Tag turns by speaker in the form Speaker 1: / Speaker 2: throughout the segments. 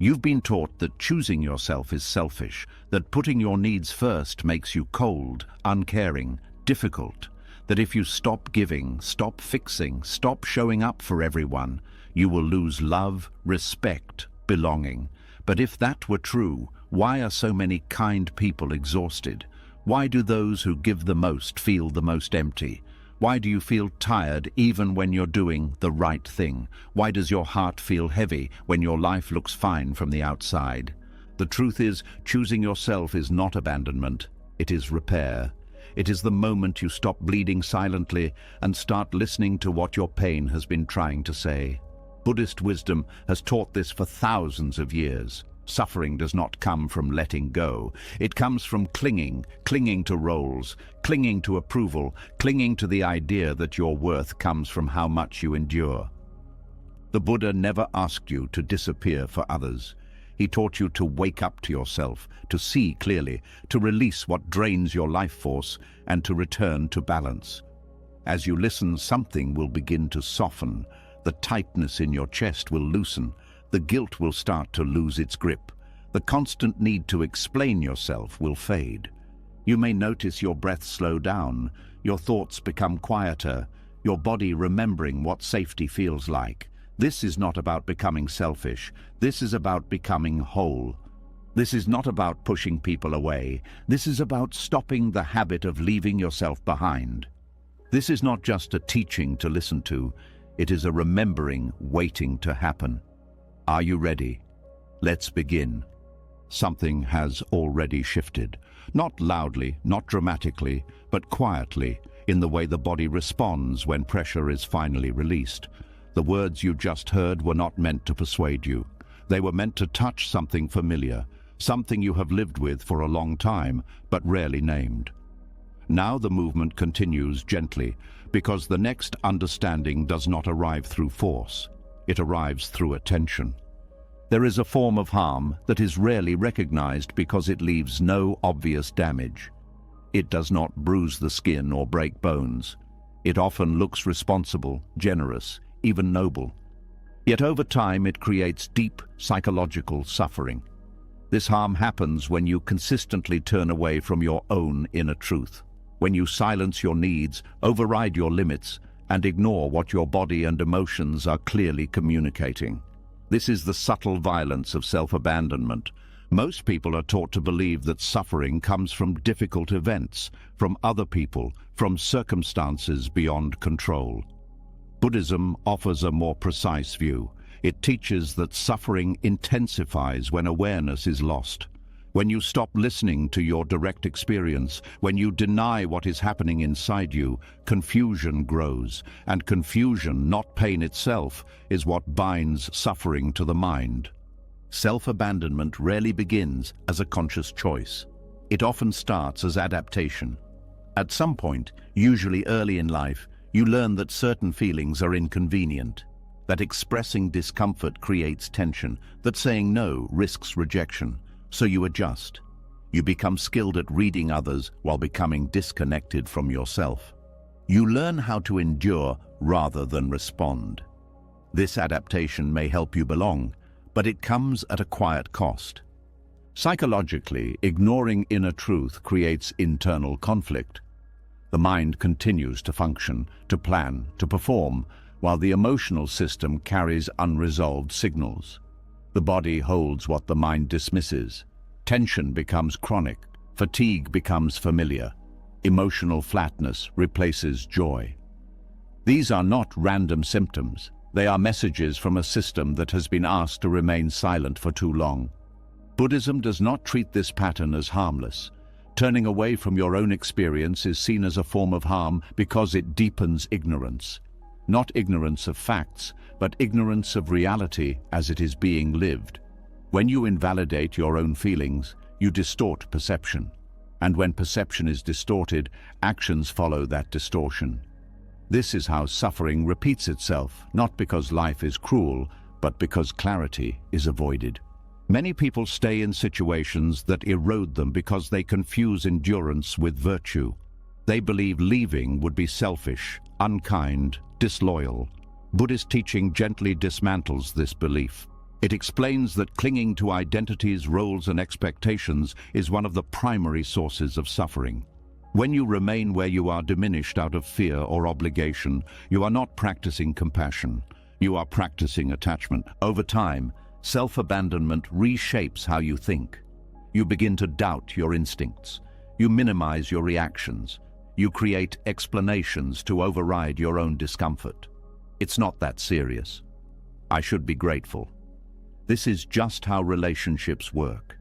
Speaker 1: You've been taught that choosing yourself is selfish, that putting your needs first makes you cold, uncaring, difficult, that if you stop giving, stop fixing, stop showing up for everyone, you will lose love, respect, belonging. But if that were true, why are so many kind people exhausted? Why do those who give the most feel the most empty? Why do you feel tired even when you're doing the right thing? Why does your heart feel heavy when your life looks fine from the outside? The truth is, choosing yourself is not abandonment, it is repair. It is the moment you stop bleeding silently and start listening to what your pain has been trying to say. Buddhist wisdom has taught this for thousands of years. Suffering does not come from letting go. It comes from clinging to roles, clinging to approval, clinging to the idea that your worth comes from how much you endure. The Buddha never asked you to disappear for others. He taught you to wake up to yourself, to see clearly, to release what drains your life force, and to return to balance. As you listen, something will begin to soften. The tightness in your chest will loosen. The guilt will start to lose its grip. The constant need to explain yourself will fade. You may notice your breath slow down, your thoughts become quieter, your body remembering what safety feels like. This is not about becoming selfish. This is about becoming whole. This is not about pushing people away. This is about stopping the habit of leaving yourself behind. This is not just a teaching to listen to. It is a remembering waiting to happen. Are you ready? Let's begin. Something has already shifted. Not loudly, not dramatically, but quietly, in the way the body responds when pressure is finally released. The words you just heard were not meant to persuade you. They were meant to touch something familiar, something you have lived with for a long time, but rarely named. Now the movement continues gently, because the next understanding does not arrive through force. It arrives through attention. There is a form of harm that is rarely recognized because it leaves no obvious damage. It does not bruise the skin or break bones. It often looks responsible, generous, even noble. Yet over time it creates deep psychological suffering. This harm happens when you consistently turn away from your own inner truth, when you silence your needs, override your limits, and ignore what your body and emotions are clearly communicating. This is the subtle violence of self-abandonment. Most people are taught to believe that suffering comes from difficult events, from other people, from circumstances beyond control. Buddhism offers a more precise view. It teaches that suffering intensifies when awareness is lost. When you stop listening to your direct experience, when you deny what is happening inside you, confusion grows, and confusion, not pain itself, is what binds suffering to the mind. Self-abandonment rarely begins as a conscious choice. It often starts as adaptation. At some point, usually early in life, you learn that certain feelings are inconvenient, that expressing discomfort creates tension, that saying no risks rejection. So you adjust. You become skilled at reading others while becoming disconnected from yourself. You learn how to endure rather than respond. This adaptation may help you belong, but it comes at a quiet cost. Psychologically, ignoring inner truth creates internal conflict. The mind continues to function, to plan, to perform, while the emotional system carries unresolved signals. The body holds what the mind dismisses. Tension becomes chronic. Fatigue becomes familiar. Emotional flatness replaces joy. These are not random symptoms. They are messages from a system that has been asked to remain silent for too long. Buddhism does not treat this pattern as harmless. Turning away from your own experience is seen as a form of harm because it deepens ignorance. Not ignorance of facts, but ignorance of reality as it is being lived. When you invalidate your own feelings, you distort perception. And when perception is distorted, actions follow that distortion. This is how suffering repeats itself, not because life is cruel, but because clarity is avoided. Many people stay in situations that erode them because they confuse endurance with virtue. They believe leaving would be selfish, unkind, disloyal. Buddhist teaching gently dismantles this belief. It explains that clinging to identities, roles, and expectations is one of the primary sources of suffering. When you remain where you are diminished out of fear or obligation, you are not practicing compassion. You are practicing attachment. Over time, self-abandonment reshapes how you think. You begin to doubt your instincts. You minimize your reactions. You create explanations to override your own discomfort. It's not that serious. I should be grateful. This is just how relationships work.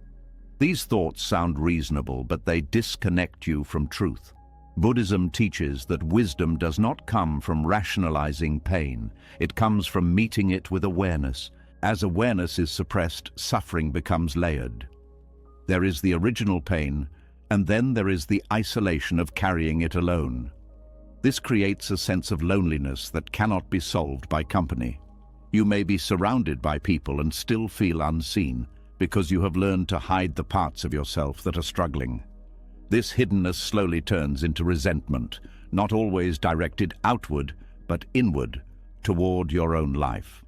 Speaker 1: These thoughts sound reasonable, but they disconnect you from truth. Buddhism teaches that wisdom does not come from rationalizing pain. It comes from meeting it with awareness. As awareness is suppressed, suffering becomes layered. There is the original pain, and then there is the isolation of carrying it alone. This creates a sense of loneliness that cannot be solved by company. You may be surrounded by people and still feel unseen, because you have learned to hide the parts of yourself that are struggling. This hiddenness slowly turns into resentment, not always directed outward, but inward, toward your own life.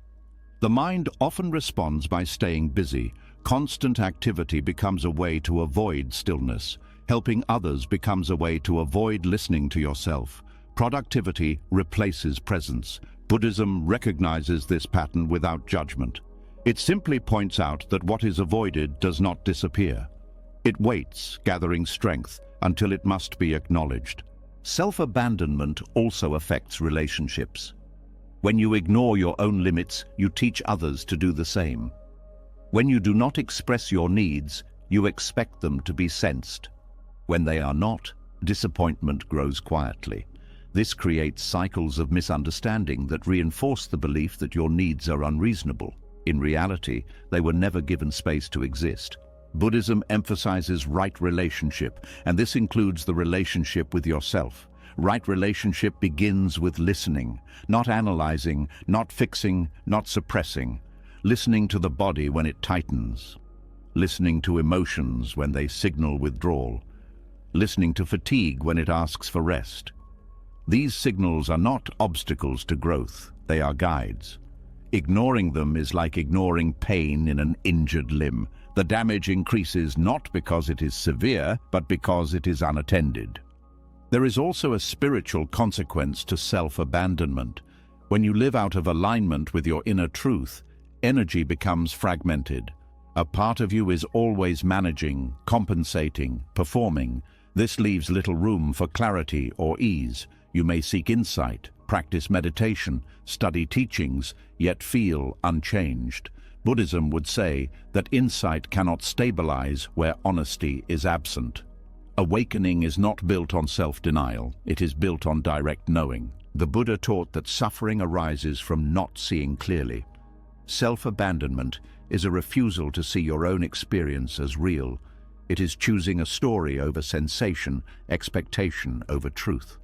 Speaker 1: The mind often responds by staying busy. Constant activity becomes a way to avoid stillness. Helping others becomes a way to avoid listening to yourself. Productivity replaces presence. Buddhism recognizes this pattern without judgment. It simply points out that what is avoided does not disappear. It waits, gathering strength, until it must be acknowledged. Self-abandonment also affects relationships. When you ignore your own limits, you teach others to do the same. When you do not express your needs, you expect them to be sensed. When they are not, disappointment grows quietly. This creates cycles of misunderstanding that reinforce the belief that your needs are unreasonable. In reality, they were never given space to exist. Buddhism emphasizes right relationship, and this includes the relationship with yourself. Right relationship begins with listening, not analyzing, not fixing, not suppressing. Listening to the body when it tightens. Listening to emotions when they signal withdrawal. Listening to fatigue when it asks for rest. These signals are not obstacles to growth, they are guides. Ignoring them is like ignoring pain in an injured limb. The damage increases not because it is severe, but because it is unattended. There is also a spiritual consequence to self-abandonment. When you live out of alignment with your inner truth, energy becomes fragmented. A part of you is always managing, compensating, performing. This leaves little room for clarity or ease. You may seek insight, practice meditation, study teachings, yet feel unchanged. Buddhism would say that insight cannot stabilize where honesty is absent. Awakening is not built on self-denial, it is built on direct knowing. The Buddha taught that suffering arises from not seeing clearly. Self-abandonment is a refusal to see your own experience as real. It is choosing a story over sensation, expectation over truth.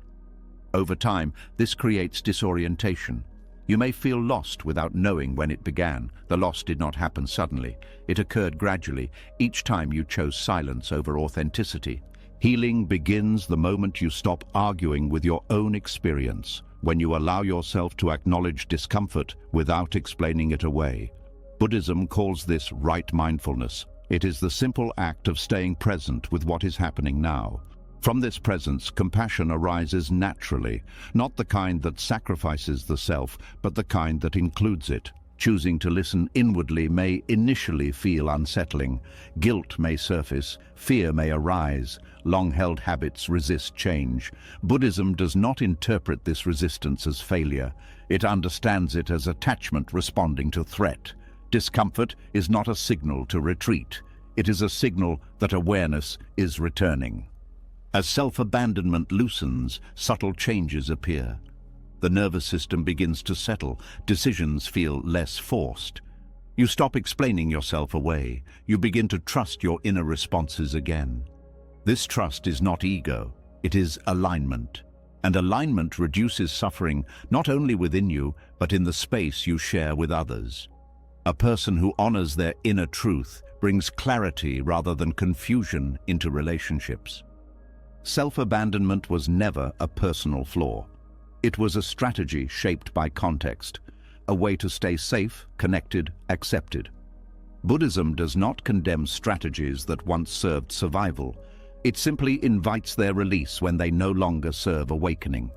Speaker 1: Over time, this creates disorientation. You may feel lost without knowing when it began. The loss did not happen suddenly. It occurred gradually, each time you chose silence over authenticity. Healing begins the moment you stop arguing with your own experience, when you allow yourself to acknowledge discomfort without explaining it away. Buddhism calls this right mindfulness. It is the simple act of staying present with what is happening now. From this presence, compassion arises naturally, not the kind that sacrifices the self, but the kind that includes it. Choosing to listen inwardly may initially feel unsettling. Guilt may surface, fear may arise, long-held habits resist change. Buddhism does not interpret this resistance as failure. It understands it as attachment responding to threat. Discomfort is not a signal to retreat. It is a signal that awareness is returning. As self-abandonment loosens, subtle changes appear. The nervous system begins to settle. Decisions feel less forced. You stop explaining yourself away. You begin to trust your inner responses again. This trust is not ego, it is alignment. And alignment reduces suffering not only within you, but in the space you share with others. A person who honors their inner truth brings clarity rather than confusion into relationships. Self-abandonment was never a personal flaw. It was a strategy shaped by context, a way to stay safe, connected, accepted. Buddhism does not condemn strategies that once served survival. It simply invites their release when they no longer serve awakening.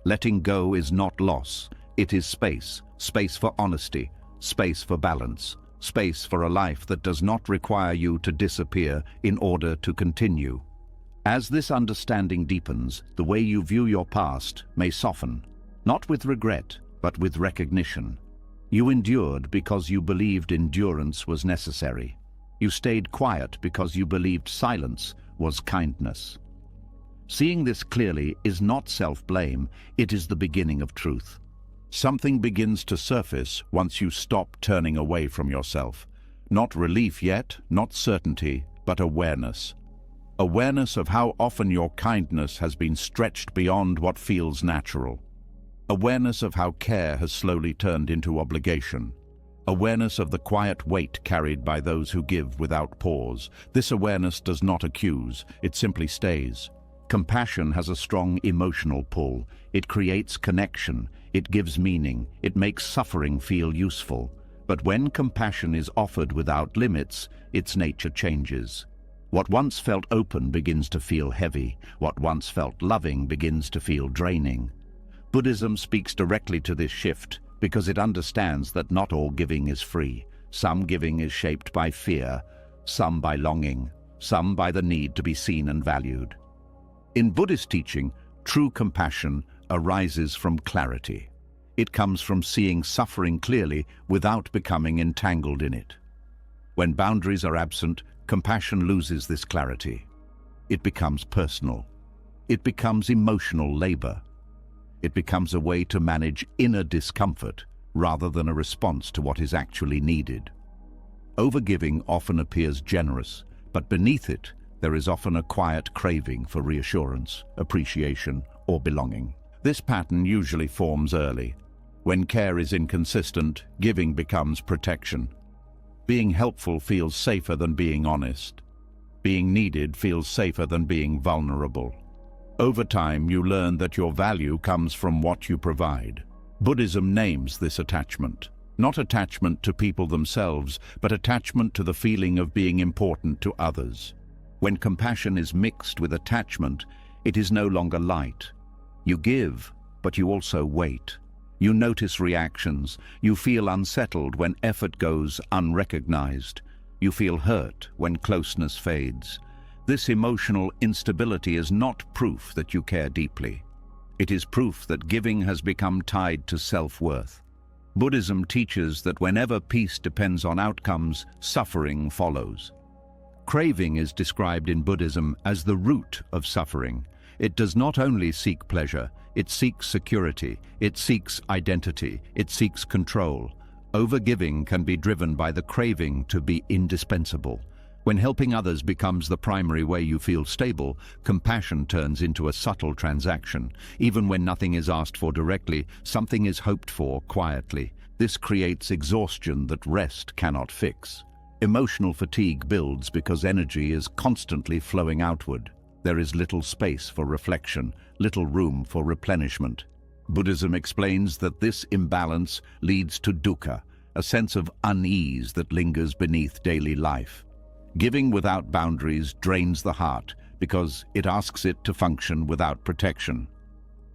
Speaker 1: Letting go is not loss, it is space. Space for honesty, space for balance, space for a life that does not require you to disappear in order to continue. As this understanding deepens, the way you view your past may soften, not with regret, but with recognition. You endured because you believed endurance was necessary. You stayed quiet because you believed silence was kindness. Seeing this clearly is not self-blame, it is the beginning of truth. Something begins to surface once you stop turning away from yourself. Not relief yet, not certainty, but awareness. Awareness of how often your kindness has been stretched beyond what feels natural. Awareness of how care has slowly turned into obligation. Awareness of the quiet weight carried by those who give without pause. This awareness does not accuse, it simply stays. Compassion has a strong emotional pull. It creates connection, it gives meaning, it makes suffering feel useful. But when compassion is offered without limits, its nature changes. What once felt open begins to feel heavy. What once felt loving begins to feel draining. Buddhism speaks directly to this shift because it understands that not all giving is free. Some giving is shaped by fear, some by longing, some by the need to be seen and valued. In Buddhist teaching, true compassion arises from clarity. It comes from seeing suffering clearly without becoming entangled in it. When boundaries are absent, compassion loses this clarity. It becomes personal. It becomes emotional labor. It becomes a way to manage inner discomfort rather than a response to what is actually needed. Overgiving often appears generous, but beneath it, there is often a quiet craving for reassurance, appreciation, or belonging. This pattern usually forms early. When care is inconsistent, giving becomes protection. Being helpful feels safer than being honest. Being needed feels safer than being vulnerable. Over time, you learn that your value comes from what you provide. Buddhism names this attachment. Not attachment to people themselves, but attachment to the feeling of being important to others. When compassion is mixed with attachment, it is no longer light. You give, but you also wait. You notice reactions. You feel unsettled when effort goes unrecognized. You feel hurt when closeness fades. This emotional instability is not proof that you care deeply. It is proof that giving has become tied to self-worth. Buddhism teaches that whenever peace depends on outcomes, suffering follows. Craving is described in Buddhism as the root of suffering. It does not only seek pleasure, it seeks security, it seeks identity, it seeks control. Overgiving can be driven by the craving to be indispensable. When helping others becomes the primary way you feel stable, compassion turns into a subtle transaction. Even when nothing is asked for directly, something is hoped for quietly. This creates exhaustion that rest cannot fix. Emotional fatigue builds because energy is constantly flowing outward. There is little space for reflection, little room for replenishment. Buddhism explains that this imbalance leads to dukkha, a sense of unease that lingers beneath daily life. Giving without boundaries drains the heart because it asks it to function without protection.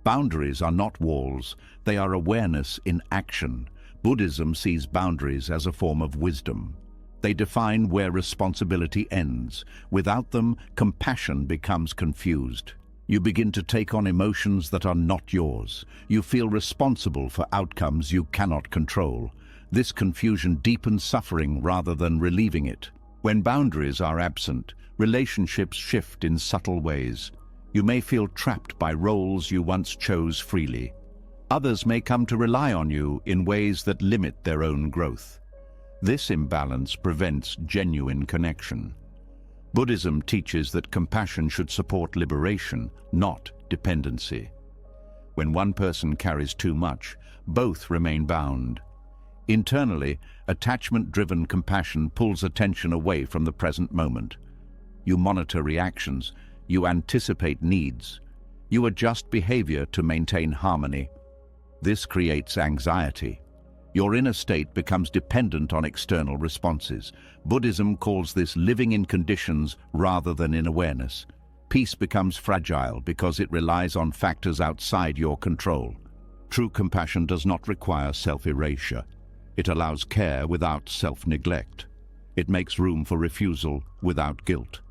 Speaker 1: Boundaries are not walls, they are awareness in action. Buddhism sees boundaries as a form of wisdom. They define where responsibility ends. Without them, compassion becomes confused. You begin to take on emotions that are not yours. You feel responsible for outcomes you cannot control. This confusion deepens suffering rather than relieving it. When boundaries are absent, relationships shift in subtle ways. You may feel trapped by roles you once chose freely. Others may come to rely on you in ways that limit their own growth. This imbalance prevents genuine connection. Buddhism teaches that compassion should support liberation, not dependency. When one person carries too much, both remain bound. Internally, attachment-driven compassion pulls attention away from the present moment. You monitor reactions, you anticipate needs, you adjust behavior to maintain harmony. This creates anxiety. Your inner state becomes dependent on external responses. Buddhism calls this living in conditions rather than in awareness. Peace becomes fragile because it relies on factors outside your control. True compassion does not require self-erasure. It allows care without self-neglect. It makes room for refusal without guilt.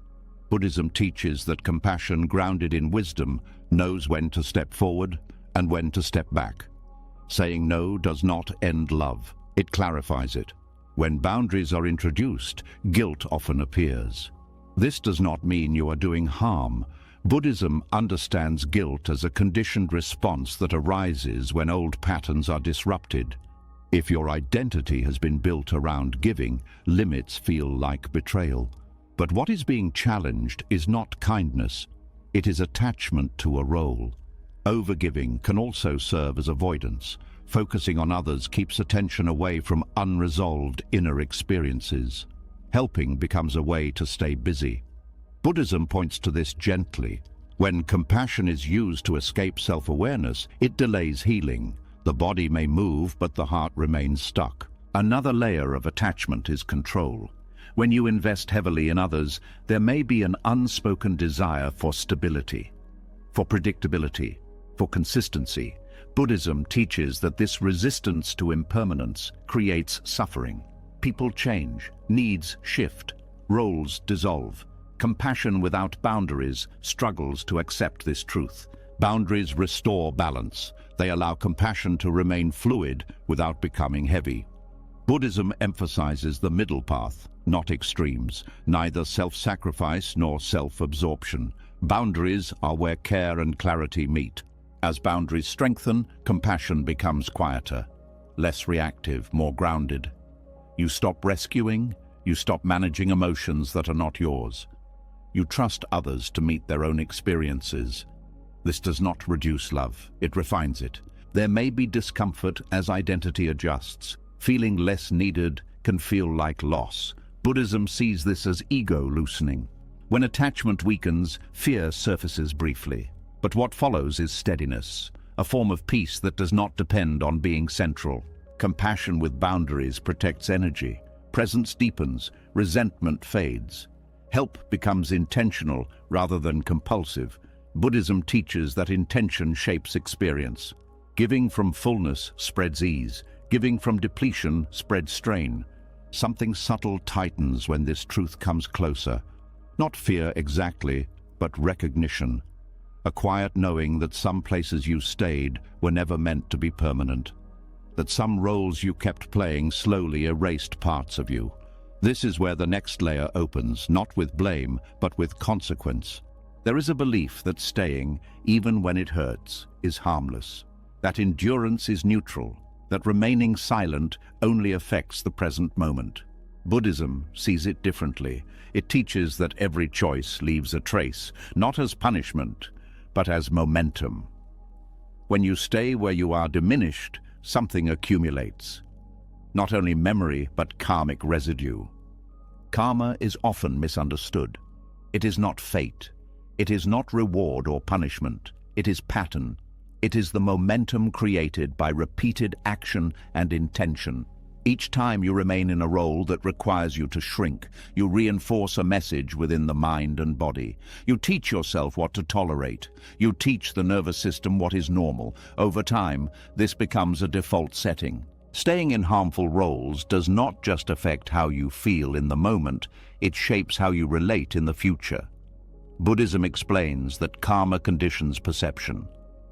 Speaker 1: Buddhism teaches that compassion grounded in wisdom knows when to step forward and when to step back. Saying no does not end love. It clarifies it. When boundaries are introduced, guilt often appears. This does not mean you are doing harm. Buddhism understands guilt as a conditioned response that arises when old patterns are disrupted. If your identity has been built around giving, limits feel like betrayal. But what is being challenged is not kindness. It is attachment to a role. Overgiving can also serve as avoidance. Focusing on others keeps attention away from unresolved inner experiences. Helping becomes a way to stay busy. Buddhism points to this gently. When compassion is used to escape self-awareness, it delays healing. The body may move, but the heart remains stuck. Another layer of attachment is control. When you invest heavily in others, there may be an unspoken desire for stability, for predictability, for consistency. Buddhism teaches that this resistance to impermanence creates suffering. People change, needs shift, roles dissolve. Compassion without boundaries struggles to accept this truth. Boundaries restore balance. They allow compassion to remain fluid without becoming heavy. Buddhism emphasizes the middle path, not extremes, neither self-sacrifice nor self-absorption. Boundaries are where care and clarity meet. As boundaries strengthen, compassion becomes quieter, less reactive, more grounded. You stop rescuing, you stop managing emotions that are not yours. You trust others to meet their own experiences. This does not reduce love, it refines it. There may be discomfort as identity adjusts. Feeling less needed can feel like loss. Buddhism sees this as ego loosening. When attachment weakens, fear surfaces briefly. But what follows is steadiness, a form of peace that does not depend on being central. Compassion with boundaries protects energy. Presence deepens, resentment fades. Help becomes intentional rather than compulsive. Buddhism teaches that intention shapes experience. Giving from fullness spreads ease. Giving from depletion spreads strain. Something subtle tightens when this truth comes closer. Not fear exactly, but recognition. A quiet knowing that some places you stayed were never meant to be permanent. That some roles you kept playing slowly erased parts of you. This is where the next layer opens, not with blame, but with consequence. There is a belief that staying, even when it hurts, is harmless. That endurance is neutral. That remaining silent only affects the present moment. Buddhism sees it differently. It teaches that every choice leaves a trace, not as punishment, but as momentum. When you stay where you are diminished, something accumulates. Not only memory, but karmic residue. Karma is often misunderstood. It is not fate. It is not reward or punishment. It is pattern. It is the momentum created by repeated action and intention. Each time you remain in a role that requires you to shrink, you reinforce a message within the mind and body. You teach yourself what to tolerate. You teach the nervous system what is normal. Over time, this becomes a default setting. Staying in harmful roles does not just affect how you feel in the moment, it shapes how you relate in the future. Buddhism explains that karma conditions perception.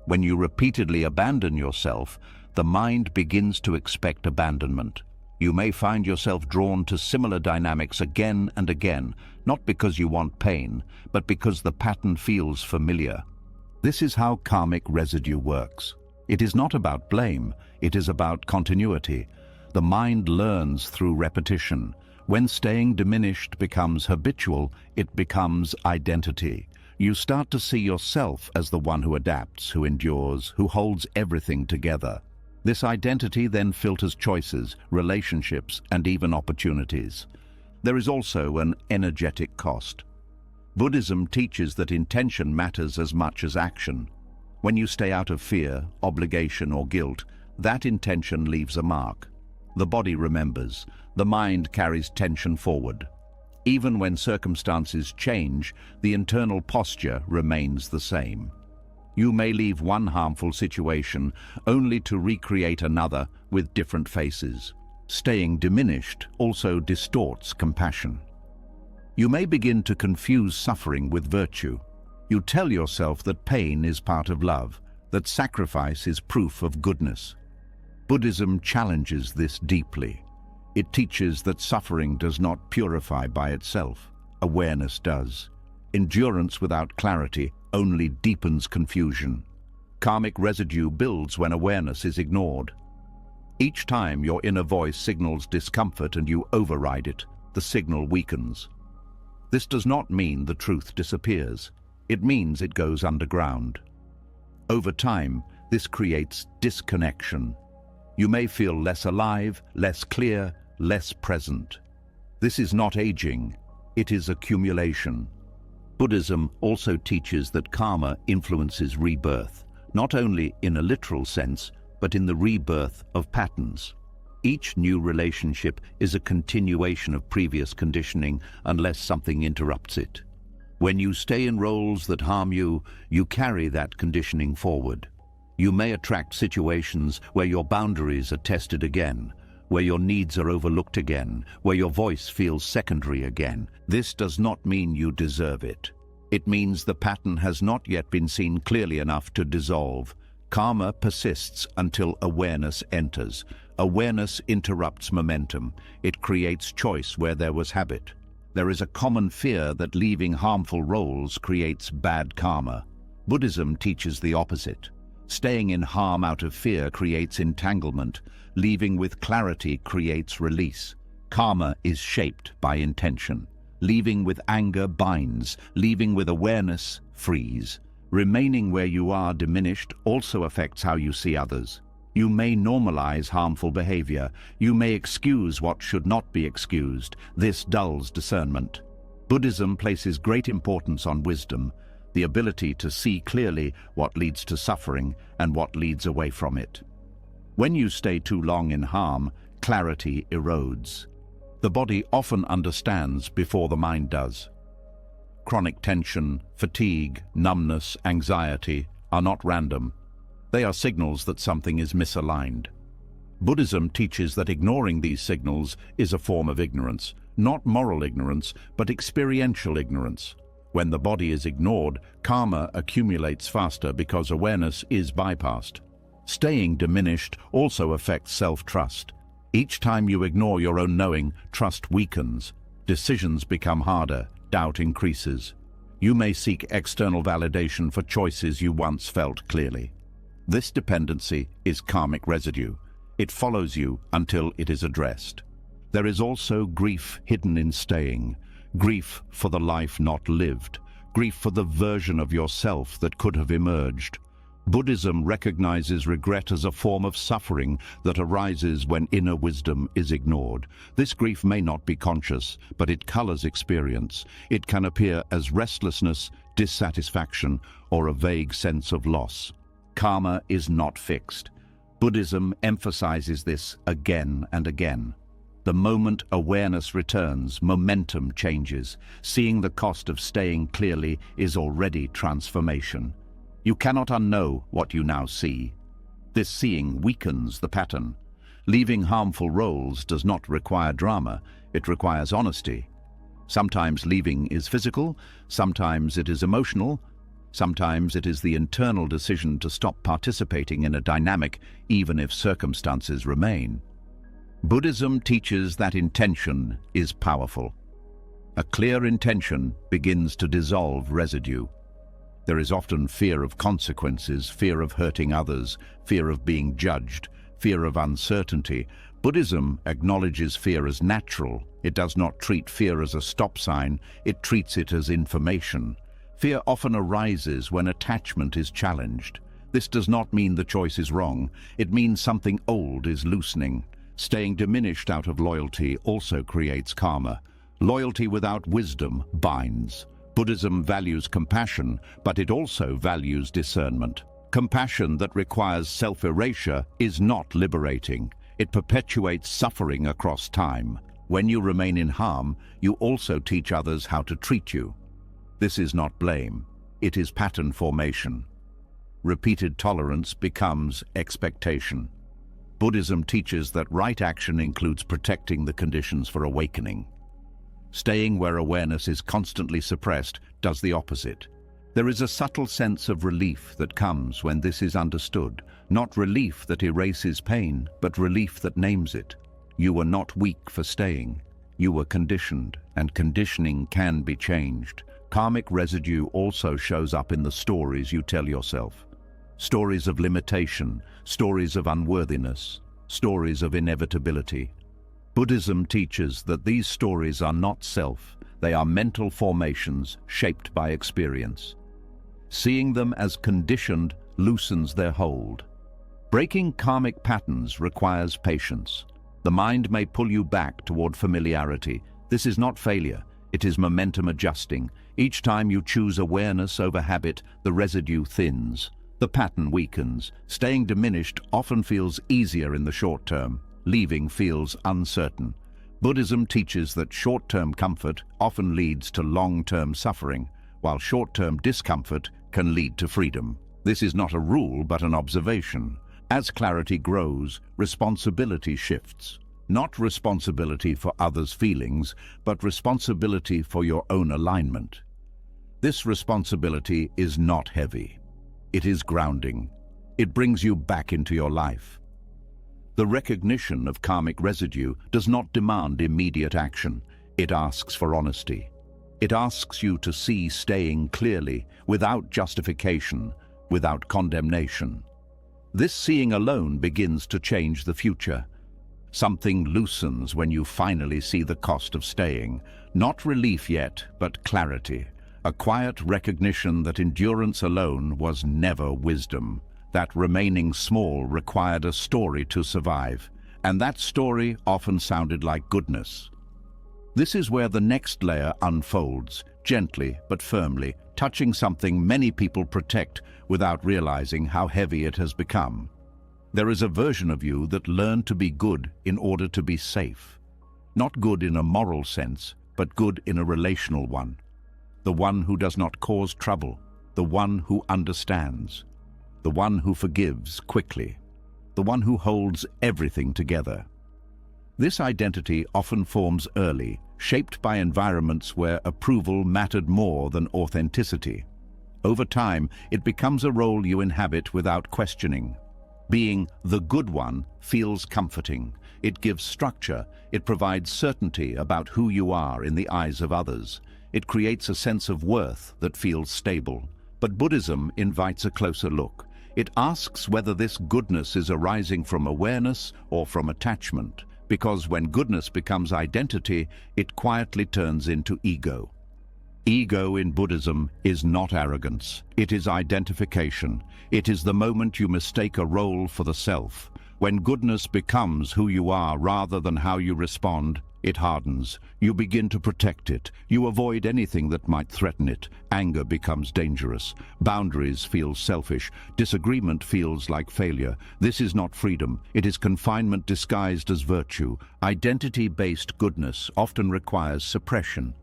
Speaker 1: When you repeatedly abandon yourself, the mind begins to expect abandonment. You may find yourself drawn to similar dynamics again and again, not because you want pain, but because the pattern feels familiar. This is how karmic residue works. It is not about blame, it is about continuity. The mind learns through repetition. When staying diminished becomes habitual, it becomes identity. You start to see yourself as the one who adapts, who endures, who holds everything together. This identity then filters choices, relationships, and even opportunities. There is also an energetic cost. Buddhism teaches that intention matters as much as action. When you stay out of fear, obligation, or guilt, that intention leaves a mark. The body remembers. The mind carries tension forward. Even when circumstances change, the internal posture remains the same. You may leave one harmful situation only to recreate another with different faces. Staying diminished also distorts compassion. You may begin to confuse suffering with virtue. You tell yourself that pain is part of love, that sacrifice is proof of goodness. Buddhism challenges this deeply. It teaches that suffering does not purify by itself. Awareness does. Endurance without clarity only deepens confusion. Karmic residue builds when awareness is ignored. Each time your inner voice signals discomfort and you override it, the signal weakens. This does not mean the truth disappears. It means it goes underground. Over time, this creates disconnection. You may feel less alive, less clear, less present. This is not aging, it is accumulation. Buddhism also teaches that karma influences rebirth, not only in a literal sense, but in the rebirth of patterns. Each new relationship is a continuation of previous conditioning unless something interrupts it. When you stay in roles that harm you, you carry that conditioning forward. You may attract situations where your boundaries are tested again, where your needs are overlooked again, where your voice feels secondary again. This does not mean you deserve it. It means the pattern has not yet been seen clearly enough to dissolve. Karma persists until awareness enters. Awareness interrupts momentum. It creates choice where there was habit. There is a common fear that leaving harmful roles creates bad karma. Buddhism teaches the opposite. Staying in harm out of fear creates entanglement. Leaving with clarity creates release. Karma is shaped by intention. Leaving with anger binds. Leaving with awareness frees. Remaining where you are diminished also affects how you see others. You may normalize harmful behavior. You may excuse what should not be excused. This dulls discernment. Buddhism places great importance on wisdom, the ability to see clearly what leads to suffering and what leads away from it. When you stay too long in harm, clarity erodes. The body often understands before the mind does. Chronic tension, fatigue, numbness, anxiety are not random. They are signals that something is misaligned. Buddhism teaches that ignoring these signals is a form of ignorance, not moral ignorance, but experiential ignorance. When the body is ignored, karma accumulates faster because awareness is bypassed. Staying diminished also affects self-trust. Each time you ignore your own knowing, trust weakens. Decisions become harder. Doubt increases. You may seek external validation for choices you once felt clearly. This dependency is karmic residue. It follows you until it is addressed. There is also grief hidden in staying. Grief for the life not lived. Grief for the version of yourself that could have emerged. Buddhism recognizes regret as a form of suffering that arises when inner wisdom is ignored. This grief may not be conscious, but it colors experience. It can appear as restlessness, dissatisfaction, or a vague sense of loss. Karma is not fixed. Buddhism emphasizes this again and again. The moment awareness returns, momentum changes. Seeing the cost of staying clearly is already transformation. You cannot unknow what you now see. This seeing weakens the pattern. Leaving harmful roles does not require drama, it requires honesty. Sometimes leaving is physical, sometimes it is emotional, sometimes it is the internal decision to stop participating in a dynamic even if circumstances remain. Buddhism teaches that intention is powerful. A clear intention begins to dissolve residue. There is often fear of consequences, fear of hurting others, fear of being judged, fear of uncertainty. Buddhism acknowledges fear as natural. It does not treat fear as a stop sign, it treats it as information. Fear often arises when attachment is challenged. This does not mean the choice is wrong, it means something old is loosening. Staying diminished out of loyalty also creates karma. Loyalty without wisdom binds. Buddhism values compassion, but it also values discernment. Compassion that requires self-erasure is not liberating. It perpetuates suffering across time. When you remain in harm, you also teach others how to treat you. This is not blame. It is pattern formation. Repeated tolerance becomes expectation. Buddhism teaches that right action includes protecting the conditions for awakening. Staying where awareness is constantly suppressed does the opposite. There is a subtle sense of relief that comes when this is understood. Not relief that erases pain, but relief that names it. You were not weak for staying. You were conditioned, and conditioning can be changed. Karmic residue also shows up in the stories you tell yourself. Stories of limitation, stories of unworthiness, stories of inevitability. Buddhism teaches that these stories are not self, they are mental formations shaped by experience. Seeing them as conditioned loosens their hold. Breaking karmic patterns requires patience. The mind may pull you back toward familiarity. This is not failure, it is momentum adjusting. Each time you choose awareness over habit, the residue thins. The pattern weakens. Staying diminished often feels easier in the short term. Leaving feels uncertain. Buddhism teaches that short-term comfort often leads to long-term suffering, while short-term discomfort can lead to freedom. This is not a rule, but an observation. As clarity grows, responsibility shifts. Not responsibility for others' feelings, but responsibility for your own alignment. This responsibility is not heavy. It is grounding. It brings you back into your life. The recognition of karmic residue does not demand immediate action. It asks for honesty. It asks you to see staying clearly, without justification, without condemnation. This seeing alone begins to change the future. Something loosens when you finally see the cost of staying. Not relief yet, but clarity. A quiet recognition that endurance alone was never wisdom. That remaining small required a story to survive, and that story often sounded like goodness. This is where the next layer unfolds, gently but firmly, touching something many people protect without realizing how heavy it has become. There is a version of you that learned to be good in order to be safe. Not good in a moral sense, but good in a relational one. The one who does not cause trouble, the one who understands. The one who forgives quickly, the one who holds everything together. This identity often forms early, shaped by environments where approval mattered more than authenticity. Over time, it becomes a role you inhabit without questioning. Being the good one feels comforting. It gives structure. It provides certainty about who you are in the eyes of others. It creates a sense of worth that feels stable. But Buddhism invites a closer look. It asks whether this goodness is arising from awareness or from attachment, because when goodness becomes identity, it quietly turns into ego. Ego in Buddhism is not arrogance, it is identification. It is the moment you mistake a role for the self. When goodness becomes who you are rather than how you respond, it hardens. You begin to protect it. You avoid anything that might threaten it. Anger becomes dangerous. Boundaries feel selfish. Disagreement feels like failure. This is not freedom. It is confinement disguised as virtue. Identity-based goodness often requires suppression.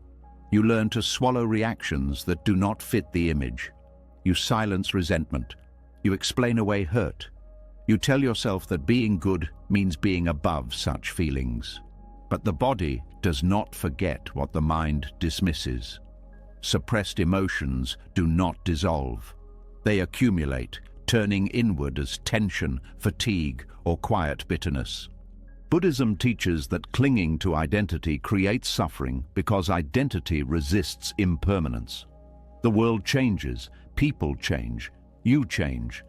Speaker 1: You learn to swallow reactions that do not fit the image. You silence resentment. You explain away hurt. You tell yourself that being good means being above such feelings. But the body does not forget what the mind dismisses. Suppressed emotions do not dissolve. They accumulate, turning inward as tension, fatigue, or quiet bitterness. Buddhism teaches that clinging to identity creates suffering because identity resists impermanence. The world changes, people change, you change.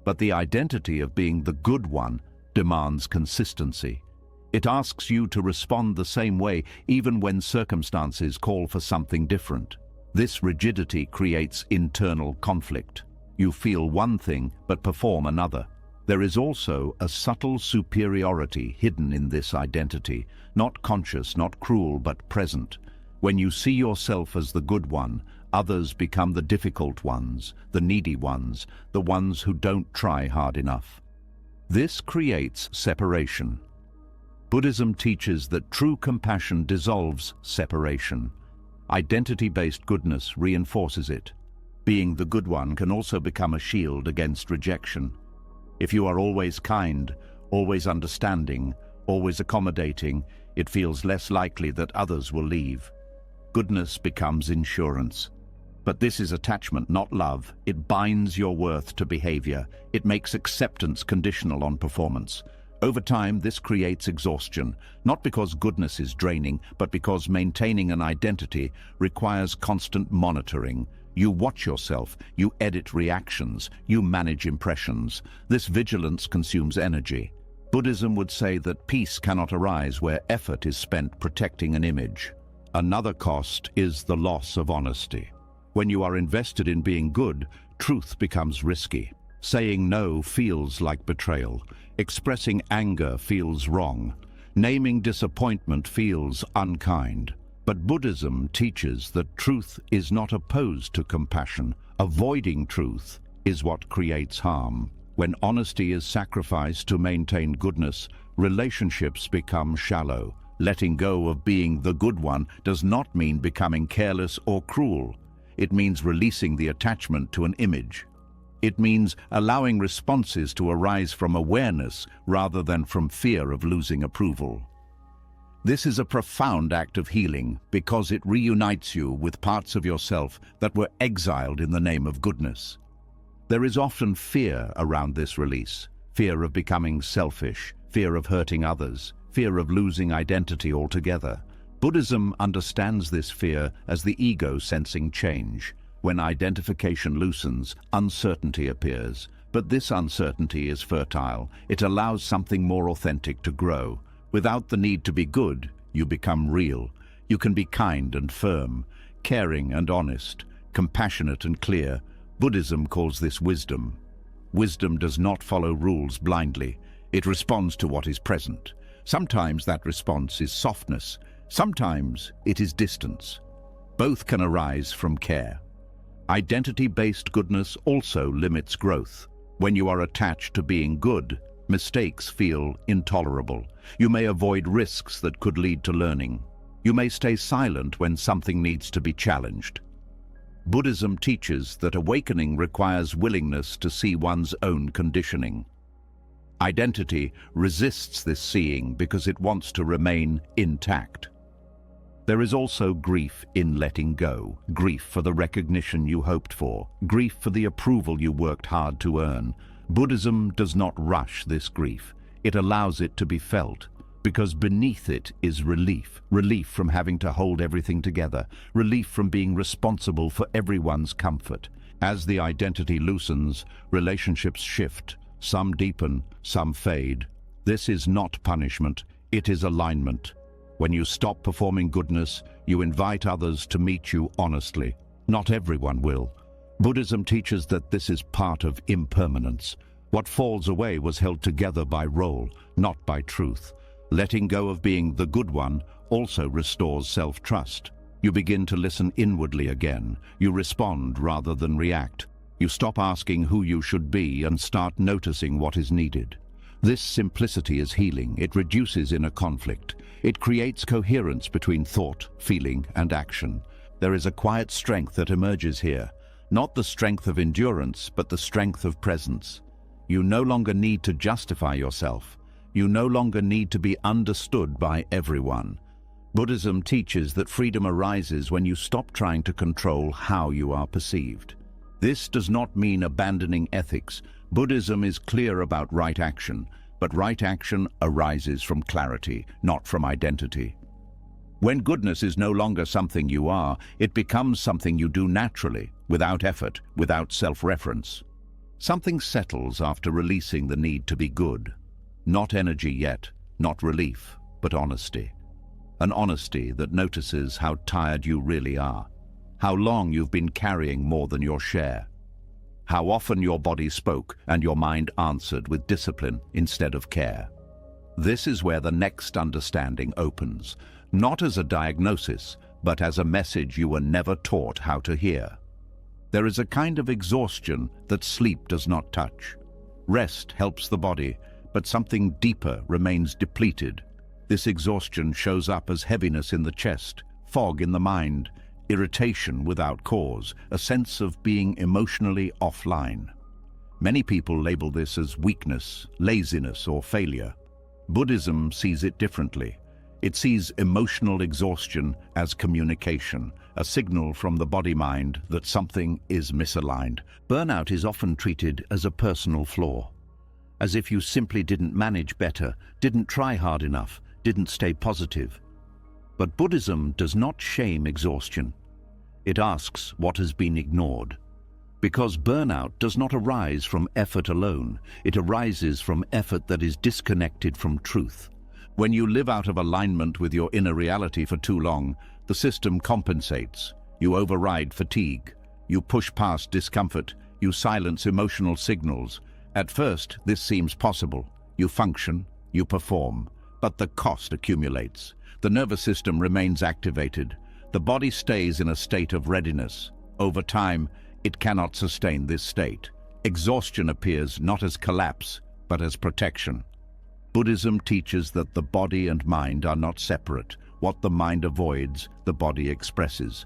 Speaker 1: But the identity of being the good one demands consistency. It asks you to respond the same way even when circumstances call for something different. This rigidity creates internal conflict. You feel one thing but perform another. There is also a subtle superiority hidden in this identity, not conscious, not cruel, but present. When you see yourself as the good one, others become the difficult ones, the needy ones, the ones who don't try hard enough. This creates separation. Buddhism teaches that true compassion dissolves separation. Identity-based goodness reinforces it. Being the good one can also become a shield against rejection. If you are always kind, always understanding, always accommodating, it feels less likely that others will leave. Goodness becomes insurance. But this is attachment, not love. It binds your worth to behavior. It makes acceptance conditional on performance. Over time, this creates exhaustion, not because goodness is draining, but because maintaining an identity requires constant monitoring. You watch yourself, you edit reactions, you manage impressions. This vigilance consumes energy. Buddhism would say that peace cannot arise where effort is spent protecting an image. Another cost is the loss of honesty. When you are invested in being good, truth becomes risky. Saying no feels like betrayal. Expressing anger feels wrong. Naming disappointment feels unkind. But Buddhism teaches that truth is not opposed to compassion. Avoiding truth is what creates harm. When honesty is sacrificed to maintain goodness, relationships become shallow. Letting go of being the good one does not mean becoming careless or cruel. It means releasing the attachment to an image. It means allowing responses to arise from awareness rather than from fear of losing approval. This is a profound act of healing because it reunites you with parts of yourself that were exiled in the name of goodness. There is often fear around this release, fear of becoming selfish, fear of hurting others, fear of losing identity altogether. Buddhism understands this fear as the ego sensing change. When identification loosens, uncertainty appears. But this uncertainty is fertile. It allows something more authentic to grow. Without the need to be good, you become real. You can be kind and firm, caring and honest, compassionate and clear. Buddhism calls this wisdom. Wisdom does not follow rules blindly. It responds to what is present. Sometimes that response is softness. Sometimes it is distance. Both can arise from care. Identity-based goodness also limits growth. When you are attached to being good, mistakes feel intolerable. You may avoid risks that could lead to learning. You may stay silent when something needs to be challenged. Buddhism teaches that awakening requires willingness to see one's own conditioning. Identity resists this seeing because it wants to remain intact. There is also grief in letting go, grief for the recognition you hoped for, grief for the approval you worked hard to earn. Buddhism does not rush this grief. It allows it to be felt, because beneath it is relief. Relief from having to hold everything together, relief from being responsible for everyone's comfort. As the identity loosens, relationships shift. Some deepen, some fade. This is not punishment, it is alignment. When you stop performing goodness, you invite others to meet you honestly. Not everyone will. Buddhism teaches that this is part of impermanence. What falls away was held together by role, not by truth. Letting go of being the good one also restores self-trust. You begin to listen inwardly again. You respond rather than react. You stop asking who you should be and start noticing what is needed. This simplicity is healing. It reduces inner conflict. It creates coherence between thought, feeling, and action. There is a quiet strength that emerges here. Not the strength of endurance, but the strength of presence. You no longer need to justify yourself. You no longer need to be understood by everyone. Buddhism teaches that freedom arises when you stop trying to control how you are perceived. This does not mean abandoning ethics. Buddhism is clear about right action, but right action arises from clarity, not from identity. When goodness is no longer something you are, it becomes something you do naturally, without effort, without self-reference. Something settles after releasing the need to be good. Not energy yet, not relief, but honesty. An honesty that notices how tired you really are, how long you've been carrying more than your share, how often your body spoke and your mind answered with discipline instead of care. This is where the next understanding opens, not as a diagnosis, but as a message you were never taught how to hear. There is a kind of exhaustion that sleep does not touch. Rest helps the body, but something deeper remains depleted. This exhaustion shows up as heaviness in the chest, fog in the mind, irritation without cause, a sense of being emotionally offline. Many people label this as weakness, laziness, or failure. Buddhism sees it differently. It sees emotional exhaustion as communication, a signal from the body-mind that something is misaligned. Burnout is often treated as a personal flaw, as if you simply didn't manage better, didn't try hard enough, didn't stay positive. But Buddhism does not shame exhaustion. It asks what has been ignored. Because burnout does not arise from effort alone, it arises from effort that is disconnected from truth. When you live out of alignment with your inner reality for too long, the system compensates. You override fatigue. You push past discomfort. You silence emotional signals. At first, this seems possible. You function, you perform, but the cost accumulates. The nervous system remains activated. The body stays in a state of readiness. Over time, it cannot sustain this state. Exhaustion appears not as collapse, but as protection. Buddhism teaches that the body and mind are not separate. What the mind avoids, the body expresses.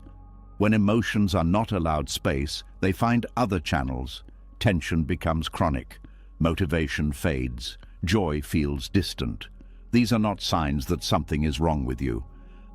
Speaker 1: When emotions are not allowed space, they find other channels. Tension becomes chronic. Motivation fades. Joy feels distant. These are not signs that something is wrong with you.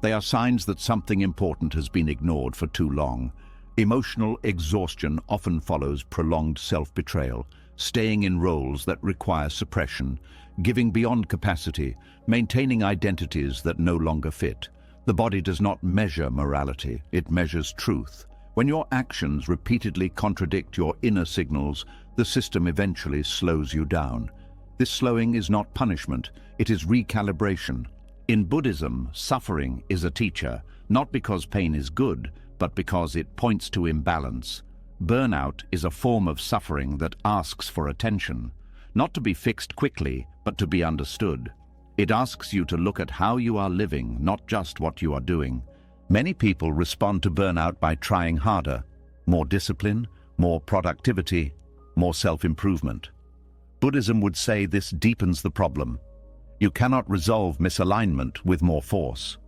Speaker 1: They are signs that something important has been ignored for too long. Emotional exhaustion often follows prolonged self-betrayal, staying in roles that require suppression, giving beyond capacity, maintaining identities that no longer fit. The body does not measure morality, it measures truth. When your actions repeatedly contradict your inner signals, the system eventually slows you down. This slowing is not punishment, it is recalibration. In Buddhism, suffering is a teacher, not because pain is good, but because it points to imbalance. Burnout is a form of suffering that asks for attention, not to be fixed quickly, but to be understood. It asks you to look at how you are living, not just what you are doing. Many people respond to burnout by trying harder, more discipline, more productivity, more self-improvement. Buddhism would say this deepens the problem. You cannot resolve misalignment with more force.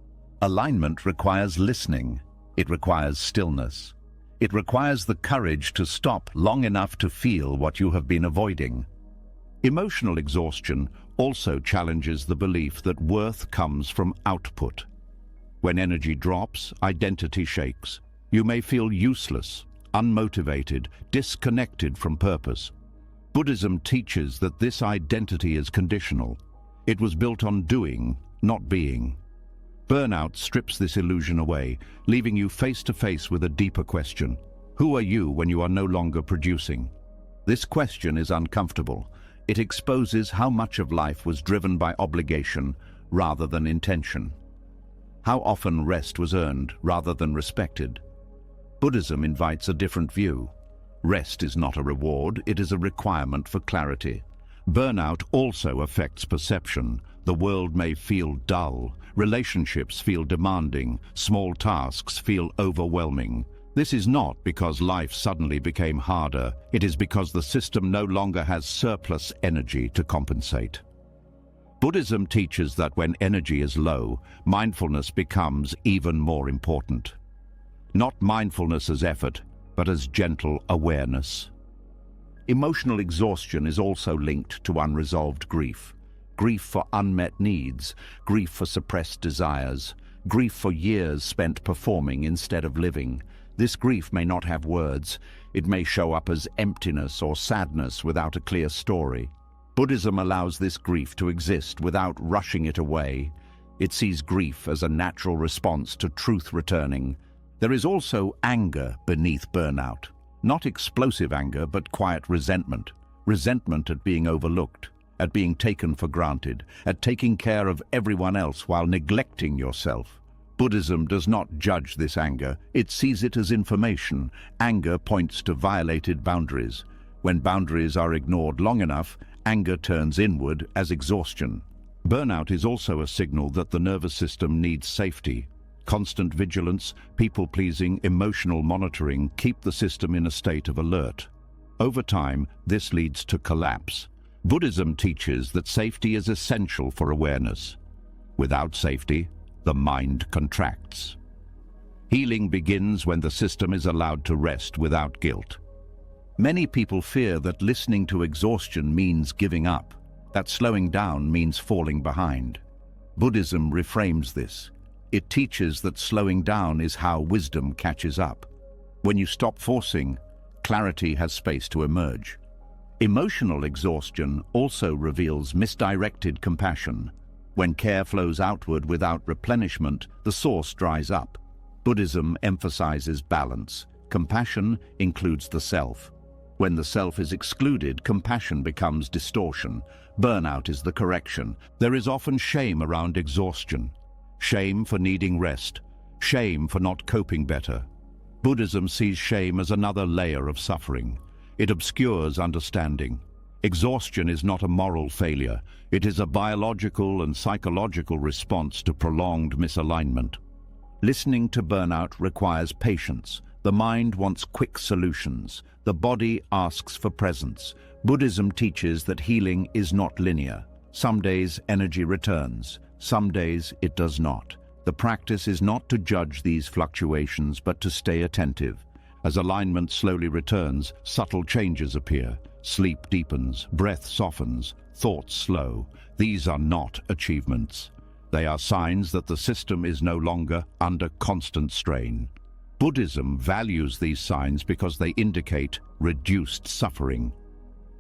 Speaker 1: Alignment requires listening. It requires stillness. It requires the courage to stop long enough to feel what you have been avoiding. Emotional exhaustion also challenges the belief that worth comes from output. When energy drops, identity shakes. You may feel useless, unmotivated, disconnected from purpose. Buddhism teaches that this identity is conditional. It was built on doing, not being. Burnout strips this illusion away, leaving you face to face with a deeper question. Who are you when you are no longer producing? This question is uncomfortable. It exposes how much of life was driven by obligation rather than intention. How often rest was earned rather than respected. Buddhism invites a different view. Rest is not a reward, it is a requirement for clarity. Burnout also affects perception. The world may feel dull, relationships feel demanding, small tasks feel overwhelming. This is not because life suddenly became harder, it is because the system no longer has surplus energy to compensate. Buddhism teaches that when energy is low, mindfulness becomes even more important. Not mindfulness as effort, but as gentle awareness. Emotional exhaustion is also linked to unresolved grief. Grief for unmet needs, grief for suppressed desires, grief for years spent performing instead of living. This grief may not have words. It may show up as emptiness or sadness without a clear story. Buddhism allows this grief to exist without rushing it away. It sees grief as a natural response to truth returning. There is also anger beneath burnout. Not explosive anger, but quiet resentment. Resentment at being overlooked, at being taken for granted, at taking care of everyone else while neglecting yourself. Buddhism does not judge this anger, it sees it as information. Anger points to violated boundaries. When boundaries are ignored long enough, anger turns inward as exhaustion. Burnout is also a signal that the nervous system needs safety. Constant vigilance, people-pleasing, emotional monitoring keep the system in a state of alert. Over time, this leads to collapse. Buddhism teaches that safety is essential for awareness. Without safety, the mind contracts. Healing begins when the system is allowed to rest without guilt. Many people fear that listening to exhaustion means giving up, that slowing down means falling behind. Buddhism reframes this. It teaches that slowing down is how wisdom catches up. When you stop forcing, clarity has space to emerge. Emotional exhaustion also reveals misdirected compassion. When care flows outward without replenishment, the source dries up. Buddhism emphasizes balance. Compassion includes the self. When the self is excluded, compassion becomes distortion. Burnout is the correction. There is often shame around exhaustion. Shame for needing rest. Shame for not coping better. Buddhism sees shame as another layer of suffering. It obscures understanding. Exhaustion is not a moral failure. It is a biological and psychological response to prolonged misalignment. Listening to burnout requires patience. The mind wants quick solutions. The body asks for presence. Buddhism teaches that healing is not linear. Some days energy returns. Some days it does not. The practice is not to judge these fluctuations, but to stay attentive. As alignment slowly returns, subtle changes appear. Sleep deepens, breath softens, thoughts slow. These are not achievements. They are signs that the system is no longer under constant strain. Buddhism values these signs because they indicate reduced suffering.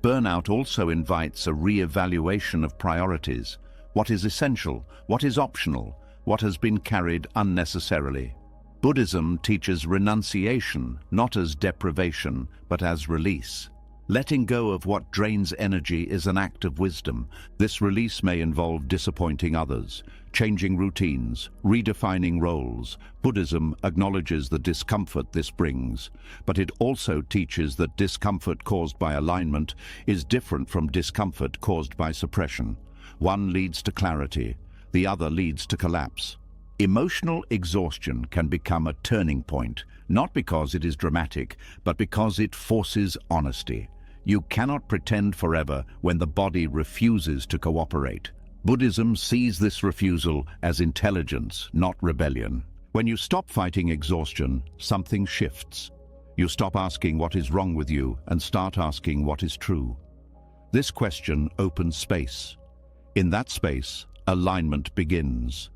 Speaker 1: Burnout also invites a re-evaluation of priorities. What is essential? What is optional? What has been carried unnecessarily? Buddhism teaches renunciation, not as deprivation, but as release. Letting go of what drains energy is an act of wisdom. This release may involve disappointing others, changing routines, redefining roles. Buddhism acknowledges the discomfort this brings, but it also teaches that discomfort caused by alignment is different from discomfort caused by suppression. One leads to clarity, the other leads to collapse. Emotional exhaustion can become a turning point, not because it is dramatic, but because it forces honesty. You cannot pretend forever when the body refuses to cooperate. Buddhism sees this refusal as intelligence, not rebellion. When you stop fighting exhaustion, something shifts. You stop asking what is wrong with you and start asking what is true. This question opens space. In that space, alignment begins.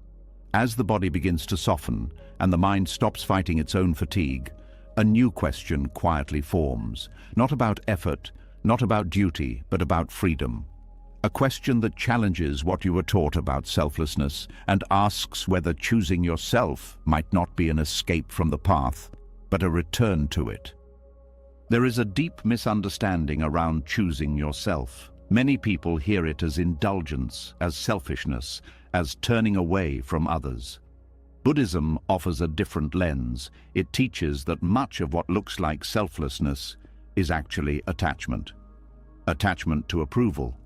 Speaker 1: As the body begins to soften and the mind stops fighting its own fatigue, a new question quietly forms, not about effort, not about duty, but about freedom. A question that challenges what you were taught about selflessness and asks whether choosing yourself might not be an escape from the path, but a return to it. There is a deep misunderstanding around choosing yourself. Many people hear it as indulgence, as selfishness, as turning away from others. Buddhism offers a different lens. It teaches that much of what looks like selflessness is actually attachment. Attachment to approval,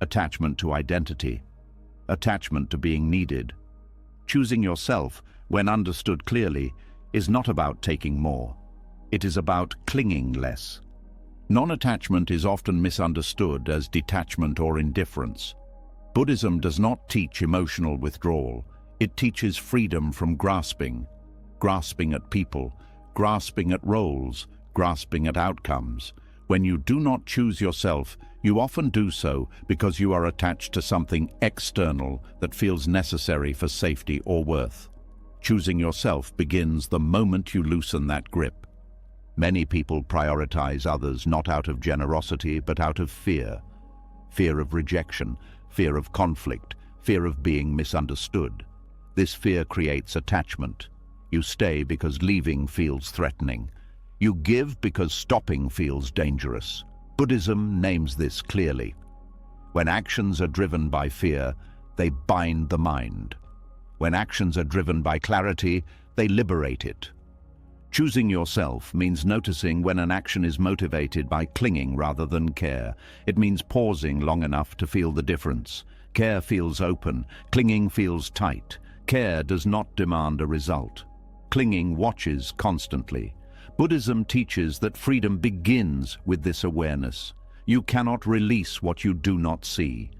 Speaker 1: attachment to identity, attachment to being needed. Choosing yourself, when understood clearly, is not about taking more. It is about clinging less. Non-attachment is often misunderstood as detachment or indifference. Buddhism does not teach emotional withdrawal. It teaches freedom from grasping at people, grasping at roles, grasping at outcomes. When you do not choose yourself, you often do so because you are attached to something external that feels necessary for safety or worth. Choosing yourself begins the moment you loosen that grip. Many people prioritize others not out of generosity but out of fear. Fear of rejection, fear of conflict, fear of being misunderstood. This fear creates attachment. You stay because leaving feels threatening. You give because stopping feels dangerous. Buddhism names this clearly. When actions are driven by fear, they bind the mind. When actions are driven by clarity, they liberate it. Choosing yourself means noticing when an action is motivated by clinging rather than care. It means pausing long enough to feel the difference. Care feels open, clinging feels tight. Care does not demand a result. Clinging watches constantly. Buddhism teaches that freedom begins with this awareness. You cannot release what you do not see.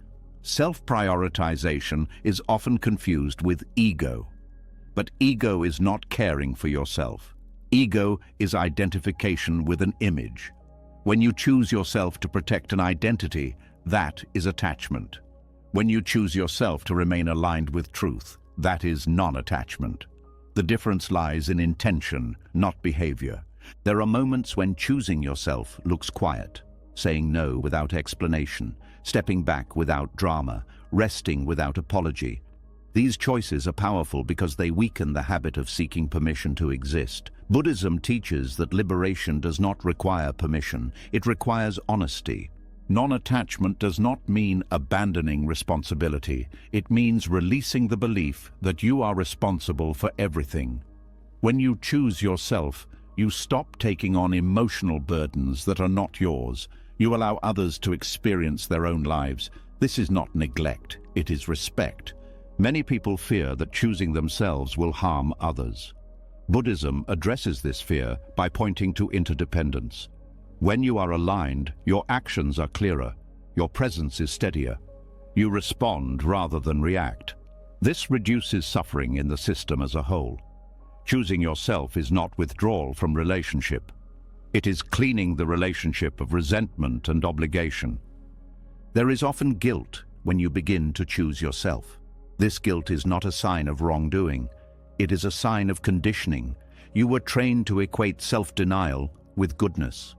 Speaker 1: Self-prioritization is often confused with ego. But ego is not caring for yourself. Ego is identification with an image. When you choose yourself to protect an identity, that is attachment. When you choose yourself to remain aligned with truth, that is non-attachment. The difference lies in intention, not behavior. There are moments when choosing yourself looks quiet, saying no without explanation, stepping back without drama, resting without apology. These choices are powerful because they weaken the habit of seeking permission to exist. Buddhism teaches that liberation does not require permission, it requires honesty. Non-attachment does not mean abandoning responsibility. It means releasing the belief that you are responsible for everything. When you choose yourself, you stop taking on emotional burdens that are not yours. You allow others to experience their own lives. This is not neglect, it is respect. Many people fear that choosing themselves will harm others. Buddhism addresses this fear by pointing to interdependence. When you are aligned, your actions are clearer, your presence is steadier. You respond rather than react. This reduces suffering in the system as a whole. Choosing yourself is not withdrawal from relationship. It is cleaning the relationship of resentment and obligation. There is often guilt when you begin to choose yourself. This guilt is not a sign of wrongdoing. It is a sign of conditioning. You were trained to equate self-denial with goodness.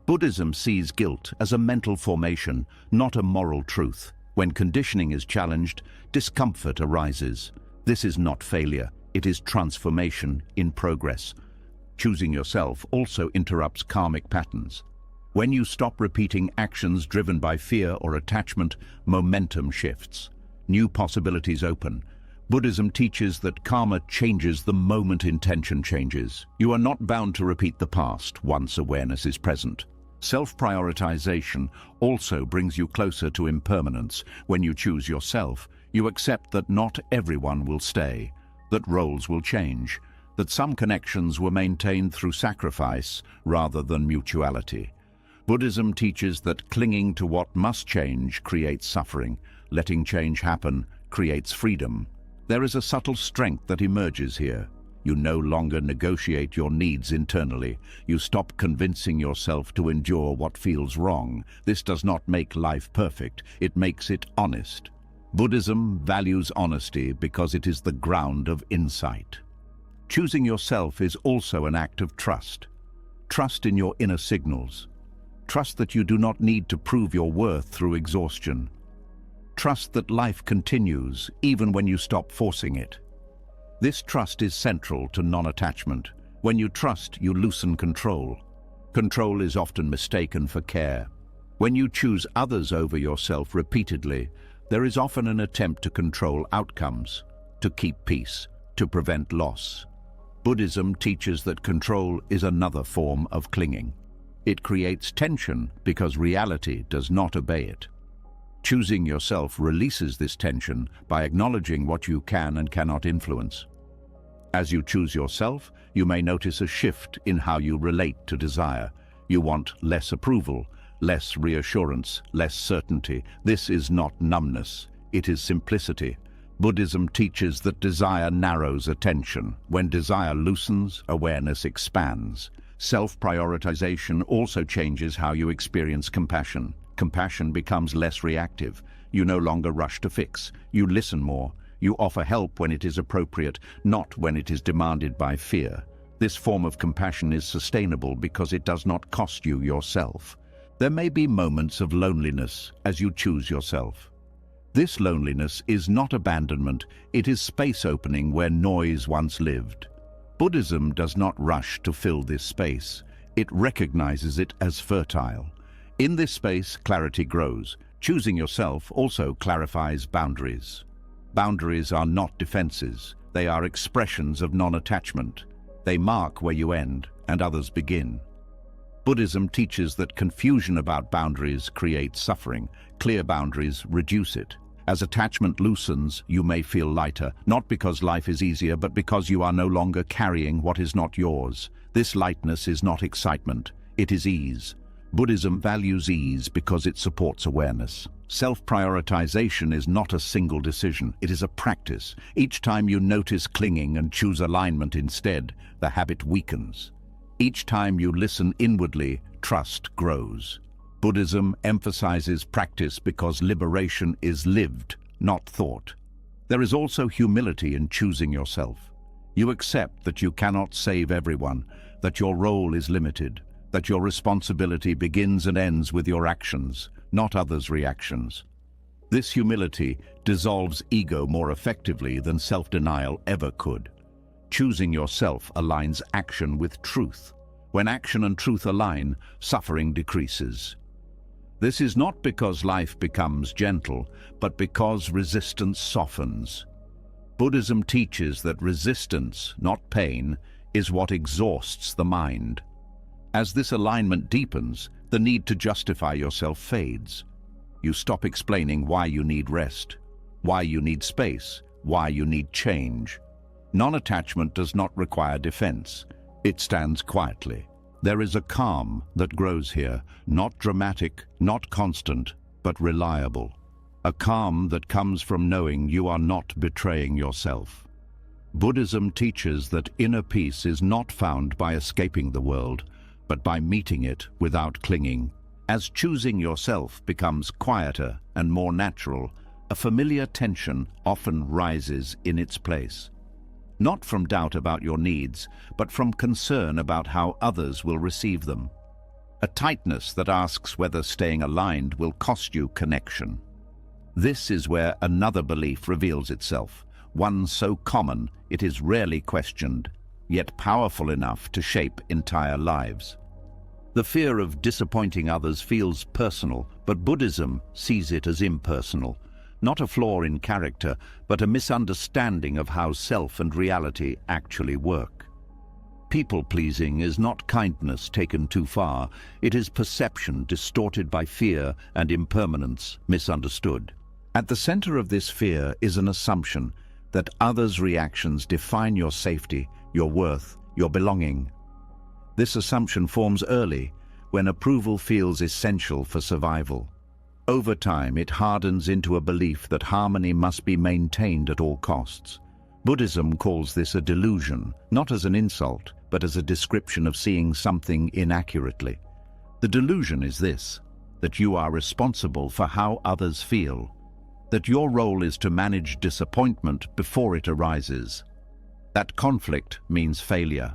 Speaker 1: Buddhism sees guilt as a mental formation, not a moral truth. When conditioning is challenged, discomfort arises. This is not failure, it is transformation in progress. Choosing yourself also interrupts karmic patterns. When you stop repeating actions driven by fear or attachment, momentum shifts. New possibilities open. Buddhism teaches that karma changes the moment intention changes. You are not bound to repeat the past once awareness is present. Self-prioritization also brings you closer to impermanence. When you choose yourself, you accept that not everyone will stay, that roles will change, that some connections were maintained through sacrifice rather than mutuality. Buddhism teaches that clinging to what must change creates suffering. Letting change happen creates freedom. There is a subtle strength that emerges here. You no longer negotiate your needs internally. You stop convincing yourself to endure what feels wrong. This does not make life perfect, it makes it honest. Buddhism values honesty because it is the ground of insight. Choosing yourself is also an act of trust. Trust in your inner signals. Trust that you do not need to prove your worth through exhaustion. Trust that life continues even when you stop forcing it. This trust is central to non-attachment. When you trust, you loosen control. Control is often mistaken for care. When you choose others over yourself repeatedly, there is often an attempt to control outcomes, to keep peace, to prevent loss. Buddhism teaches that control is another form of clinging. It creates tension because reality does not obey it. Choosing yourself releases this tension by acknowledging what you can and cannot influence. As you choose yourself, you may notice a shift in how you relate to desire. You want less approval, less reassurance, less certainty. This is not numbness, it is simplicity. Buddhism teaches that desire narrows attention. When desire loosens, awareness expands. Self-prioritization also changes how you experience compassion. Compassion becomes less reactive. You no longer rush to fix. You listen more. You offer help when it is appropriate, not when it is demanded by fear. This form of compassion is sustainable because it does not cost you yourself. There may be moments of loneliness as you choose yourself. This loneliness is not abandonment, it is space opening where noise once lived. Buddhism does not rush to fill this space. It recognizes it as fertile. In this space, clarity grows. Choosing yourself also clarifies boundaries. Boundaries are not defenses. They are expressions of non-attachment. They mark where you end and others begin. Buddhism teaches that confusion about boundaries creates suffering. Clear boundaries reduce it. As attachment loosens, you may feel lighter, not because life is easier, but because you are no longer carrying what is not yours. This lightness is not excitement, it is ease. Buddhism values ease because it supports awareness. Self-prioritization is not a single decision, it is a practice. Each time you notice clinging and choose alignment instead, the habit weakens. Each time you listen inwardly, trust grows. Buddhism emphasizes practice because liberation is lived, not thought. There is also humility in choosing yourself. You accept that you cannot save everyone, that your role is limited, that your responsibility begins and ends with your actions, not others' reactions. This humility dissolves ego more effectively than self-denial ever could. Choosing yourself aligns action with truth. When action and truth align, suffering decreases. This is not because life becomes gentle, but because resistance softens. Buddhism teaches that resistance, not pain, is what exhausts the mind. As this alignment deepens, the need to justify yourself fades. You stop explaining why you need rest, why you need space, why you need change. Non-attachment does not require defense. It stands quietly. There is a calm that grows here, not dramatic, not constant, but reliable. A calm that comes from knowing you are not betraying yourself. Buddhism teaches that inner peace is not found by escaping the world, but by meeting it without clinging. As choosing yourself becomes quieter and more natural, a familiar tension often rises in its place. Not from doubt about your needs, but from concern about how others will receive them. A tightness that asks whether staying aligned will cost you connection. This is where another belief reveals itself, one so common it is rarely questioned, yet powerful enough to shape entire lives. The fear of disappointing others feels personal, but Buddhism sees it as impersonal. Not a flaw in character, but a misunderstanding of how self and reality actually work. People-pleasing is not kindness taken too far, it is perception distorted by fear and impermanence misunderstood. At the center of this fear is an assumption that others' reactions define your safety, your worth, your belonging. This assumption forms early, when approval feels essential for survival. Over time, it hardens into a belief that harmony must be maintained at all costs. Buddhism calls this a delusion, not as an insult, but as a description of seeing something inaccurately. The delusion is this, that you are responsible for how others feel, that your role is to manage disappointment before it arises. That conflict means failure.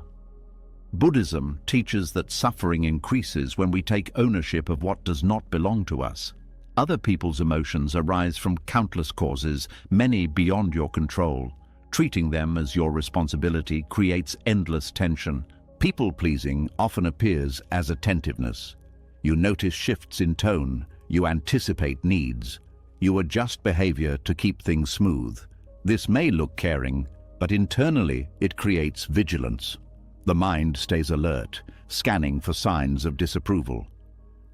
Speaker 1: Buddhism teaches that suffering increases when we take ownership of what does not belong to us. Other people's emotions arise from countless causes, many beyond your control. Treating them as your responsibility creates endless tension. People-pleasing often appears as attentiveness. You notice shifts in tone, you anticipate needs, you adjust behavior to keep things smooth. This may look caring, but internally it creates vigilance. The mind stays alert, scanning for signs of disapproval.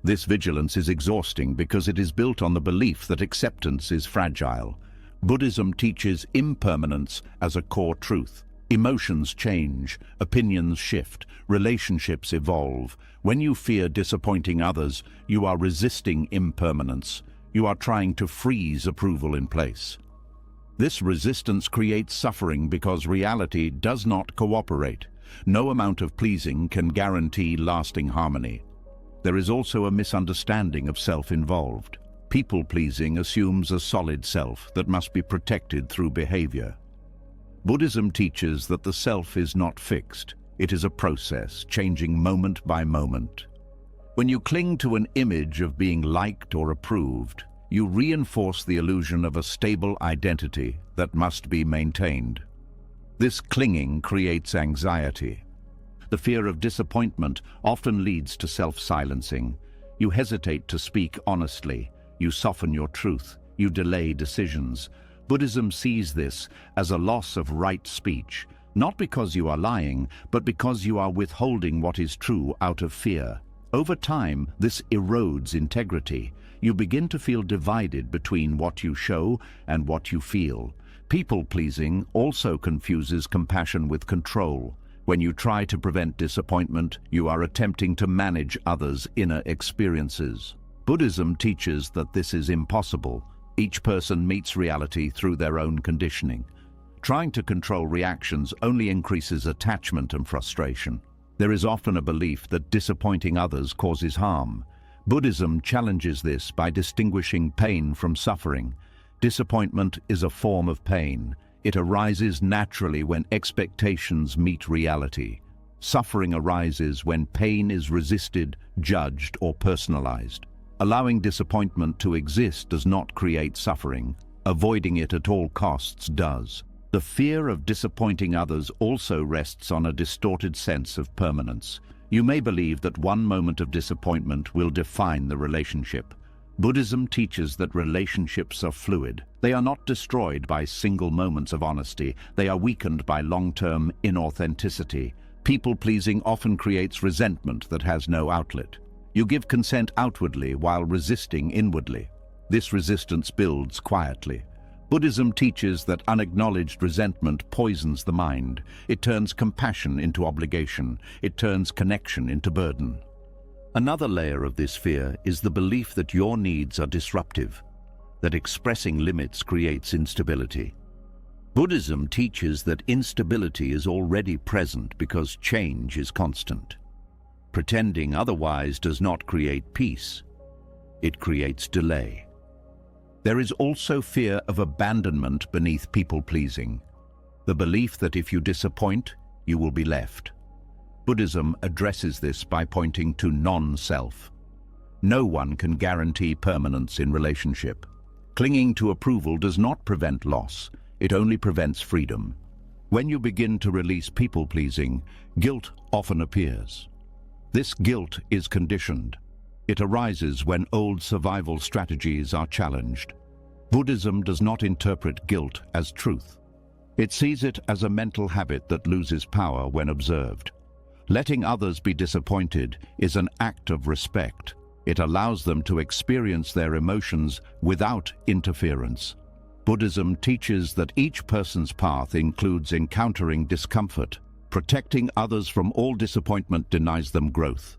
Speaker 1: This vigilance is exhausting because it is built on the belief that acceptance is fragile. Buddhism teaches impermanence as a core truth. Emotions change, opinions shift, relationships evolve. When you fear disappointing others, you are resisting impermanence. You are trying to freeze approval in place. This resistance creates suffering because reality does not cooperate. No amount of pleasing can guarantee lasting harmony. There is also a misunderstanding of self involved. People-pleasing assumes a solid self that must be protected through behavior. Buddhism teaches that the self is not fixed. It is a process, changing moment by moment. When you cling to an image of being liked or approved, you reinforce the illusion of a stable identity that must be maintained. This clinging creates anxiety. The fear of disappointment often leads to self-silencing. You hesitate to speak honestly. You soften your truth. You delay decisions. Buddhism sees this as a loss of right speech, not because you are lying, but because you are withholding what is true out of fear. Over time, this erodes integrity. You begin to feel divided between what you show and what you feel. People-pleasing also confuses compassion with control. When you try to prevent disappointment, you are attempting to manage others' inner experiences. Buddhism teaches that this is impossible. Each person meets reality through their own conditioning. Trying to control reactions only increases attachment and frustration. There is often a belief that disappointing others causes harm. Buddhism challenges this by distinguishing pain from suffering. Disappointment is a form of pain. It arises naturally when expectations meet reality. Suffering arises when pain is resisted, judged, or personalized. Allowing disappointment to exist does not create suffering. Avoiding it at all costs does. The fear of disappointing others also rests on a distorted sense of permanence. You may believe that one moment of disappointment will define the relationship. Buddhism teaches that relationships are fluid. They are not destroyed by single moments of honesty. They are weakened by long-term inauthenticity. People-pleasing often creates resentment that has no outlet. You give consent outwardly while resisting inwardly. This resistance builds quietly. Buddhism teaches that unacknowledged resentment poisons the mind. It turns compassion into obligation. It turns connection into burden. Another layer of this fear is the belief that your needs are disruptive, that expressing limits creates instability. Buddhism teaches that instability is already present because change is constant. Pretending otherwise does not create peace. It creates delay. There is also fear of abandonment beneath people-pleasing, the belief that if you disappoint, you will be left. Buddhism addresses this by pointing to non-self. No one can guarantee permanence in relationship. Clinging to approval does not prevent loss, it only prevents freedom. When you begin to release people-pleasing, guilt often appears. This guilt is conditioned. It arises when old survival strategies are challenged. Buddhism does not interpret guilt as truth. It sees it as a mental habit that loses power when observed. Letting others be disappointed is an act of respect. It allows them to experience their emotions without interference. Buddhism teaches that each person's path includes encountering discomfort. Protecting others from all disappointment denies them growth.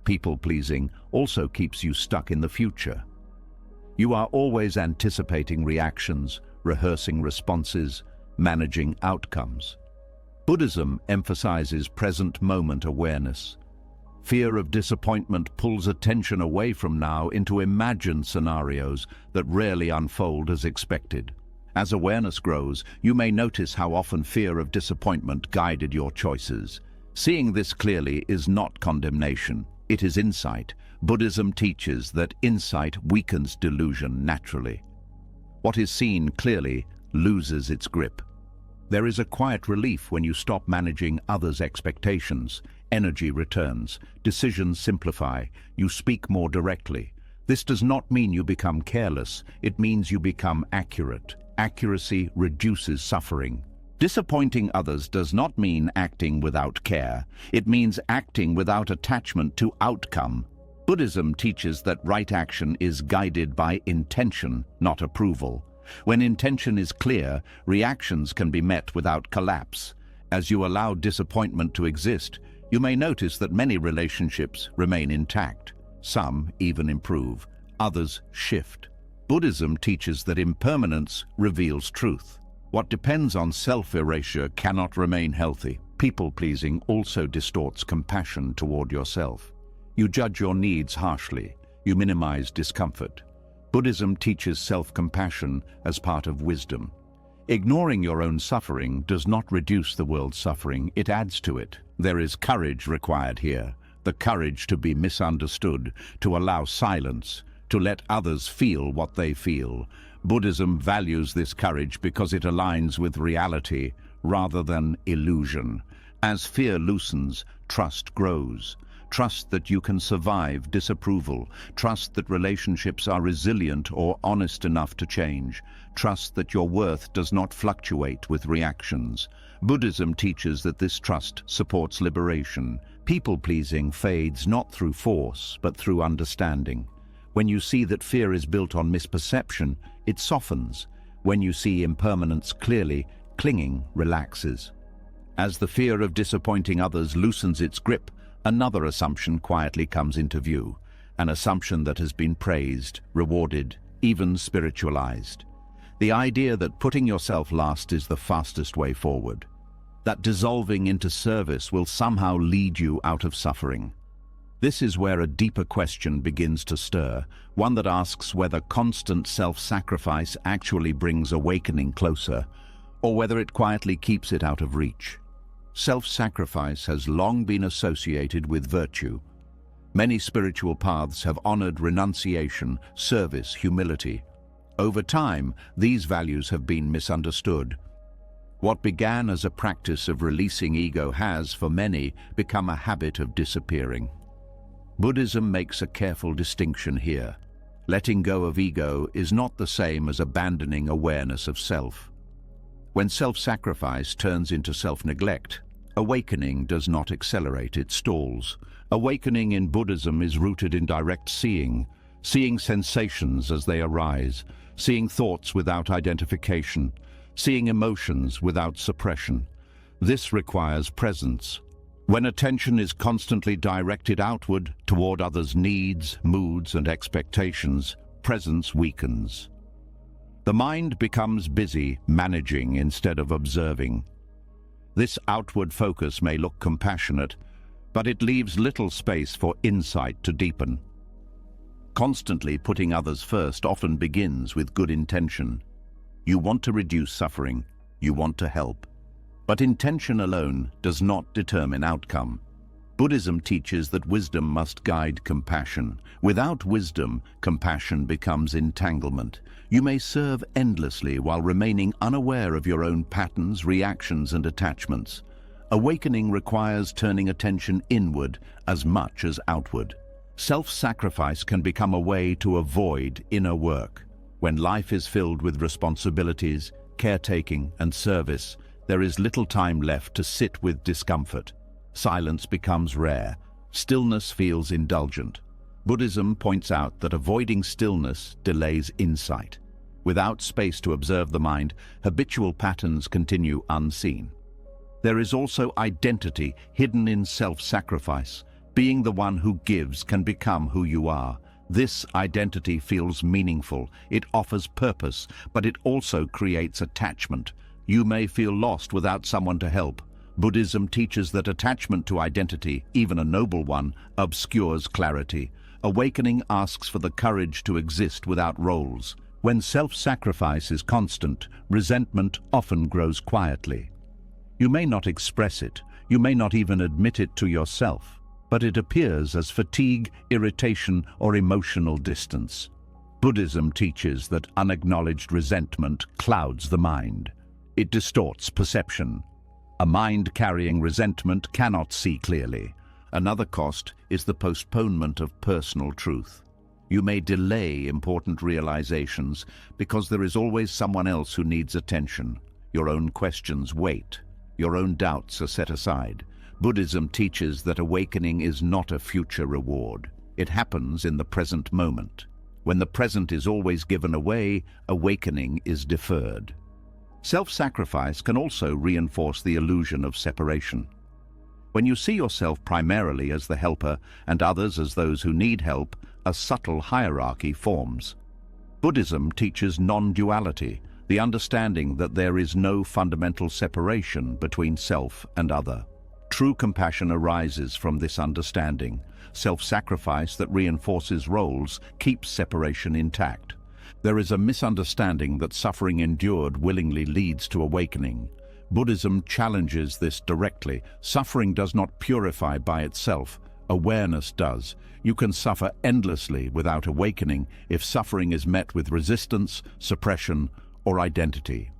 Speaker 1: People-pleasing also keeps you stuck in the future. You are always anticipating reactions, rehearsing responses, managing outcomes. Buddhism emphasizes present moment awareness. Fear of disappointment pulls attention away from now into imagined scenarios that rarely unfold as expected. As awareness grows, you may notice how often fear of disappointment guided your choices. Seeing this clearly is not condemnation, it is insight. Buddhism teaches that insight weakens delusion naturally. What is seen clearly loses its grip. There is a quiet relief when you stop managing others' expectations. Energy returns, decisions simplify, you speak more directly. This does not mean you become careless, it means you become accurate. Accuracy reduces suffering. Disappointing others does not mean acting without care. It means acting without attachment to outcome. Buddhism teaches that right action is guided by intention, not approval. When intention is clear, reactions can be met without collapse. As you allow disappointment to exist, you may notice that many relationships remain intact. Some even improve, others shift. Buddhism teaches that impermanence reveals truth. What depends on self-erasure cannot remain healthy. People-pleasing also distorts compassion toward yourself. You judge your needs harshly. You minimize discomfort. Buddhism teaches self-compassion as part of wisdom. Ignoring your own suffering does not reduce the world's suffering, it adds to it. There is courage required here, the courage to be misunderstood, to allow silence, to let others feel what they feel. Buddhism values this courage because it aligns with reality rather than illusion. As fear loosens, trust grows. Trust that you can survive disapproval. Trust that relationships are resilient or honest enough to change. Trust that your worth does not fluctuate with reactions. Buddhism teaches that this trust supports liberation. People-pleasing fades not through force, but through understanding. When you see that fear is built on misperception, it softens. When you see impermanence clearly, clinging relaxes. As the fear of disappointing others loosens its grip, another assumption quietly comes into view. an assumption that has been praised, rewarded, even spiritualized. The idea that putting yourself last is the fastest way forward, that dissolving into service will somehow lead you out of suffering. This is where a deeper question begins to stir, one that asks whether constant self-sacrifice actually brings awakening closer, or whether it quietly keeps it out of reach. Self-sacrifice has long been associated with virtue. Many spiritual paths have honored renunciation, service, humility. Over time, these values have been misunderstood. What began as a practice of releasing ego has, for many, become a habit of disappearing. Buddhism makes a careful distinction here. Letting go of ego is not the same as abandoning awareness of self. When self-sacrifice turns into self-neglect, awakening does not accelerate, it stalls. Awakening in Buddhism is rooted in direct seeing sensations as they arise, seeing thoughts without identification, seeing emotions without suppression. This requires presence. When attention is constantly directed outward toward others' needs, moods, and expectations, presence weakens. The mind becomes busy managing instead of observing. This outward focus may look compassionate, but it leaves little space for insight to deepen. Constantly putting others first often begins with good intention. You want to reduce suffering, you want to help. But intention alone does not determine outcome. Buddhism teaches that wisdom must guide compassion. Without wisdom, compassion becomes entanglement. You may serve endlessly while remaining unaware of your own patterns, reactions, and attachments. Awakening requires turning attention inward as much as outward. Self-sacrifice can become a way to avoid inner work. When life is filled with responsibilities, caretaking, and service, there is little time left to sit with discomfort. Silence becomes rare. Stillness feels indulgent. Buddhism points out that avoiding stillness delays insight. Without space to observe the mind, habitual patterns continue unseen. There is also identity hidden in self-sacrifice. Being the one who gives can become who you are. This identity feels meaningful. It offers purpose, but it also creates attachment. You may feel lost without someone to help. Buddhism teaches that attachment to identity, even a noble one, obscures clarity. Awakening asks for the courage to exist without roles. When self-sacrifice is constant, resentment often grows quietly. You may not express it, you may not even admit it to yourself, but it appears as fatigue, irritation, or emotional distance. Buddhism teaches that unacknowledged resentment clouds the mind. It distorts perception. A mind carrying resentment cannot see clearly. Another cost is the postponement of personal truth. You may delay important realizations because there is always someone else who needs attention. Your own questions wait. Your own doubts are set aside. Buddhism teaches that awakening is not a future reward. It happens in the present moment. When the present is always given away, awakening is deferred. Self-sacrifice can also reinforce the illusion of separation. When you see yourself primarily as the helper and others as those who need help, a subtle hierarchy forms. Buddhism teaches non-duality, the understanding that there is no fundamental separation between self and other. True compassion arises from this understanding. Self-sacrifice that reinforces roles keeps separation intact. There is a misunderstanding that suffering endured willingly leads to awakening. Buddhism challenges this directly. Suffering does not purify by itself. Awareness does. You can suffer endlessly without awakening if suffering is met with resistance, suppression, or identity.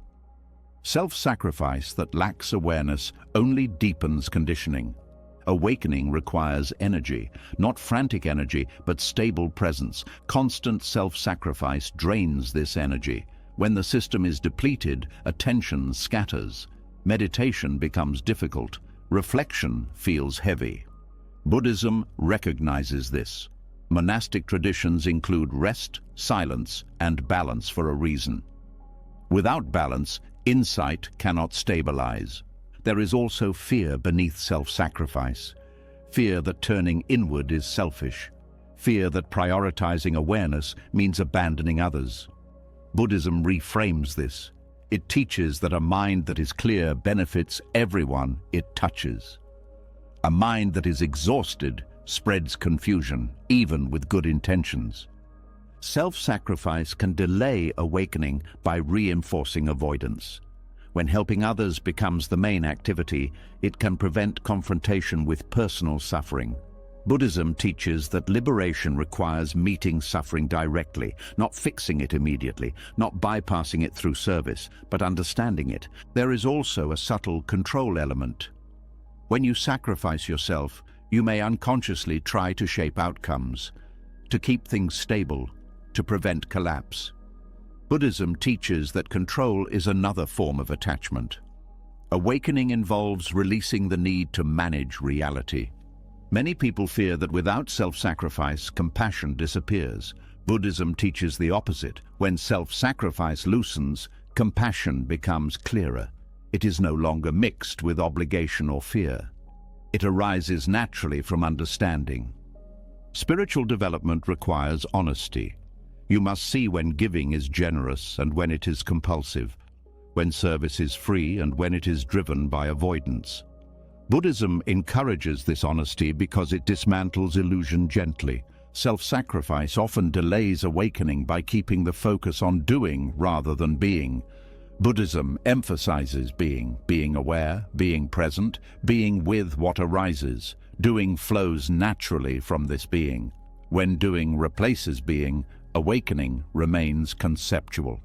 Speaker 1: Self-sacrifice that lacks awareness only deepens conditioning. Awakening requires energy, not frantic energy, but stable presence. Constant self-sacrifice drains this energy. When the system is depleted, attention scatters. Meditation becomes difficult. Reflection feels heavy. Buddhism recognizes this. Monastic traditions include rest, silence, and balance for a reason. Without balance, insight cannot stabilize. There is also fear beneath self-sacrifice. Fear that turning inward is selfish. fear that prioritizing awareness means abandoning others. Buddhism reframes this. It teaches that a mind that is clear benefits everyone it touches. A mind that is exhausted spreads confusion, even with good intentions. Self-sacrifice can delay awakening by reinforcing avoidance. When helping others becomes the main activity, it can prevent confrontation with personal suffering. Buddhism teaches that liberation requires meeting suffering directly, not fixing it immediately, not bypassing it through service, but understanding it. There is also a subtle control element. When you sacrifice yourself, you may unconsciously try to shape outcomes, to keep things stable, to prevent collapse. Buddhism teaches that control is another form of attachment. Awakening involves releasing the need to manage reality. Many people fear that without self-sacrifice, compassion disappears. Buddhism teaches the opposite. When self-sacrifice loosens, compassion becomes clearer. It is no longer mixed with obligation or fear. It arises naturally from understanding. Spiritual development requires honesty. You must see when giving is generous and when it is compulsive, when service is free and when it is driven by avoidance. Buddhism encourages this honesty because it dismantles illusion gently. Self-sacrifice often delays awakening by keeping the focus on doing rather than being. Buddhism emphasizes being aware, being present, being with what arises. Doing flows naturally from this being. When doing replaces being, awakening remains conceptual.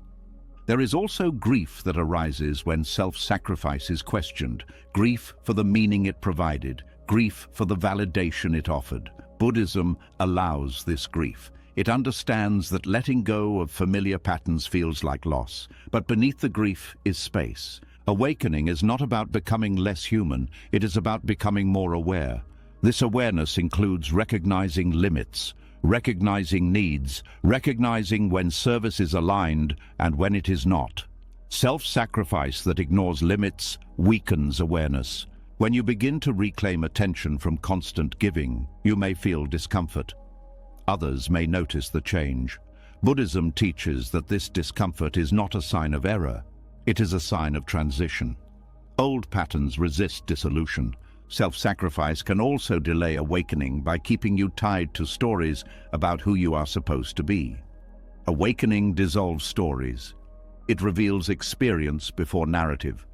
Speaker 1: There is also grief that arises when self-sacrifice is questioned, grief for the meaning it provided, grief for the validation it offered. Buddhism allows this grief. It understands that letting go of familiar patterns feels like loss, but beneath the grief is space. Awakening is not about becoming less human, it is about becoming more aware. This awareness includes recognizing limits, recognizing needs, recognizing when service is aligned and when it is not. Self-sacrifice that ignores limits weakens awareness. When you begin to reclaim attention from constant giving, you may feel discomfort. Others may notice the change. Buddhism teaches that this discomfort is not a sign of error. It is a sign of transition. Old patterns resist dissolution. Self-sacrifice can also delay awakening by keeping you tied to stories about who you are supposed to be. Awakening dissolves stories. It reveals experience before narrative.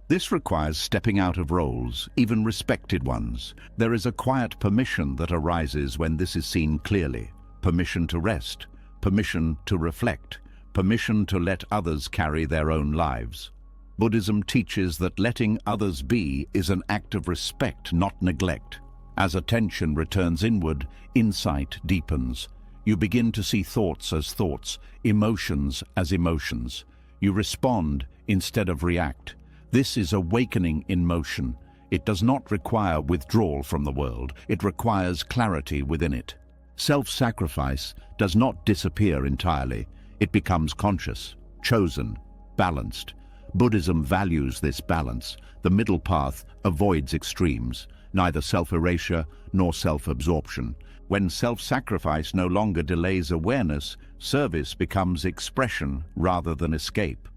Speaker 1: This requires stepping out of roles, even respected ones. There is a quiet permission that arises when this is seen clearly. Permission to rest, permission to reflect, permission to let others carry their own lives. Buddhism teaches that letting others be is an act of respect, not neglect. As attention returns inward, insight deepens. You begin to see thoughts as thoughts, emotions as emotions. You respond instead of react. This is awakening in motion. It does not require withdrawal from the world. It requires clarity within it. Self-sacrifice does not disappear entirely. It becomes conscious, chosen, balanced. Buddhism values this balance. The middle path avoids extremes, neither self-erasure nor self-absorption. When self-sacrifice no longer delays awareness, service becomes expression rather than escape.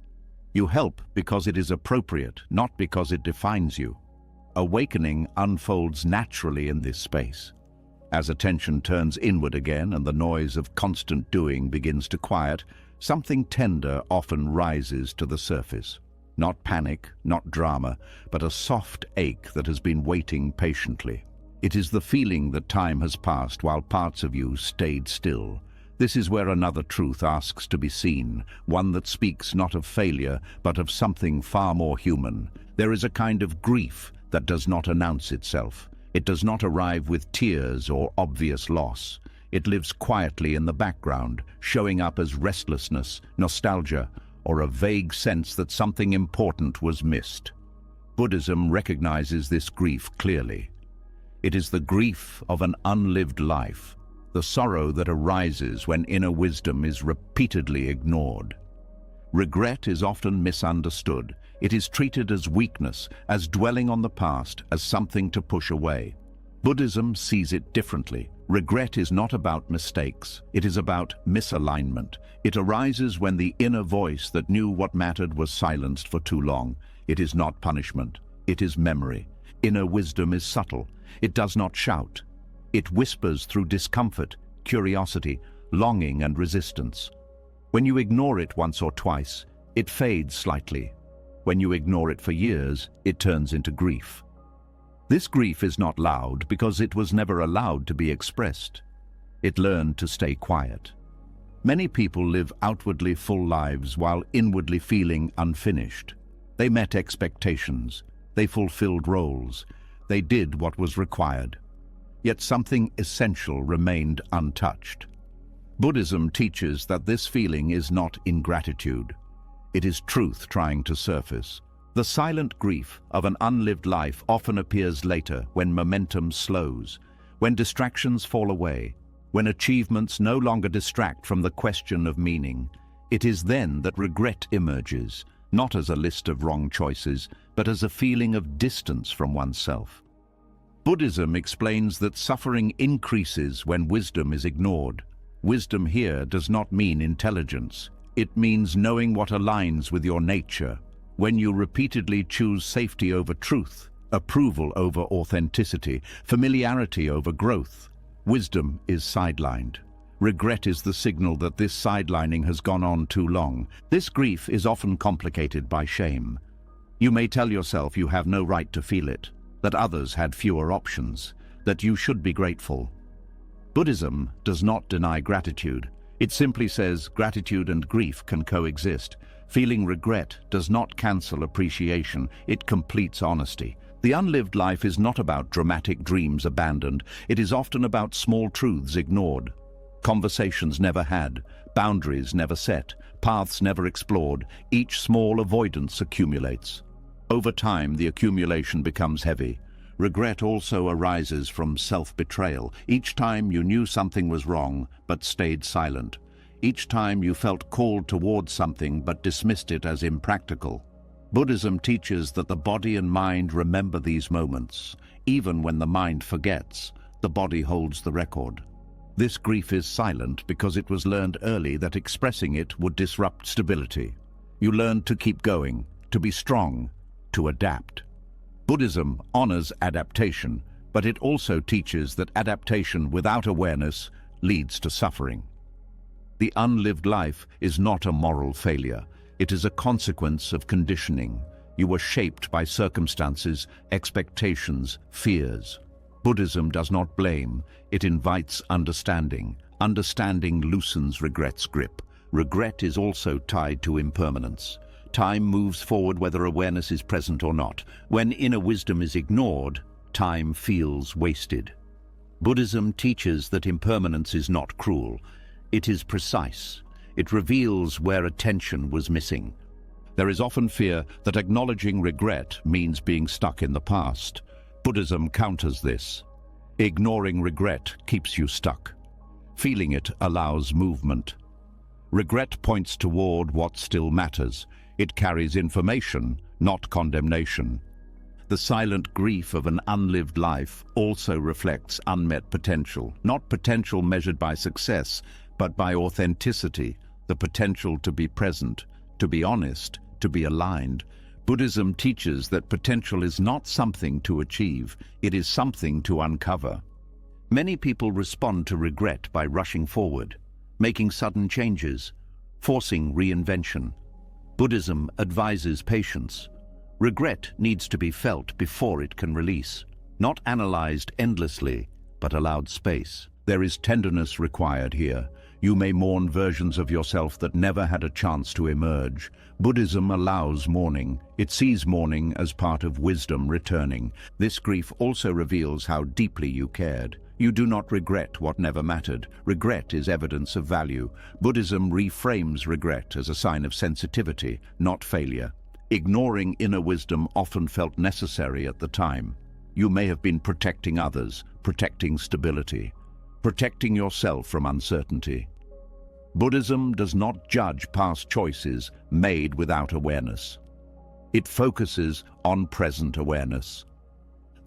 Speaker 1: You help because it is appropriate, not because it defines you. Awakening unfolds naturally in this space. As attention turns inward again and the noise of constant doing begins to quiet, something tender often rises to the surface. Not panic, not drama, but a soft ache that has been waiting patiently. It is the feeling that time has passed while parts of you stayed still. This is where another truth asks to be seen, one that speaks not of failure, but of something far more human. There is a kind of grief that does not announce itself. It does not arrive with tears or obvious loss. It lives quietly in the background, showing up as restlessness, nostalgia, or a vague sense that something important was missed. Buddhism recognizes this grief clearly. It is the grief of an unlived life, the sorrow that arises when inner wisdom is repeatedly ignored. Regret is often misunderstood. It is treated as weakness, as dwelling on the past, as something to push away. Buddhism sees it differently. Regret is not about mistakes. It is about misalignment. It arises when the inner voice that knew what mattered was silenced for too long. It is not punishment. It is memory. Inner wisdom is subtle. It does not shout. It whispers through discomfort, curiosity, longing, and resistance. When you ignore it once or twice, it fades slightly. When you ignore it for years, it turns into grief. This grief is not loud because it was never allowed to be expressed. It learned to stay quiet. Many people live outwardly full lives while inwardly feeling unfinished. They met expectations. They fulfilled roles. They did what was required. Yet something essential remained untouched. Buddhism teaches that this feeling is not ingratitude. It is truth trying to surface. The silent grief of an unlived life often appears later when momentum slows, when distractions fall away, when achievements no longer distract from the question of meaning. It is then that regret emerges, not as a list of wrong choices, but as a feeling of distance from oneself. Buddhism explains that suffering increases when wisdom is ignored. Wisdom here does not mean intelligence. It means knowing what aligns with your nature. When you repeatedly choose safety over truth, approval over authenticity, familiarity over growth, wisdom is sidelined. Regret is the signal that this sidelining has gone on too long. This grief is often complicated by shame. You may tell yourself you have no right to feel it, that others had fewer options, that you should be grateful. Buddhism does not deny gratitude. It simply says gratitude and grief can coexist. Feeling regret does not cancel appreciation, it completes honesty. The unlived life is not about dramatic dreams abandoned. It is often about small truths ignored. Conversations never had, boundaries never set, paths never explored. Each small avoidance accumulates. Over time, the accumulation becomes heavy. Regret also arises from self-betrayal. Each time you knew something was wrong, but stayed silent. Each time you felt called towards something but dismissed it as impractical. Buddhism teaches that the body and mind remember these moments. Even when the mind forgets, the body holds the record. This grief is silent because it was learned early that expressing it would disrupt stability. You learned to keep going, to be strong, to adapt. Buddhism honors adaptation, but it also teaches that adaptation without awareness leads to suffering. The unlived life is not a moral failure. It is a consequence of conditioning. You were shaped by circumstances, expectations, fears. Buddhism does not blame. It invites understanding. Understanding loosens regret's grip. Regret is also tied to impermanence. Time moves forward whether awareness is present or not. When inner wisdom is ignored, time feels wasted. Buddhism teaches that impermanence is not cruel. It is precise. It reveals where attention was missing. There is often fear that acknowledging regret means being stuck in the past. Buddhism counters this. Ignoring regret keeps you stuck. Feeling it allows movement. Regret points toward what still matters. It carries information, not condemnation. The silent grief of an unlived life also reflects unmet potential, not potential measured by success, but by authenticity, the potential to be present, to be honest, to be aligned. Buddhism teaches that potential is not something to achieve, it is something to uncover. Many people respond to regret by rushing forward, making sudden changes, forcing reinvention. Buddhism advises patience. Regret needs to be felt before it can release, not analyzed endlessly, but allowed space. There is tenderness required here. You may mourn versions of yourself that never had a chance to emerge. Buddhism allows mourning. It sees mourning as part of wisdom returning. This grief also reveals how deeply you cared. You do not regret what never mattered. Regret is evidence of value. Buddhism reframes regret as a sign of sensitivity, not failure. Ignoring inner wisdom often felt necessary at the time. You may have been protecting others, protecting stability, protecting yourself from uncertainty. Buddhism does not judge past choices made without awareness. It focuses on present awareness.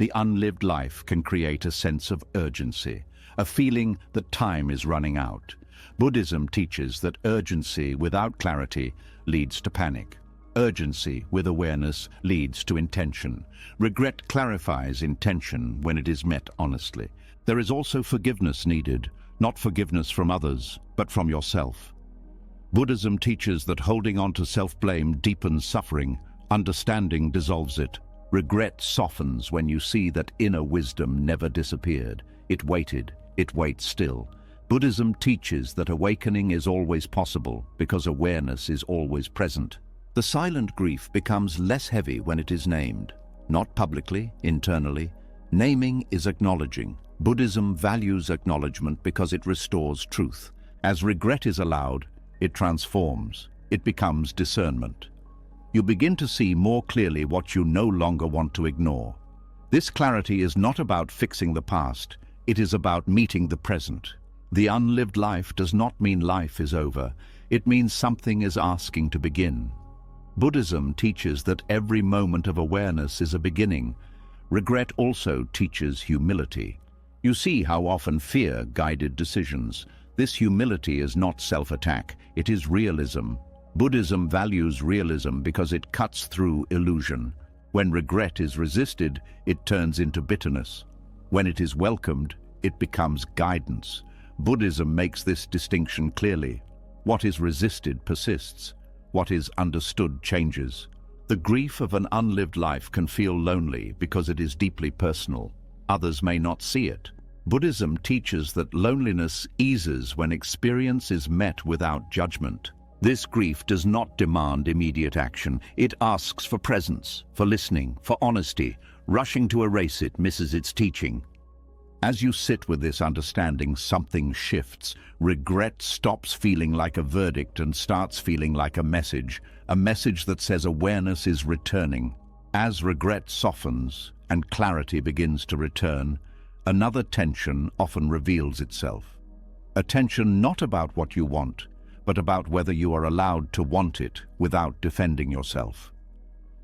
Speaker 1: The unlived life can create a sense of urgency, a feeling that time is running out. Buddhism teaches that urgency without clarity leads to panic. Urgency with awareness leads to intention. Regret clarifies intention when it is met honestly. There is also forgiveness needed, not forgiveness from others, but from yourself. Buddhism teaches that holding on to self-blame deepens suffering, understanding dissolves it. Regret softens when you see that inner wisdom never disappeared. It waited, it waits still. Buddhism teaches that awakening is always possible because awareness is always present. The silent grief becomes less heavy when it is named. Not publicly, internally. Naming is acknowledging. Buddhism values acknowledgement because it restores truth. As regret is allowed, it transforms. It becomes discernment. You begin to see more clearly what you no longer want to ignore. This clarity is not about fixing the past. It is about meeting the present. The unlived life does not mean life is over. It means something is asking to begin. Buddhism teaches that every moment of awareness is a beginning. Regret also teaches humility. You see how often fear guided decisions. This humility is not self-attack, it is realism. Buddhism values realism because it cuts through illusion. When regret is resisted, it turns into bitterness. When it is welcomed, it becomes guidance. Buddhism makes this distinction clearly. What is resisted persists. What is understood changes. The grief of an unlived life can feel lonely because it is deeply personal. Others may not see it. Buddhism teaches that loneliness eases when experience is met without judgment. This grief does not demand immediate action. It asks for presence, for listening, for honesty. Rushing to erase it misses its teaching. As you sit with this understanding, something shifts. Regret stops feeling like a verdict and starts feeling like a message that says awareness is returning. As regret softens and clarity begins to return, another tension often reveals itself. A tension not about what you want, but about whether you are allowed to want it without defending yourself.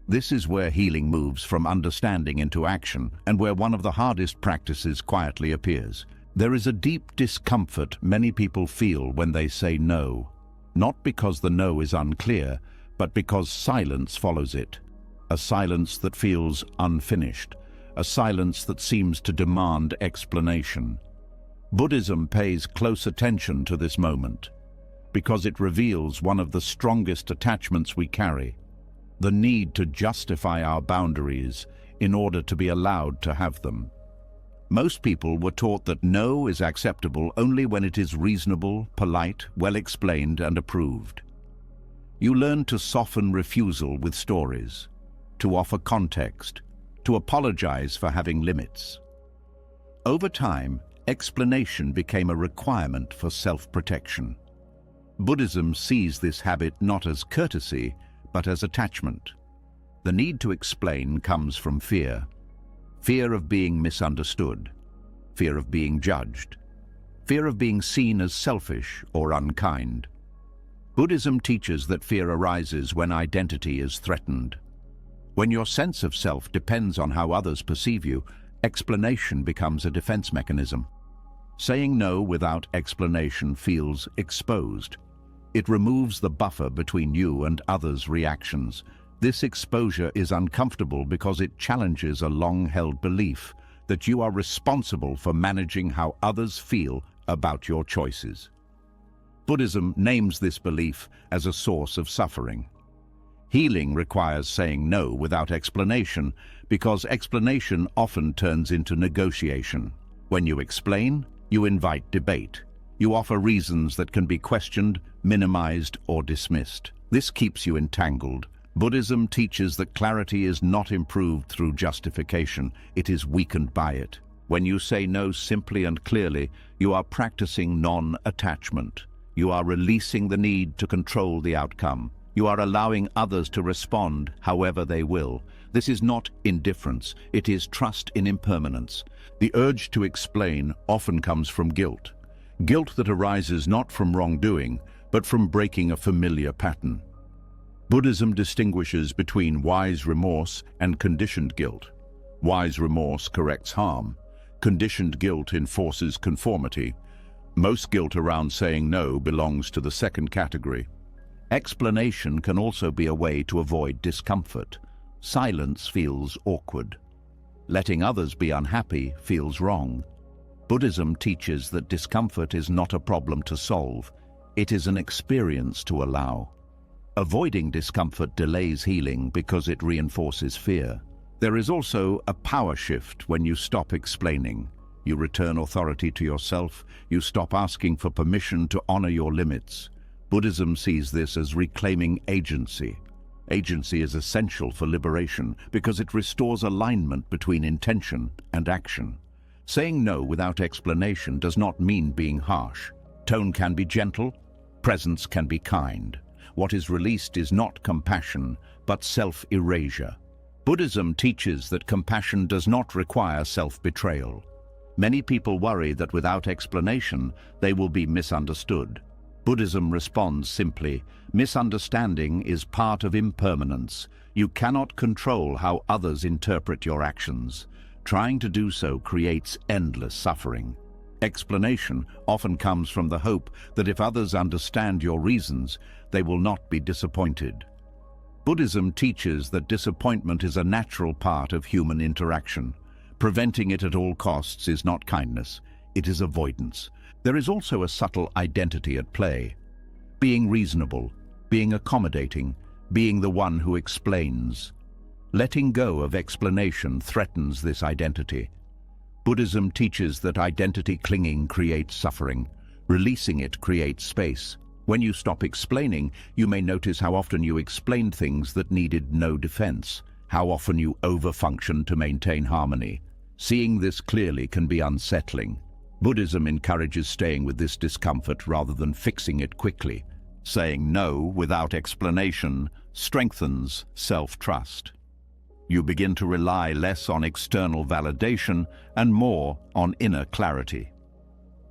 Speaker 1: This is where healing moves from understanding into action, and where one of the hardest practices quietly appears. There is a deep discomfort many people feel when they say no, not because the no is unclear, but because silence follows it. A silence that feels unfinished, a silence that seems to demand explanation. Buddhism pays close attention to this moment, because it reveals one of the strongest attachments we carry, the need to justify our boundaries in order to be allowed to have them. Most people were taught that no is acceptable only when it is reasonable, polite, well explained, and approved. You learn to soften refusal with stories, to offer context, to apologize for having limits. Over time, explanation became a requirement for self-protection. Buddhism sees this habit not as courtesy, but as attachment. The need to explain comes from fear. Fear of being misunderstood, fear of being judged, fear of being seen as selfish or unkind. Buddhism teaches that fear arises when identity is threatened. When your sense of self depends on how others perceive you, explanation becomes a defense mechanism. Saying no without explanation feels exposed. It removes the buffer between you and others' reactions. This exposure is uncomfortable because it challenges a long-held belief that you are responsible for managing how others feel about your choices. Buddhism names this belief as a source of suffering. Healing requires saying no without explanation, because explanation often turns into negotiation. When you explain, you invite debate. You offer reasons that can be questioned, minimized, or dismissed. This keeps you entangled. Buddhism teaches that clarity is not improved through justification, it is weakened by it. When you say no simply and clearly, you are practicing non-attachment. You are releasing the need to control the outcome. You are allowing others to respond however they will. This is not indifference, it is trust in impermanence. The urge to explain often comes from guilt. Guilt that arises not from wrongdoing, but from breaking a familiar pattern. Buddhism distinguishes between wise remorse and conditioned guilt. Wise remorse corrects harm. Conditioned guilt enforces conformity. Most guilt around saying no belongs to the second category. Explanation can also be a way to avoid discomfort. Silence feels awkward. Letting others be unhappy feels wrong. Buddhism teaches that discomfort is not a problem to solve. It is an experience to allow. Avoiding discomfort delays healing because it reinforces fear. There is also a power shift when you stop explaining. You return authority to yourself. You stop asking for permission to honor your limits. Buddhism sees this as reclaiming agency. Agency is essential for liberation because it restores alignment between intention and action. Saying no without explanation does not mean being harsh. Tone can be gentle, presence can be kind. What is released is not compassion, but self-erasure. Buddhism teaches that compassion does not require self-betrayal. Many people worry that without explanation, they will be misunderstood. Buddhism responds simply, misunderstanding is part of impermanence. You cannot control how others interpret your actions. Trying to do so creates endless suffering. Explanation often comes from the hope that if others understand your reasons, they will not be disappointed. Buddhism teaches that disappointment is a natural part of human interaction. Preventing it at all costs is not kindness, it is avoidance. There is also a subtle identity at play. Being reasonable, being accommodating, being the one who explains. Letting go of explanation threatens this identity. Buddhism teaches that identity clinging creates suffering. Releasing it creates space. When you stop explaining, you may notice how often you explained things that needed no defense, how often you overfunction to maintain harmony. Seeing this clearly can be unsettling. Buddhism encourages staying with this discomfort rather than fixing it quickly. Saying no without explanation strengthens self-trust. You begin to rely less on external validation and more on inner clarity.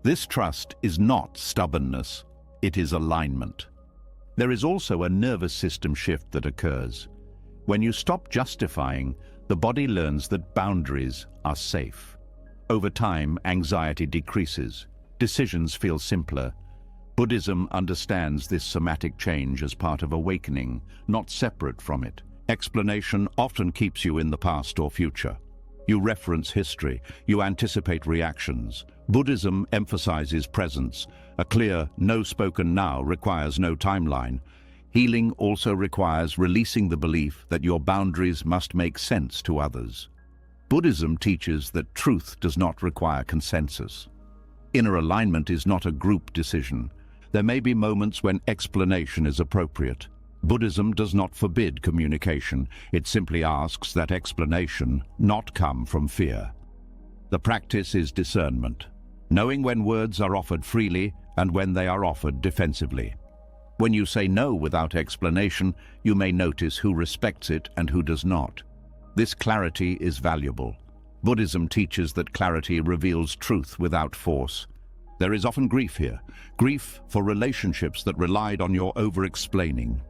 Speaker 1: This trust is not stubbornness. It is alignment. There is also a nervous system shift that occurs. When you stop justifying, the body learns that boundaries are safe. Over time, anxiety decreases. Decisions feel simpler. Buddhism understands this somatic change as part of awakening, not separate from it. Explanation often keeps you in the past or future. You reference history. You anticipate reactions. Buddhism emphasizes presence. A clear, no spoken now requires no timeline. Healing also requires releasing the belief that your boundaries must make sense to others. Buddhism teaches that truth does not require consensus. Inner alignment is not a group decision. There may be moments when explanation is appropriate. Buddhism does not forbid communication. It simply asks that explanation not come from fear. The practice is discernment, knowing when words are offered freely and when they are offered defensively. When you say no without explanation, you may notice who respects it and who does not. This clarity is valuable. Buddhism teaches that clarity reveals truth without force. There is often grief here. Grief for relationships that relied on your over-explaining.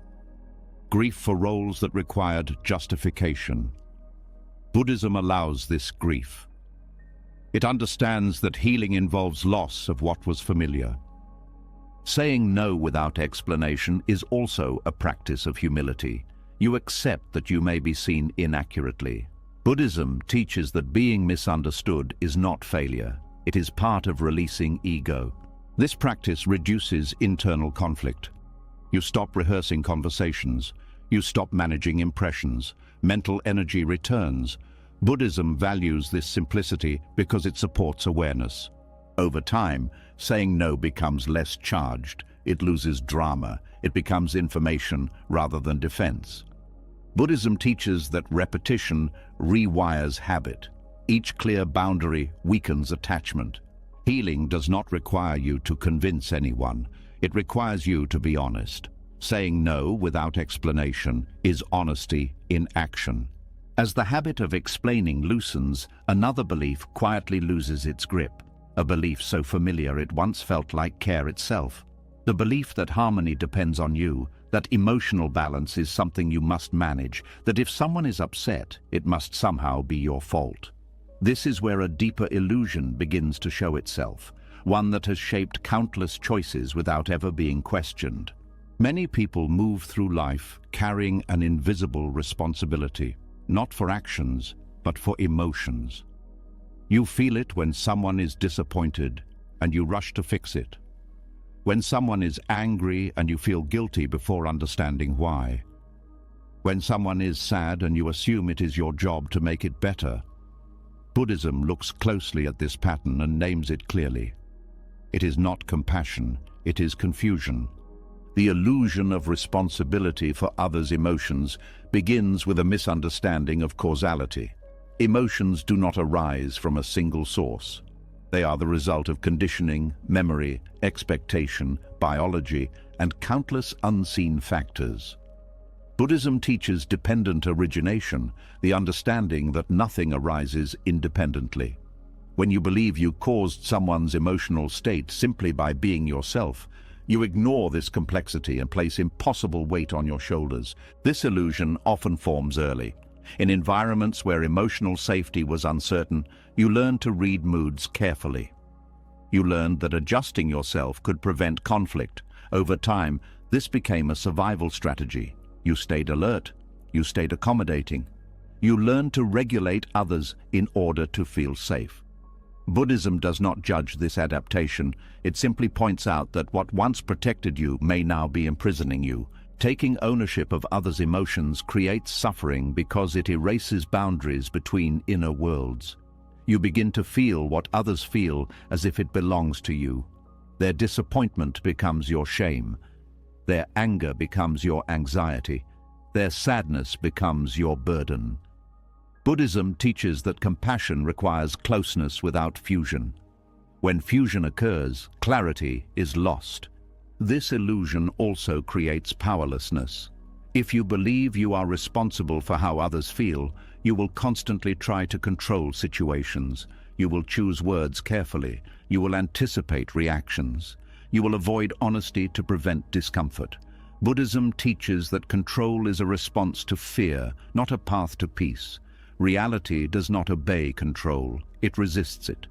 Speaker 1: Grief for roles that required justification. Buddhism allows this grief. It understands that healing involves loss of what was familiar. Saying no without explanation is also a practice of humility. You accept that you may be seen inaccurately. Buddhism teaches that being misunderstood is not failure. It is part of releasing ego. This practice reduces internal conflict. You stop rehearsing conversations. You stop managing impressions. Mental energy returns. Buddhism values this simplicity because it supports awareness. Over time, saying no becomes less charged. It loses drama. It becomes information rather than defense. Buddhism teaches that repetition rewires habit. Each clear boundary weakens attachment. Healing does not require you to convince anyone. It requires you to be honest. Saying no without explanation is honesty in action. As the habit of explaining loosens, another belief quietly loses its grip. A belief so familiar it once felt like care itself. The belief that harmony depends on you, that emotional balance is something you must manage, that if someone is upset, it must somehow be your fault. This is where a deeper illusion begins to show itself, one that has shaped countless choices without ever being questioned. Many people move through life carrying an invisible responsibility, not for actions, but for emotions. You feel it when someone is disappointed, and you rush to fix it. When someone is angry and you feel guilty before understanding why. When someone is sad and you assume it is your job to make it better. Buddhism looks closely at this pattern and names it clearly. It is not compassion, it is confusion. The illusion of responsibility for others' emotions begins with a misunderstanding of causality. Emotions do not arise from a single source. They are the result of conditioning, memory, expectation, biology, and countless unseen factors. Buddhism teaches dependent origination, the understanding that nothing arises independently. When you believe you caused someone's emotional state simply by being yourself, you ignore this complexity and place impossible weight on your shoulders. This illusion often forms early. In environments where emotional safety was uncertain, you learned to read moods carefully. You learned that adjusting yourself could prevent conflict. Over time, this became a survival strategy. You stayed alert. You stayed accommodating. You learned to regulate others in order to feel safe. Buddhism does not judge this adaptation. It simply points out that what once protected you may now be imprisoning you. Taking ownership of others' emotions creates suffering because it erases boundaries between inner worlds. You begin to feel what others feel as if it belongs to you. Their disappointment becomes your shame. Their anger becomes your anxiety. Their sadness becomes your burden. Buddhism teaches that compassion requires closeness without fusion. When fusion occurs, clarity is lost. This illusion also creates powerlessness. If you believe you are responsible for how others feel, you will constantly try to control situations. You will choose words carefully. You will anticipate reactions. You will avoid honesty to prevent discomfort. Buddhism teaches that control is a response to fear, not a path to peace. Reality does not obey control, it resists it.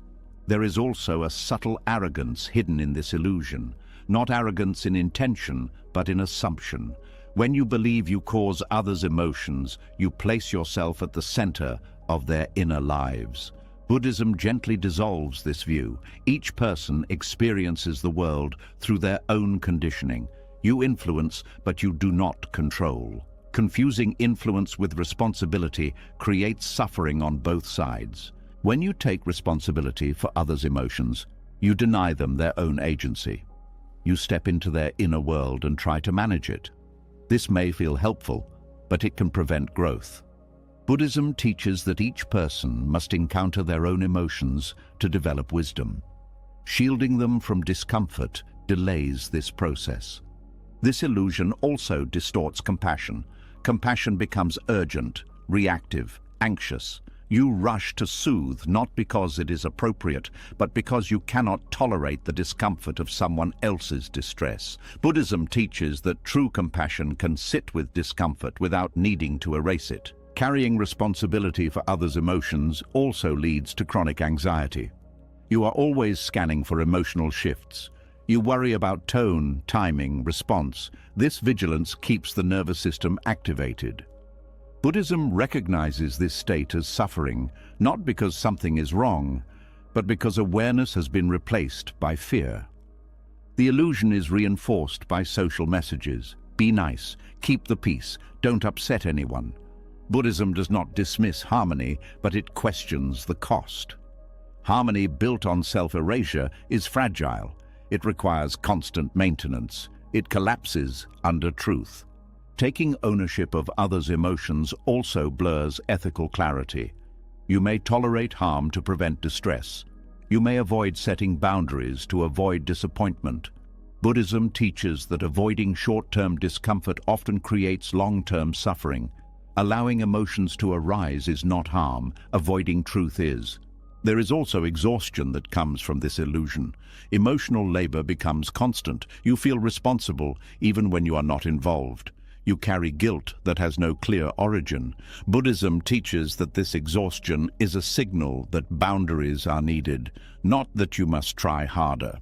Speaker 1: There is also a subtle arrogance hidden in this illusion, not arrogance in intention, but in assumption. When you believe you cause others' emotions, you place yourself at the center of their inner lives. Buddhism gently dissolves this view. Each person experiences the world through their own conditioning. You influence, but you do not control. Confusing influence with responsibility creates suffering on both sides. When you take responsibility for others' emotions, you deny them their own agency. You step into their inner world and try to manage it. This may feel helpful, but it can prevent growth. Buddhism teaches that each person must encounter their own emotions to develop wisdom. Shielding them from discomfort delays this process. This illusion also distorts compassion. Compassion becomes urgent, reactive, anxious. You rush to soothe not because it is appropriate, but because you cannot tolerate the discomfort of someone else's distress. Buddhism teaches that true compassion can sit with discomfort without needing to erase it. Carrying responsibility for others' emotions also leads to chronic anxiety. You are always scanning for emotional shifts. You worry about tone, timing, response. This vigilance keeps the nervous system activated. Buddhism recognizes this state as suffering, not because something is wrong, but because awareness has been replaced by fear. The illusion is reinforced by social messages. Be nice, keep the peace, don't upset anyone. Buddhism does not dismiss harmony, but it questions the cost. Harmony built on self-erasure is fragile. It requires constant maintenance. It collapses under truth. Taking ownership of others' emotions also blurs ethical clarity. You may tolerate harm to prevent distress. You may avoid setting boundaries to avoid disappointment. Buddhism teaches that avoiding short-term discomfort often creates long-term suffering. Allowing emotions to arise is not harm, avoiding truth is. There is also exhaustion that comes from this illusion. Emotional labor becomes constant. You feel responsible even when you are not involved. You carry guilt that has no clear origin. Buddhism teaches that this exhaustion is a signal that boundaries are needed, not that you must try harder.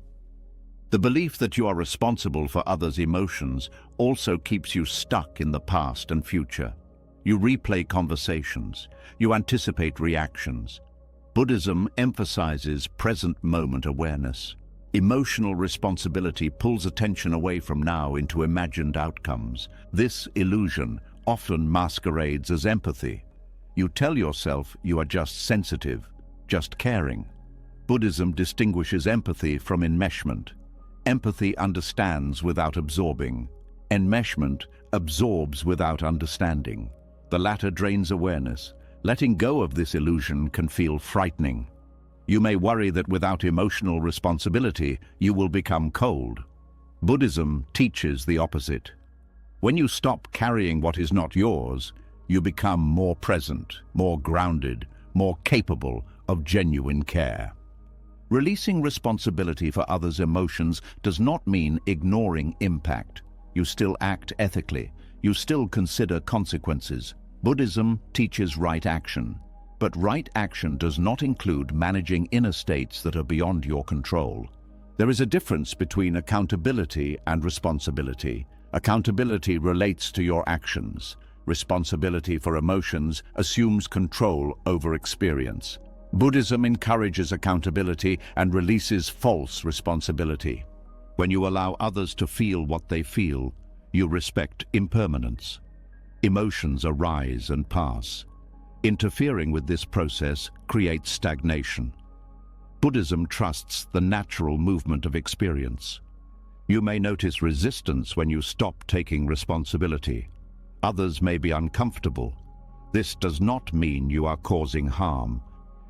Speaker 1: The belief that you are responsible for others' emotions also keeps you stuck in the past and future. You replay conversations. You anticipate reactions. Buddhism emphasizes present moment awareness. Emotional responsibility pulls attention away from now into imagined outcomes. This illusion often masquerades as empathy. You tell yourself you are just sensitive, just caring. Buddhism distinguishes empathy from enmeshment. Empathy understands without absorbing. Enmeshment absorbs without understanding. The latter drains awareness. Letting go of this illusion can feel frightening. You may worry that without emotional responsibility, you will become cold. Buddhism teaches the opposite. When you stop carrying what is not yours, you become more present, more grounded, more capable of genuine care. Releasing responsibility for others' emotions does not mean ignoring impact. You still act ethically. You still consider consequences. Buddhism teaches right action. But right action does not include managing inner states that are beyond your control. There is a difference between accountability and responsibility. Accountability relates to your actions. Responsibility for emotions assumes control over experience. Buddhism encourages accountability and releases false responsibility. When you allow others to feel what they feel, you respect impermanence. Emotions arise and pass. Interfering with this process creates stagnation. Buddhism trusts the natural movement of experience. You may notice resistance when you stop taking responsibility. Others may be uncomfortable. This does not mean you are causing harm.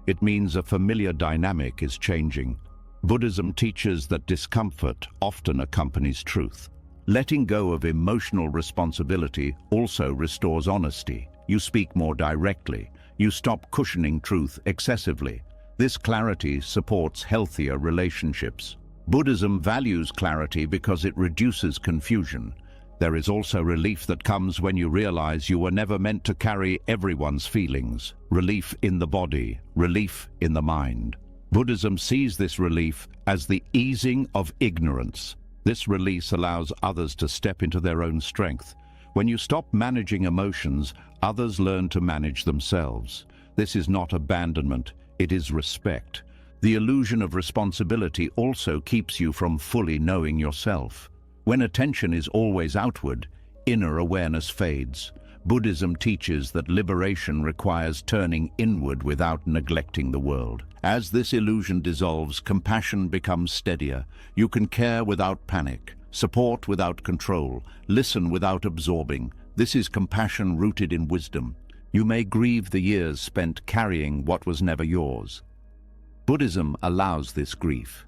Speaker 1: It means a familiar dynamic is changing. Buddhism teaches that discomfort often accompanies truth. Letting go of emotional responsibility also restores honesty. You speak more directly. You stop cushioning truth excessively. This clarity supports healthier relationships. Buddhism values clarity because it reduces confusion. There is also relief that comes when you realize you were never meant to carry everyone's feelings. Relief in the body, relief in the mind. Buddhism sees this relief as the easing of ignorance. This release allows others to step into their own strength. When you stop managing emotions, others learn to manage themselves. This is not abandonment, it is respect. The illusion of responsibility also keeps you from fully knowing yourself. When attention is always outward, inner awareness fades. Buddhism teaches that liberation requires turning inward without neglecting the world. As this illusion dissolves, compassion becomes steadier. You can care without panic, support without control, listen without absorbing. This is compassion rooted in wisdom. You may grieve the years spent carrying what was never yours. Buddhism allows this grief.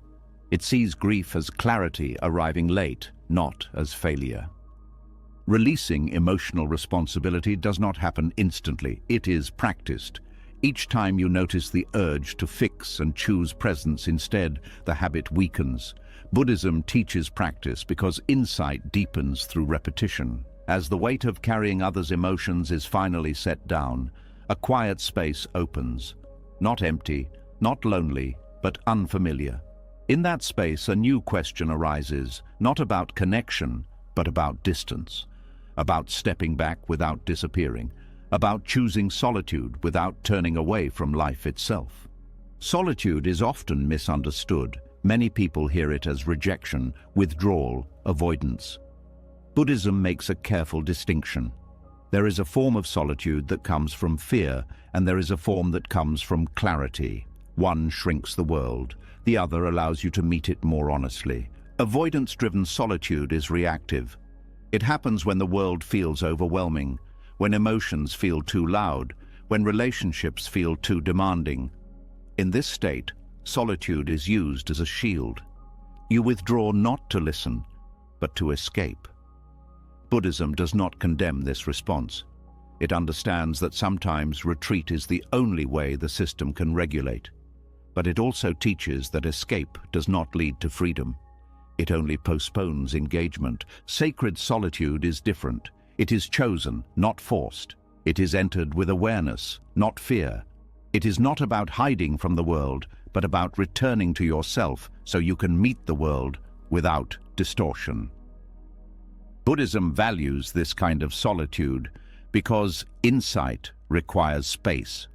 Speaker 1: It sees grief as clarity arriving late, not as failure. Releasing emotional responsibility does not happen instantly. It is practiced. Each time you notice the urge to fix and choose presence instead, the habit weakens. Buddhism teaches practice because insight deepens through repetition. As the weight of carrying others' emotions is finally set down, a quiet space opens. Not empty, not lonely, but unfamiliar. In that space, a new question arises, not about connection, but about distance. About stepping back without disappearing, about choosing solitude without turning away from life itself. Solitude is often misunderstood. Many people hear it as rejection, withdrawal, avoidance. Buddhism makes a careful distinction. There is a form of solitude that comes from fear, and there is a form that comes from clarity. One shrinks the world, the other allows you to meet it more honestly. Avoidance-driven solitude is reactive. It happens when the world feels overwhelming, when emotions feel too loud, when relationships feel too demanding. In this state, solitude is used as a shield. You withdraw not to listen, but to escape. Buddhism does not condemn this response. It understands that sometimes retreat is the only way the system can regulate. but it also teaches that escape does not lead to freedom. It only postpones engagement. Sacred solitude is different. It is chosen, not forced. It is entered with awareness, not fear. It is not about hiding from the world, but about returning to yourself so you can meet the world without distortion. Buddhism values this kind of solitude because insight requires space.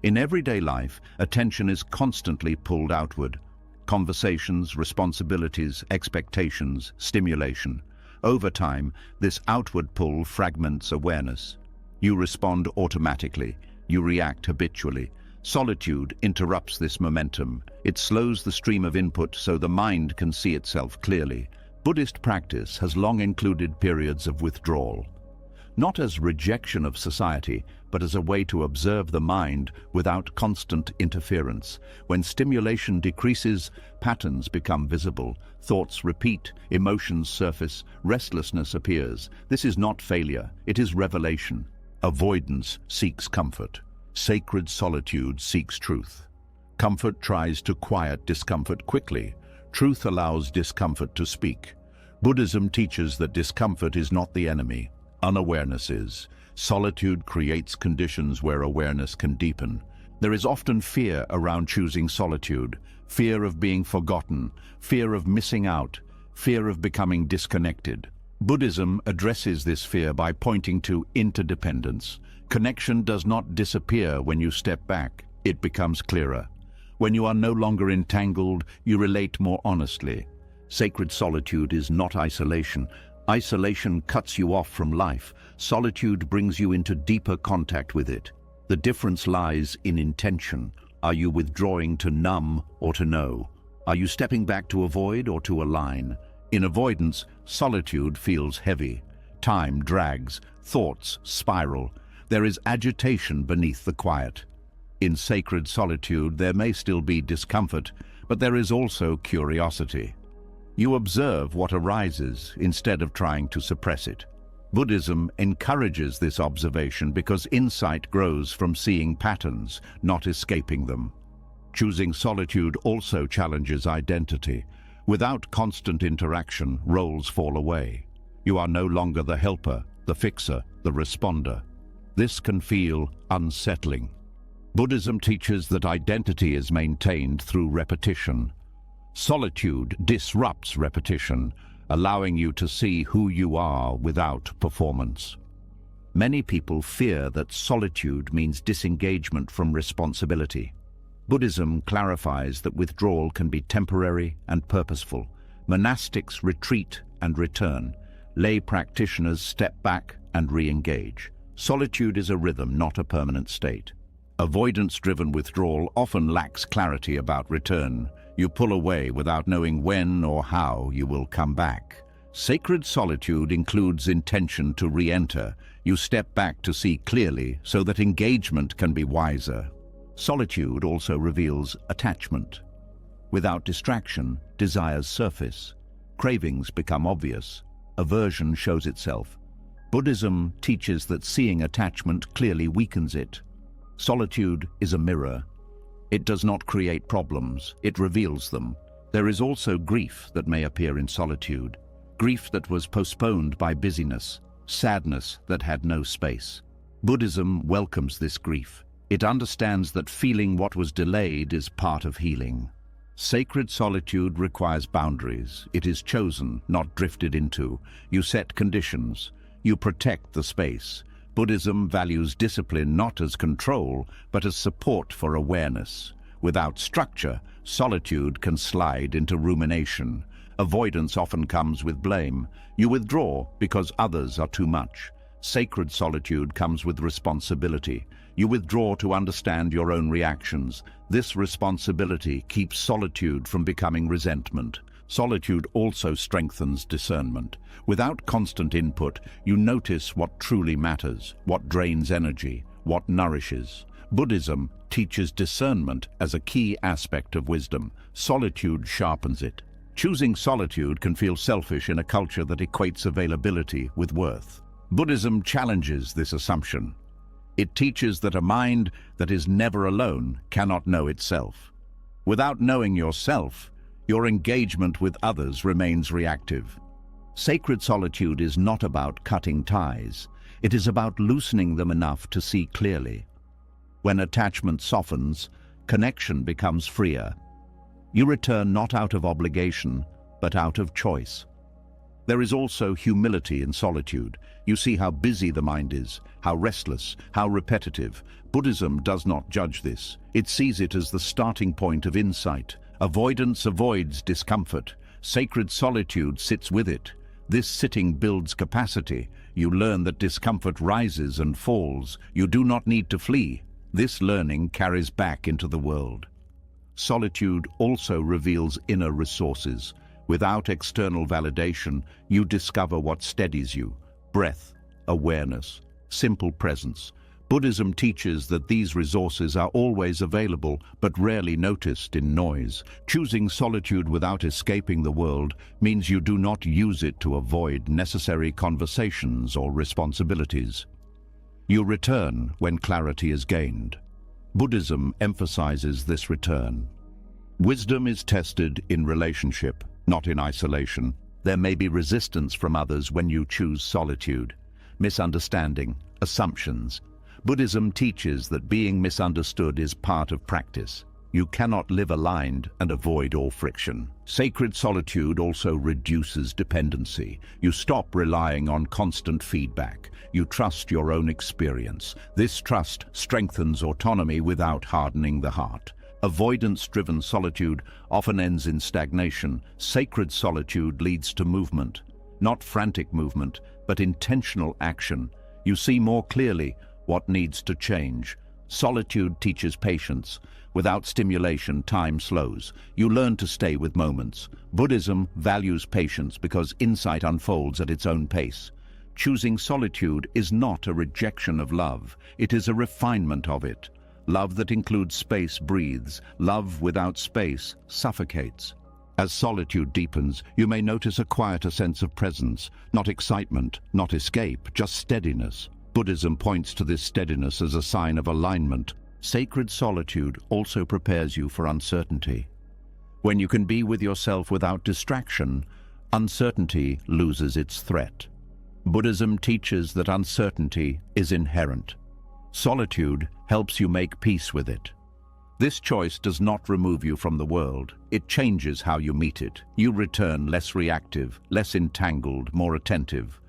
Speaker 1: In everyday life, attention is constantly pulled outward. Conversations, responsibilities, expectations, stimulation. Over time, this outward pull fragments awareness. You respond automatically. You react habitually. Solitude interrupts this momentum. It slows the stream of input so the mind can see itself clearly. Buddhist practice has long included periods of withdrawal, not as rejection of society, but as a way to observe the mind without constant interference. When stimulation decreases, patterns become visible, thoughts repeat, emotions surface, restlessness appears. This is not failure, it is revelation. Avoidance seeks comfort. Sacred solitude seeks truth. Comfort tries to quiet discomfort quickly. Truth allows discomfort to speak. Buddhism teaches that discomfort is not the enemy. Unawareness is. Solitude creates conditions where awareness can deepen. There is often fear around choosing solitude. Fear of being forgotten, fear of missing out, fear of becoming disconnected. Buddhism addresses this fear by pointing to interdependence. Connection does not disappear when you step back. It becomes clearer. When you are no longer entangled, you relate more honestly. Sacred solitude is not isolation. Isolation cuts you off from life. Solitude brings you into deeper contact with it. The difference lies in intention. Are you withdrawing to numb or to know? Are you stepping back to avoid or to align? In avoidance, solitude feels heavy. Time drags, thoughts spiral. There is agitation beneath the quiet. In sacred solitude, there may still be discomfort, but there is also curiosity. You observe what arises instead of trying to suppress it. Buddhism encourages this observation because insight grows from seeing patterns, not escaping them. Choosing solitude also challenges identity. Without constant interaction, roles fall away. You are no longer the helper, the fixer, the responder. This can feel unsettling. Buddhism teaches that identity is maintained through repetition. Solitude disrupts repetition, allowing you to see who you are without performance. Many people fear that solitude means disengagement from responsibility. Buddhism clarifies that withdrawal can be temporary and purposeful. Monastics retreat and return. Lay practitioners step back and re-engage. Solitude is a rhythm, not a permanent state. Avoidance-driven withdrawal often lacks clarity about return. You pull away without knowing when or how you will come back. Sacred solitude includes intention to re-enter. You step back to see clearly so that engagement can be wiser. Solitude also reveals attachment. Without distraction, desires surface. Cravings become obvious. Aversion shows itself. Buddhism teaches that seeing attachment clearly weakens it. Solitude is a mirror. It does not create problems, it reveals them. There is also grief that may appear in solitude. Grief that was postponed by busyness, sadness that had no space. Buddhism welcomes this grief. It understands that feeling what was delayed is part of healing. Sacred solitude requires boundaries. It is chosen, not drifted into. You set conditions. You protect the space. Buddhism values discipline not as control, but as support for awareness. Without structure, solitude can slide into rumination. Avoidance often comes with blame. You withdraw because others are too much. Sacred solitude comes with responsibility. You withdraw to understand your own reactions. This responsibility keeps solitude from becoming resentment. Solitude also strengthens discernment. Without constant input, you notice what truly matters, what drains energy, what nourishes. Buddhism teaches discernment as a key aspect of wisdom. Solitude sharpens it. Choosing solitude can feel selfish in a culture that equates availability with worth. Buddhism challenges this assumption. It teaches that a mind that is never alone cannot know itself. Without knowing yourself, your engagement with others remains reactive. Sacred solitude is not about cutting ties. It is about loosening them enough to see clearly. When attachment softens, connection becomes freer. You return not out of obligation, but out of choice. There is also humility in solitude. You see how busy the mind is, how restless, how repetitive. Buddhism does not judge this. It sees it as the starting point of insight. Avoidance avoids discomfort. Sacred solitude sits with it. This sitting builds capacity. You learn that discomfort rises and falls. You do not need to flee. This learning carries back into the world. Solitude also reveals inner resources. Without external validation, you discover what steadies you: breath, awareness, simple presence. Buddhism teaches that these resources are always available, but rarely noticed in noise. Choosing solitude without escaping the world means you do not use it to avoid necessary conversations or responsibilities. You return when clarity is gained. Buddhism emphasizes this return. Wisdom is tested in relationship, not in isolation. There may be resistance from others when you choose solitude. Misunderstanding, assumptions. Buddhism teaches that being misunderstood is part of practice. You cannot live aligned and avoid all friction. Sacred solitude also reduces dependency. You stop relying on constant feedback. You trust your own experience. This trust strengthens autonomy without hardening the heart. Avoidance-driven solitude often ends in stagnation. Sacred solitude leads to movement. Not frantic movement, but intentional action. You see more clearly what needs to change. Solitude teaches patience. Without stimulation, time slows. You learn to stay with moments. Buddhism values patience because insight unfolds at its own pace. Choosing solitude is not a rejection of love. It is a refinement of it. Love that includes space breathes. Love without space suffocates. As solitude deepens, you may notice a quieter sense of presence. Not excitement, not escape, just steadiness. Buddhism points to this steadiness as a sign of alignment. Sacred solitude also prepares you for uncertainty. When you can be with yourself without distraction, uncertainty loses its threat. Buddhism teaches that uncertainty is inherent. Solitude helps you make peace with it. This choice does not remove you from the world. It changes how you meet it. You return less reactive, less entangled, more attentive.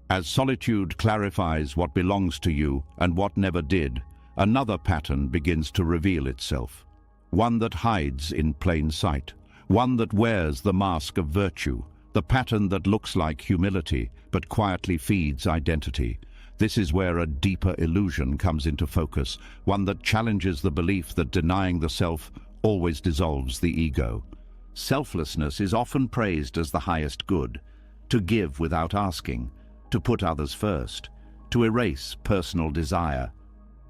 Speaker 1: As solitude clarifies what belongs to you and what never did, another pattern begins to reveal itself. One that hides in plain sight. One that wears the mask of virtue. The pattern that looks like humility, but quietly feeds identity. This is where a deeper illusion comes into focus, one that challenges the belief that denying the self always dissolves the ego. Selflessness is often praised as the highest good. To give without asking, to put others first, to erase personal desire.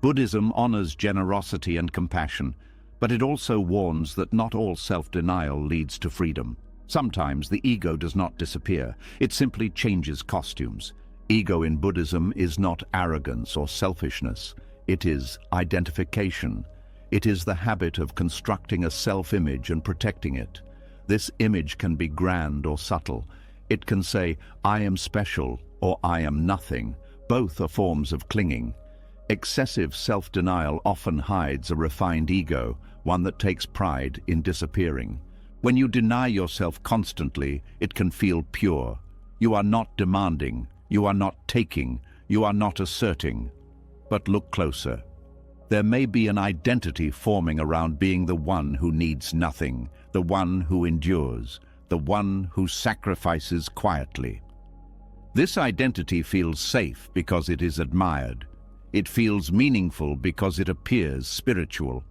Speaker 1: Buddhism honors generosity and compassion, but it also warns that not all self-denial leads to freedom. Sometimes the ego does not disappear, it simply changes costumes. Ego in Buddhism is not arrogance or selfishness, it is identification. It is the habit of constructing a self-image and protecting it. This image can be grand or subtle. It can say, "I am special," or "I am nothing." Both are forms of clinging. Excessive self-denial often hides a refined ego, one that takes pride in disappearing. When you deny yourself constantly, it can feel pure. You are not demanding, you are not taking, you are not asserting. But look closer. There may be an identity forming around being the one who needs nothing, the one who endures, the one who sacrifices quietly. This identity feels safe because it is admired. It feels meaningful because it appears spiritual.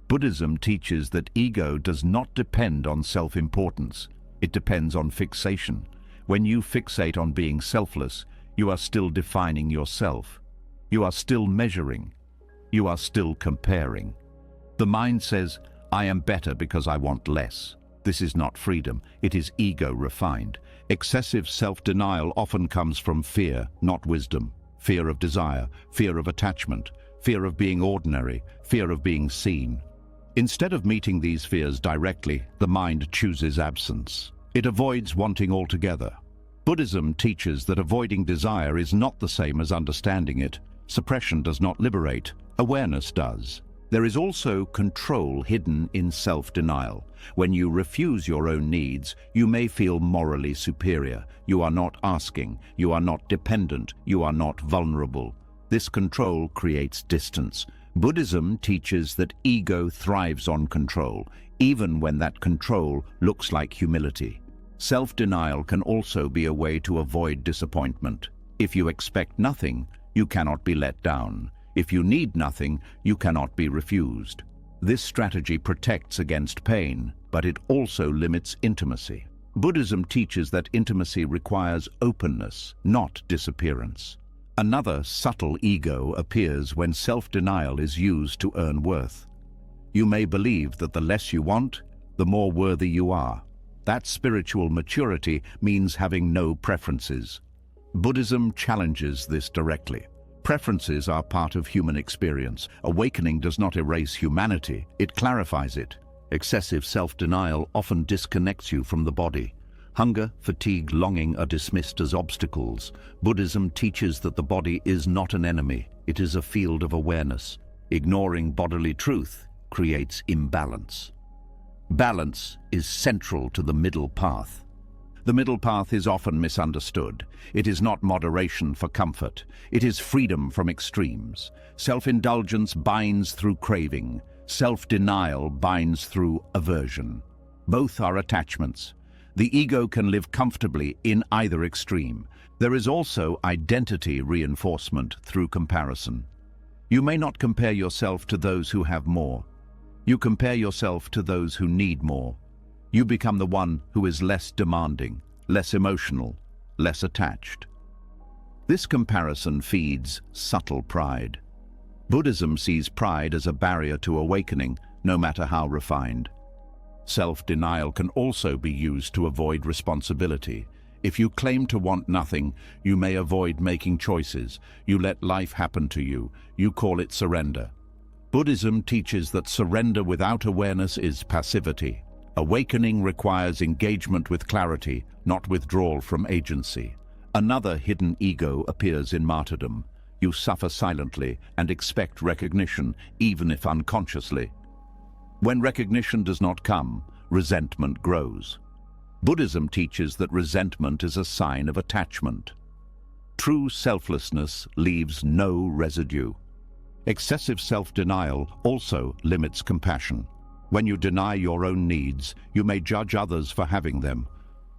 Speaker 1: Buddhism teaches that ego does not depend on self-importance. It depends on fixation. When you fixate on being selfless, you are still defining yourself. You are still measuring. You are still comparing. The mind says, "I am better because I want less." This is not freedom, it is ego refined. Excessive self-denial often comes from fear, not wisdom. Fear of desire, fear of attachment, fear of being ordinary, fear of being seen. Instead of meeting these fears directly, the mind chooses absence. It avoids wanting altogether. Buddhism teaches that avoiding desire is not the same as understanding it. Suppression does not liberate, awareness does. There is also control hidden in self-denial. When you refuse your own needs, you may feel morally superior. You are not asking, you are not dependent, you are not vulnerable. This control creates distance. Buddhism teaches that ego thrives on control, even when that control looks like humility. Self-denial can also be a way to avoid disappointment. If you expect nothing, you cannot be let down. If you need nothing, you cannot be refused. This strategy protects against pain, but it also limits intimacy. Buddhism teaches that intimacy requires openness, not disappearance. Another subtle ego appears when self-denial is used to earn worth. You may believe that the less you want, the more worthy you are. That spiritual maturity means having no preferences. Buddhism challenges this directly. Preferences are part of human experience. Awakening does not erase humanity, it clarifies it. Excessive self-denial often disconnects you from the body. Hunger, fatigue, longing are dismissed as obstacles. Buddhism teaches that the body is not an enemy, it is a field of awareness. Ignoring bodily truth creates imbalance. Balance is central to the middle path. The middle path is often misunderstood. It is not moderation for comfort. It is freedom from extremes. Self-indulgence binds through craving. Self-denial binds through aversion. Both are attachments. The ego can live comfortably in either extreme. There is also identity reinforcement through comparison. You may not compare yourself to those who have more. You compare yourself to those who need more. You become the one who is less demanding, less emotional, less attached. This comparison feeds subtle pride. Buddhism sees pride as a barrier to awakening, no matter how refined. Self-denial can also be used to avoid responsibility. If you claim to want nothing, you may avoid making choices. You let life happen to you. You call it surrender. Buddhism teaches that surrender without awareness is passivity. Awakening requires engagement with clarity, not withdrawal from agency. Another hidden ego appears in martyrdom. You suffer silently and expect recognition, even if unconsciously. When recognition does not come, resentment grows. Buddhism teaches that resentment is a sign of attachment. True selflessness leaves no residue. Excessive self-denial also limits compassion. When you deny your own needs, you may judge others for having them.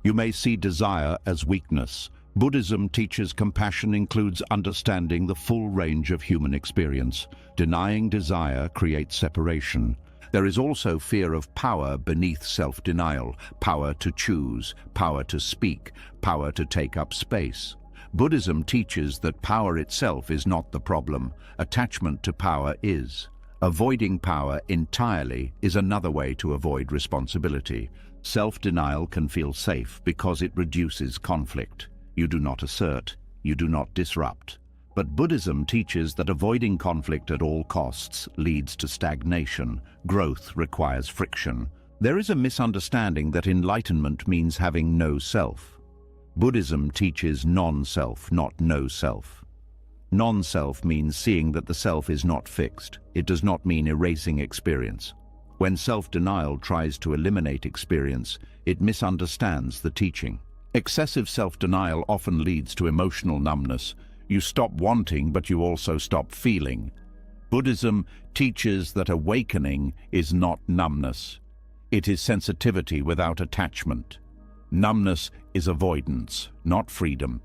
Speaker 1: You may see desire as weakness. Buddhism teaches compassion includes understanding the full range of human experience. Denying desire creates separation. There is also fear of power beneath self-denial, power to choose, power to speak, power to take up space. Buddhism teaches that power itself is not the problem. Attachment to power is. Avoiding power entirely is another way to avoid responsibility. Self-denial can feel safe because it reduces conflict. You do not assert, you do not disrupt. But Buddhism teaches that avoiding conflict at all costs leads to stagnation. Growth requires friction. There is a misunderstanding that enlightenment means having no self. Buddhism teaches non-self, not no self. Non-self means seeing that the self is not fixed. It does not mean erasing experience. When self-denial tries to eliminate experience, it misunderstands the teaching. Excessive self-denial often leads to emotional numbness. You stop wanting, but you also stop feeling. Buddhism teaches that awakening is not numbness. It is sensitivity without attachment. Numbness is avoidance, not freedom.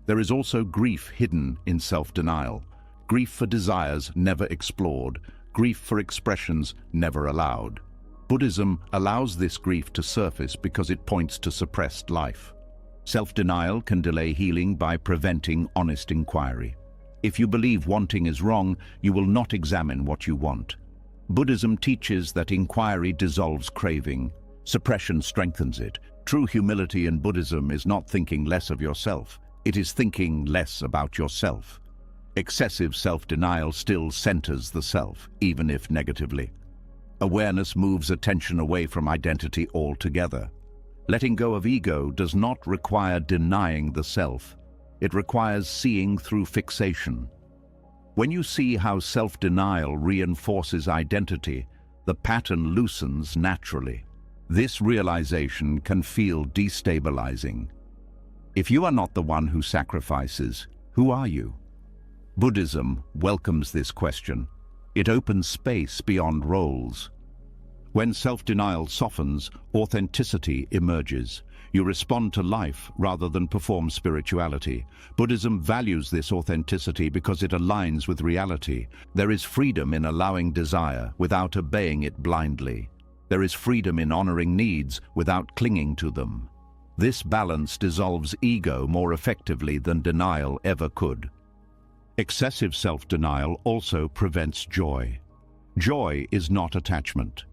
Speaker 1: There is also grief hidden in self-denial. Grief for desires never explored, grief for expressions never allowed. Buddhism allows this grief to surface because it points to suppressed life. Self-denial can delay healing by preventing honest inquiry. If you believe wanting is wrong, you will not examine what you want. Buddhism teaches that inquiry dissolves craving. Suppression strengthens it. True humility in Buddhism is not thinking less of yourself. It is thinking less about yourself. Excessive self-denial still centers the self, even if negatively. Awareness moves attention away from identity altogether. Letting go of ego does not require denying the self. It requires seeing through fixation. When you see how self-denial reinforces identity, the pattern loosens naturally. This realization can feel destabilizing. If you are not the one who sacrifices, who are you? Buddhism welcomes this question. It opens space beyond roles. When self-denial softens, authenticity emerges. You respond to life rather than perform spirituality. Buddhism values this authenticity because it aligns with reality. There is freedom in allowing desire without obeying it blindly. There is freedom in honoring needs without clinging to them. This balance dissolves ego more effectively than denial ever could. Excessive self-denial also prevents joy. Joy is not attachment.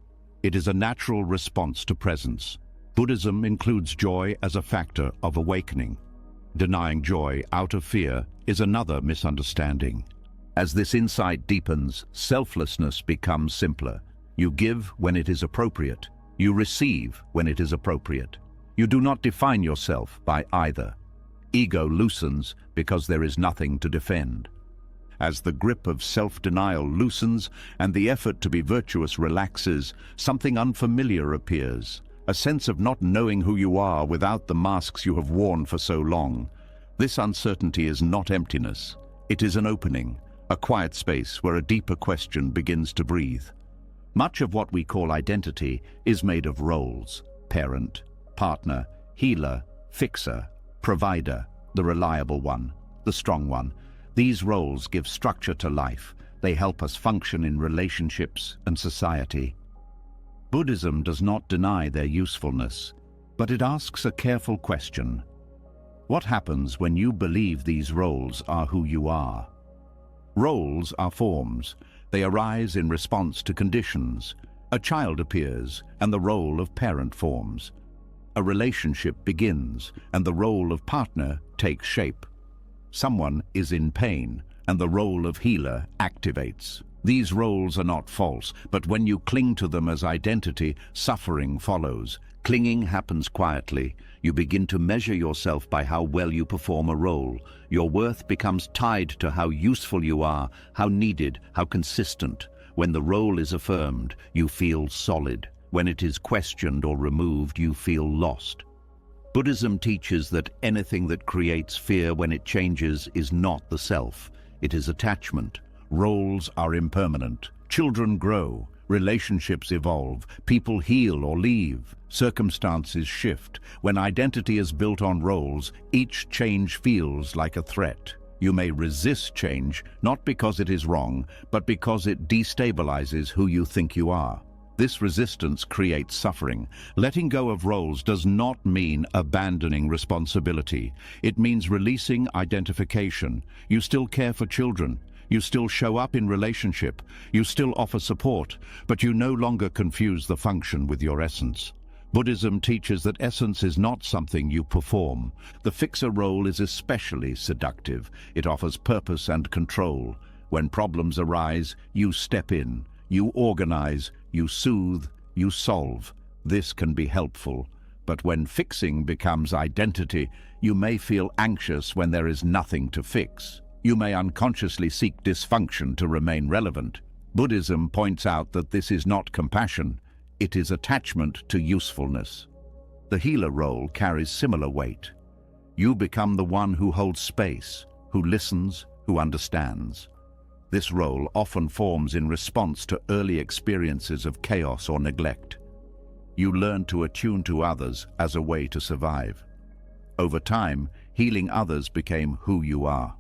Speaker 1: It is a natural response to presence. Buddhism includes joy as a factor of awakening. Denying joy out of fear is another misunderstanding. As this insight deepens, selflessness becomes simpler. You give when it is appropriate. You receive when it is appropriate. You do not define yourself by either. Ego loosens because there is nothing to defend. As the grip of self-denial loosens and the effort to be virtuous relaxes, something unfamiliar appears. A sense of not knowing who you are without the masks you have worn for so long. This uncertainty is not emptiness. It is an opening, a quiet space where a deeper question begins to breathe. Much of what we call identity is made of roles: parent, partner, healer, fixer, provider, the reliable one, the strong one. These roles give structure to life. They help us function in relationships and society. Buddhism does not deny their usefulness, but it asks a careful question. What happens when you believe these roles are who you are? Roles are forms. They arise in response to conditions. A child appears, and the role of parent forms. A relationship begins, and the role of partner takes shape. Someone is in pain, and the role of healer activates. These roles are not false, but when you cling to them as identity, suffering follows. Clinging happens quietly. You begin to measure yourself by how well you perform a role. Your worth becomes tied to how useful you are, how needed, how consistent. When the role is affirmed, you feel solid. When it is questioned or removed, you feel lost. Buddhism teaches that anything that creates fear when it changes is not the self. It is attachment. Roles are impermanent. Children grow. Relationships evolve. People heal or leave. Circumstances shift. When identity is built on roles, each change feels like a threat. You may resist change, not because it is wrong, but because it destabilizes who you think you are. This resistance creates suffering. Letting go of roles does not mean abandoning responsibility. It means releasing identification. You still care for children. You still show up in relationship. You still offer support, but you no longer confuse the function with your essence. Buddhism teaches that essence is not something you perform. The fixer role is especially seductive. It offers purpose and control. When problems arise, you step in. You organize, you soothe, you solve. This can be helpful. But when fixing becomes identity, you may feel anxious when there is nothing to fix. You may unconsciously seek dysfunction to remain relevant. Buddhism points out that this is not compassion. It is attachment to usefulness. The healer role carries similar weight. You become the one who holds space, who listens, who understands. This role often forms in response to early experiences of chaos or neglect. You learn to attune to others as a way to survive. Over time, healing others became who you are.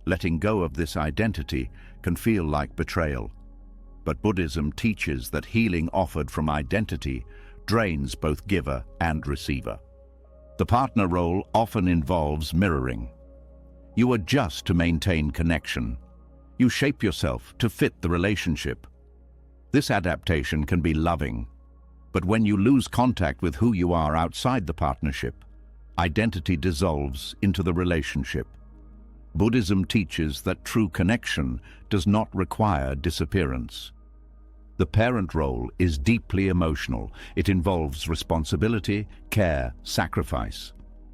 Speaker 1: Letting go of this identity can feel like betrayal. But Buddhism teaches that healing offered from identity drains both giver and receiver. The partner role often involves mirroring. You adjust to maintain connection. You shape yourself to fit the relationship. This adaptation can be loving, but when you lose contact with who you are outside the partnership, identity dissolves into the relationship. Buddhism teaches that true connection does not require disappearance. The parent role is deeply emotional. It involves responsibility, care, sacrifice.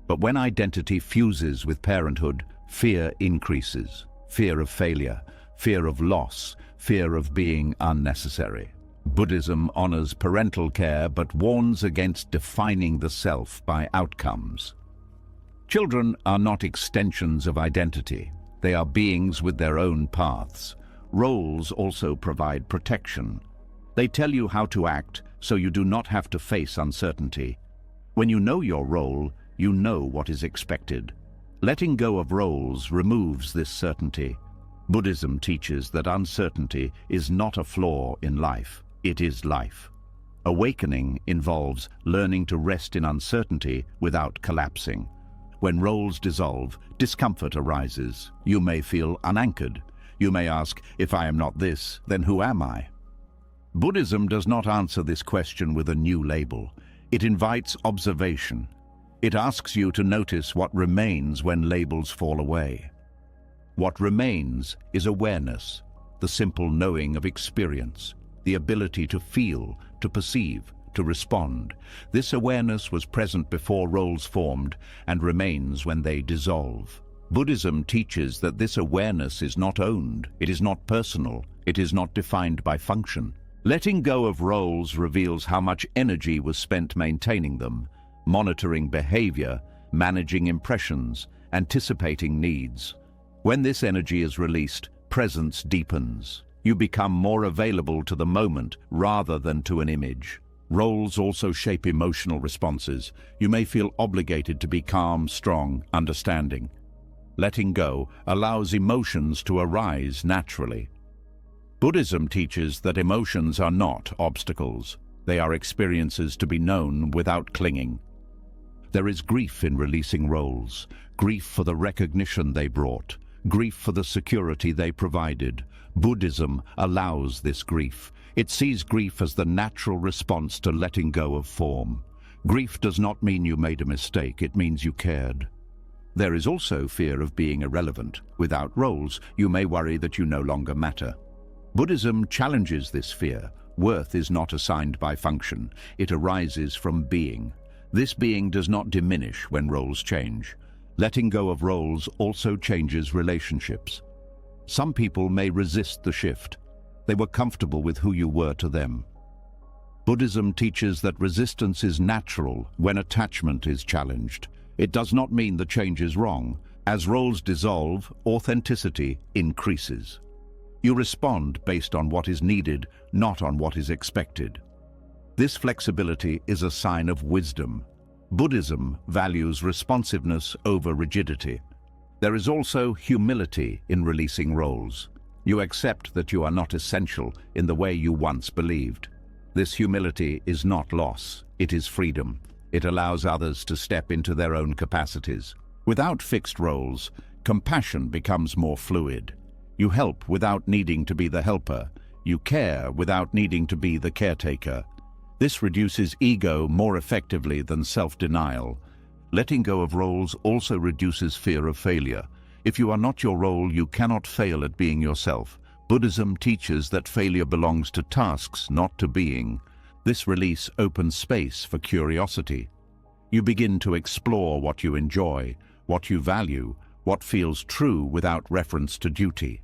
Speaker 1: But when identity fuses with parenthood, fear increases. Fear of failure, fear of loss, fear of being unnecessary. Buddhism honors parental care but warns against defining the self by outcomes. Children are not extensions of identity. They are beings with their own paths. Roles also provide protection. They tell you how to act so you do not have to face uncertainty. When you know your role, you know what is expected. Letting go of roles removes this certainty. Buddhism teaches that uncertainty is not a flaw in life, it is life. Awakening involves learning to rest in uncertainty without collapsing. When roles dissolve, discomfort arises. You may feel unanchored. You may ask, if I am not this, then who am I? Buddhism does not answer this question with a new label. It invites observation. It asks you to notice what remains when labels fall away. What remains is awareness, the simple knowing of experience, the ability to feel, to perceive, to respond. This awareness was present before roles formed and remains when they dissolve. Buddhism teaches that this awareness is not owned, it is not personal, it is not defined by function. Letting go of roles reveals how much energy was spent maintaining them, monitoring behavior, managing impressions, anticipating needs. When this energy is released, presence deepens. You become more available to the moment rather than to an image. Roles also shape emotional responses. You may feel obligated to be calm, strong, understanding. Letting go allows emotions to arise naturally. Buddhism teaches that emotions are not obstacles. They are experiences to be known without clinging. There is grief in releasing roles, grief for the recognition they brought, grief for the security they provided. Buddhism allows this grief. It sees grief as the natural response to letting go of form. Grief does not mean you made a mistake, it means you cared. There is also fear of being irrelevant. Without roles, you may worry that you no longer matter. Buddhism challenges this fear. Worth is not assigned by function. It arises from being. This being does not diminish when roles change. Letting go of roles also changes relationships. Some people may resist the shift. They were comfortable with who you were to them. Buddhism teaches that resistance is natural when attachment is challenged. It does not mean the change is wrong. As roles dissolve, authenticity increases. You respond based on what is needed, not on what is expected. This flexibility is a sign of wisdom. Buddhism values responsiveness over rigidity. There is also humility in releasing roles. You accept that you are not essential in the way you once believed. This humility is not loss, it is freedom. It allows others to step into their own capacities. Without fixed roles, compassion becomes more fluid. You help without needing to be the helper. You care without needing to be the caretaker. This reduces ego more effectively than self-denial. Letting go of roles also reduces fear of failure. If you are not your role, you cannot fail at being yourself. Buddhism teaches that failure belongs to tasks, not to being. This release opens space for curiosity. You begin to explore what you enjoy, what you value, what feels true without reference to duty.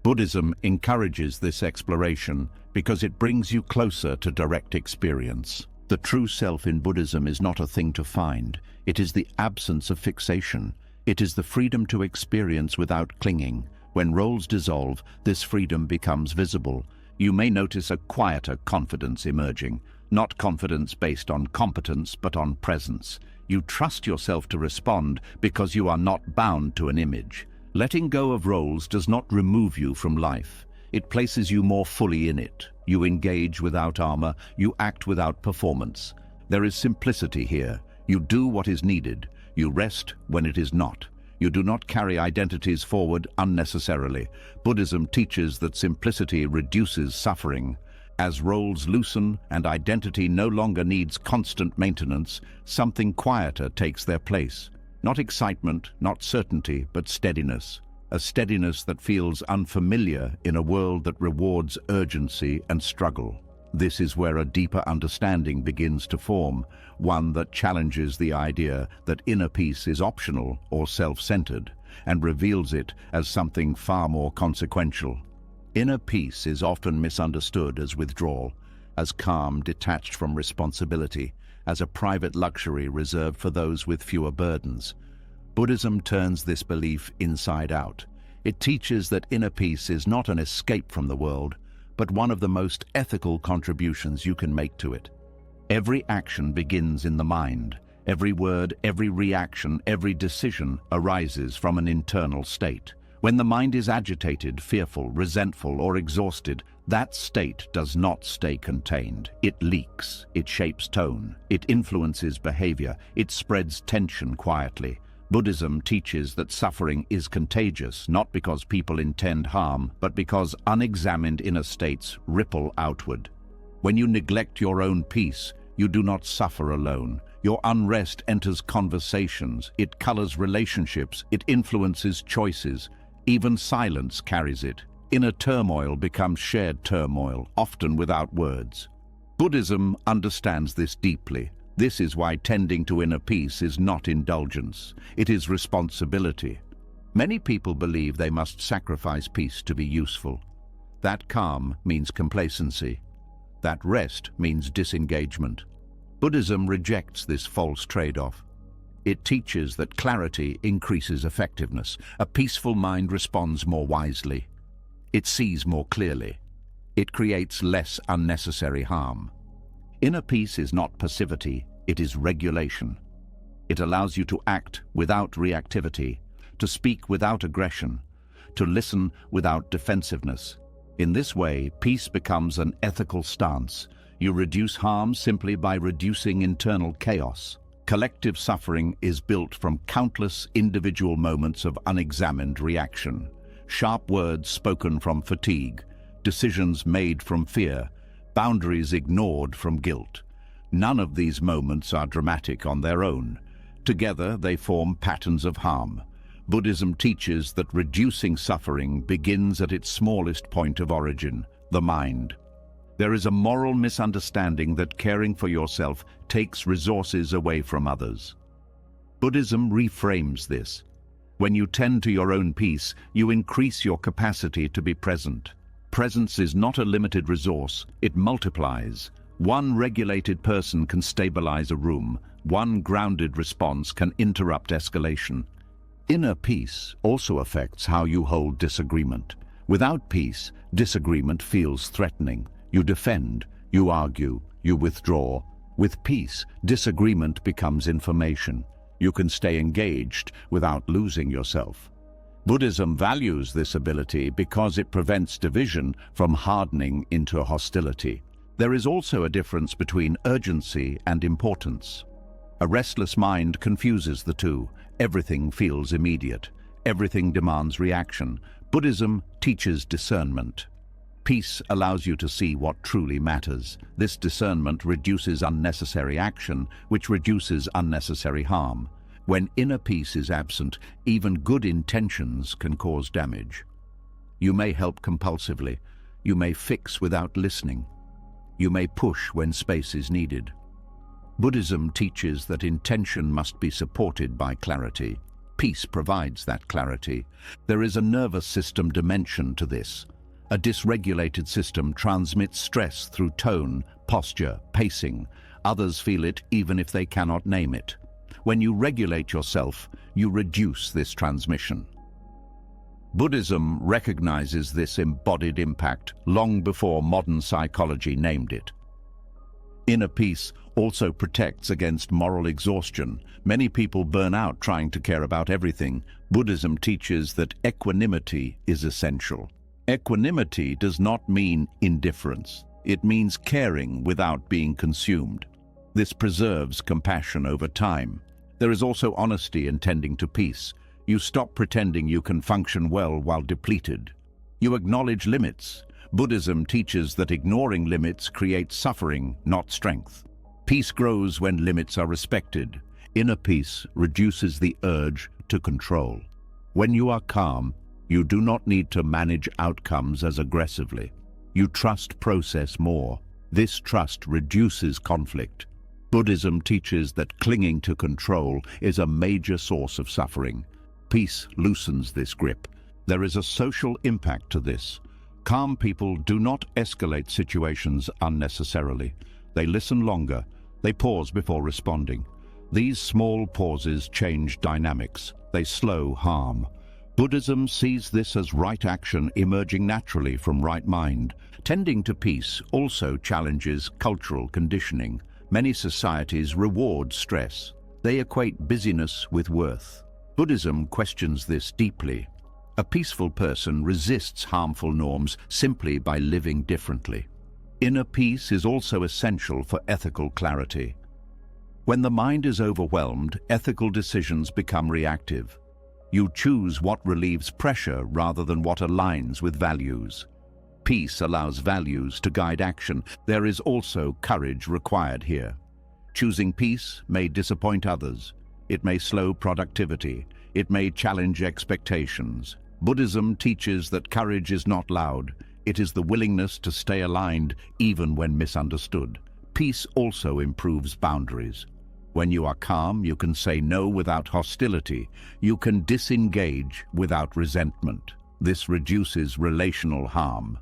Speaker 1: Buddhism encourages this exploration because it brings you closer to direct experience. The true self in Buddhism is not a thing to find. It is the absence of fixation. It is the freedom to experience without clinging. When roles dissolve, this freedom becomes visible. You may notice a quieter confidence emerging, not confidence based on competence but on presence. You trust yourself to respond because you are not bound to an image. Letting go of roles does not remove you from life. It places you more fully in it. You engage without armor, you act without performance. There is simplicity here. You do what is needed. You rest when it is not. You do not carry identities forward unnecessarily. Buddhism teaches that simplicity reduces suffering. As roles loosen and identity no longer needs constant maintenance, something quieter takes their place. Not excitement, not certainty, but steadiness. a steadiness that feels unfamiliar in a world that rewards urgency and struggle. This is where a deeper understanding begins to form, one that challenges the idea that inner peace is optional or self-centered, and reveals it as something far more consequential. Inner peace is often misunderstood as withdrawal, as calm detached from responsibility, as a private luxury reserved for those with fewer burdens. Buddhism turns this belief inside out. It teaches that inner peace is not an escape from the world, but one of the most ethical contributions you can make to it. Every action begins in the mind. Every word, every reaction, every decision arises from an internal state. When the mind is agitated, fearful, resentful, or exhausted, that state does not stay contained. It leaks, it shapes tone, it influences behavior, it spreads tension quietly. Buddhism teaches that suffering is contagious, not because people intend harm, but because unexamined inner states ripple outward. When you neglect your own peace, you do not suffer alone. Your unrest enters conversations, it colors relationships, it influences choices. Even silence carries it. Inner turmoil becomes shared turmoil, often without words. Buddhism understands this deeply. This is why tending to inner peace is not indulgence, it is responsibility. Many people believe they must sacrifice peace to be useful. That calm means complacency. That rest means disengagement. Buddhism rejects this false trade-off. It teaches that clarity increases effectiveness. A peaceful mind responds more wisely. It sees more clearly. It creates less unnecessary harm. Inner peace is not passivity, it is regulation. It allows you to act without reactivity, to speak without aggression, to listen without defensiveness. In this way, peace becomes an ethical stance. You reduce harm simply by reducing internal chaos. Collective suffering is built from countless individual moments of unexamined reaction. Sharp words spoken from fatigue, decisions made from fear, boundaries ignored from guilt. None of these moments are dramatic on their own. Together, they form patterns of harm. Buddhism teaches that reducing suffering begins at its smallest point of origin, the mind. There is a moral misunderstanding that caring for yourself takes resources away from others. Buddhism reframes this. When you tend to your own peace, you increase your capacity to be present. Presence is not a limited resource, it multiplies. One regulated person can stabilize a room. One grounded response can interrupt escalation. Inner peace also affects how you hold disagreement. Without peace, disagreement feels threatening. You defend, you argue, you withdraw. With peace, disagreement becomes information. You can stay engaged without losing yourself. Buddhism values this ability because it prevents division from hardening into hostility. There is also a difference between urgency and importance. A restless mind confuses the two. Everything feels immediate. Everything demands reaction. Buddhism teaches discernment. Peace allows you to see what truly matters. This discernment reduces unnecessary action, which reduces unnecessary harm. When inner peace is absent, even good intentions can cause damage. You may help compulsively. You may fix without listening. You may push when space is needed. Buddhism teaches that intention must be supported by clarity. Peace provides that clarity. There is a nervous system dimension to this. A dysregulated system transmits stress through tone, posture, pacing. Others feel it even if they cannot name it. When you regulate yourself, you reduce this transmission. Buddhism recognizes this embodied impact long before modern psychology named it. Inner peace also protects against moral exhaustion. Many people burn out trying to care about everything. Buddhism teaches that equanimity is essential. Equanimity does not mean indifference. It means caring without being consumed. This preserves compassion over time. There is also honesty in tending to peace. You stop pretending you can function well while depleted. You acknowledge limits. Buddhism teaches that ignoring limits creates suffering, not strength. Peace grows when limits are respected. Inner peace reduces the urge to control. When you are calm, You do not need to manage outcomes as aggressively. You trust process more. This trust reduces conflict. Buddhism teaches that clinging to control is a major source of suffering. Peace loosens this grip. There is a social impact to this. Calm people do not escalate situations unnecessarily. They listen longer. They pause before responding. These small pauses change dynamics. They slow harm. Buddhism sees this as right action emerging naturally from right mind. Tending to peace also challenges cultural conditioning. Many societies reward stress. They equate busyness with worth. Buddhism questions this deeply. A peaceful person resists harmful norms simply by living differently. Inner peace is also essential for ethical clarity. When the mind is overwhelmed, ethical decisions become reactive. You choose what relieves pressure rather than what aligns with values. Peace allows values to guide action. There is also courage required here. Choosing peace may disappoint others. It may slow productivity. It may challenge expectations. Buddhism teaches that courage is not loud. It is the willingness to stay aligned even when misunderstood. Peace also improves boundaries. When you are calm, you can say no without hostility. You can disengage without resentment. This reduces relational harm.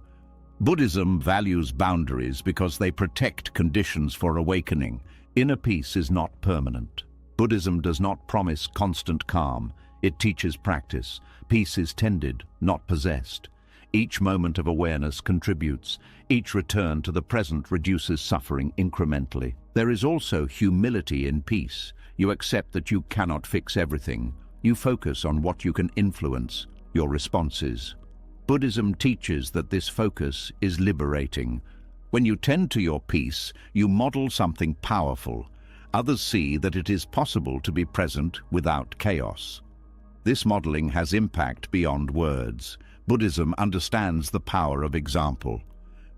Speaker 1: Buddhism values boundaries because they protect conditions for awakening. Inner peace is not permanent. Buddhism does not promise constant calm. It teaches practice. Peace is tended, not possessed. Each moment of awareness contributes. Each return to the present reduces suffering incrementally. There is also humility in peace. You accept that you cannot fix everything. You focus on what you can influence, your responses. Buddhism teaches that this focus is liberating. When you tend to your peace, you model something powerful. Others see that it is possible to be present without chaos. This modeling has impact beyond words. Buddhism understands the power of example.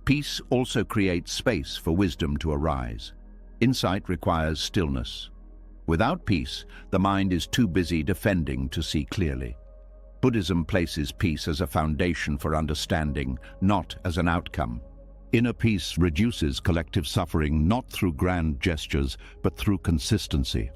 Speaker 1: Peace also creates space for wisdom to arise. Insight requires stillness. Without peace, the mind is too busy defending to see clearly. Buddhism places peace as a foundation for understanding, not as an outcome. Inner peace reduces collective suffering not through grand gestures, but through consistency.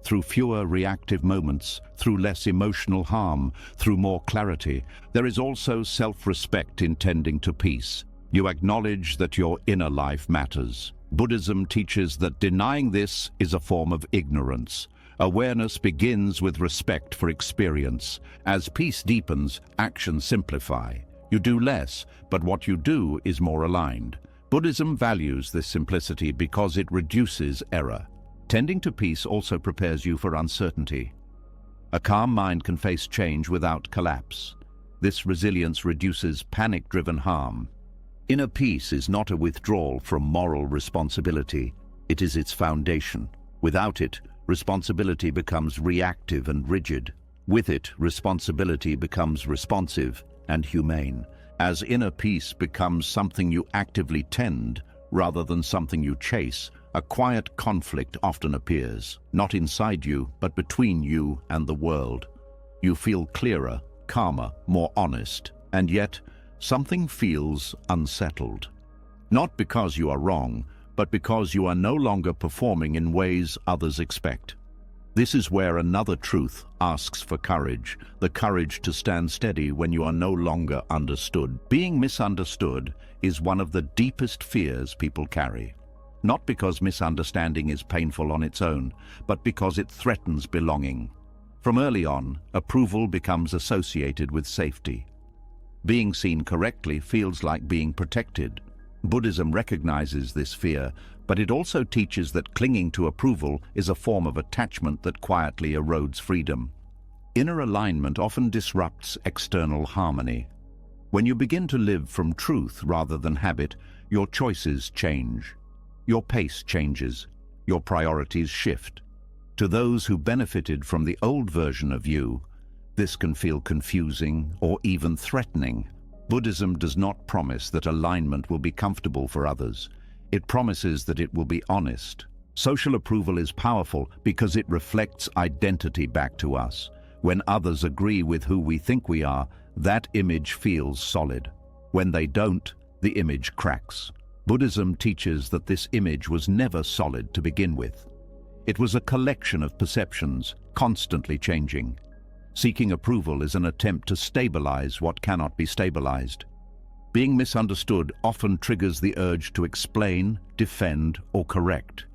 Speaker 1: Through fewer reactive moments, through less emotional harm, through more clarity. There is also self-respect in tending to peace. You acknowledge that your inner life matters. Buddhism teaches that denying this is a form of ignorance. Awareness begins with respect for experience. As peace deepens, actions simplify. You do less, but what you do is more aligned. Buddhism values this simplicity because it reduces error. Tending to peace also prepares you for uncertainty. A calm mind can face change without collapse. This resilience reduces panic-driven harm. Inner peace is not a withdrawal from moral responsibility. It is its foundation. Without it, responsibility becomes reactive and rigid. With it, responsibility becomes responsive and humane. As inner peace becomes something you actively tend rather than something you chase, a quiet conflict often appears, not inside you, but between you and the world. You feel clearer, calmer, more honest, and yet something feels unsettled. Not because you are wrong, but because you are no longer performing in ways others expect. This is where another truth asks for courage, the courage to stand steady when you are no longer understood. Being misunderstood is one of the deepest fears people carry. Not because misunderstanding is painful on its own, but because it threatens belonging. From early on, approval becomes associated with safety. Being seen correctly feels like being protected. Buddhism recognizes this fear, but it also teaches that clinging to approval is a form of attachment that quietly erodes freedom. Inner alignment often disrupts external harmony. When you begin to live from truth rather than habit, your choices change. Your pace changes. Your priorities shift. To those who benefited from the old version of you, this can feel confusing or even threatening. Buddhism does not promise that alignment will be comfortable for others. It promises that it will be honest. Social approval is powerful because it reflects identity back to us. When others agree with who we think we are, that image feels solid. When they don't, the image cracks. Buddhism teaches that this image was never solid to begin with. It was a collection of perceptions, constantly changing. Seeking approval is an attempt to stabilize what cannot be stabilized. Being misunderstood often triggers the urge to explain, defend, or correct.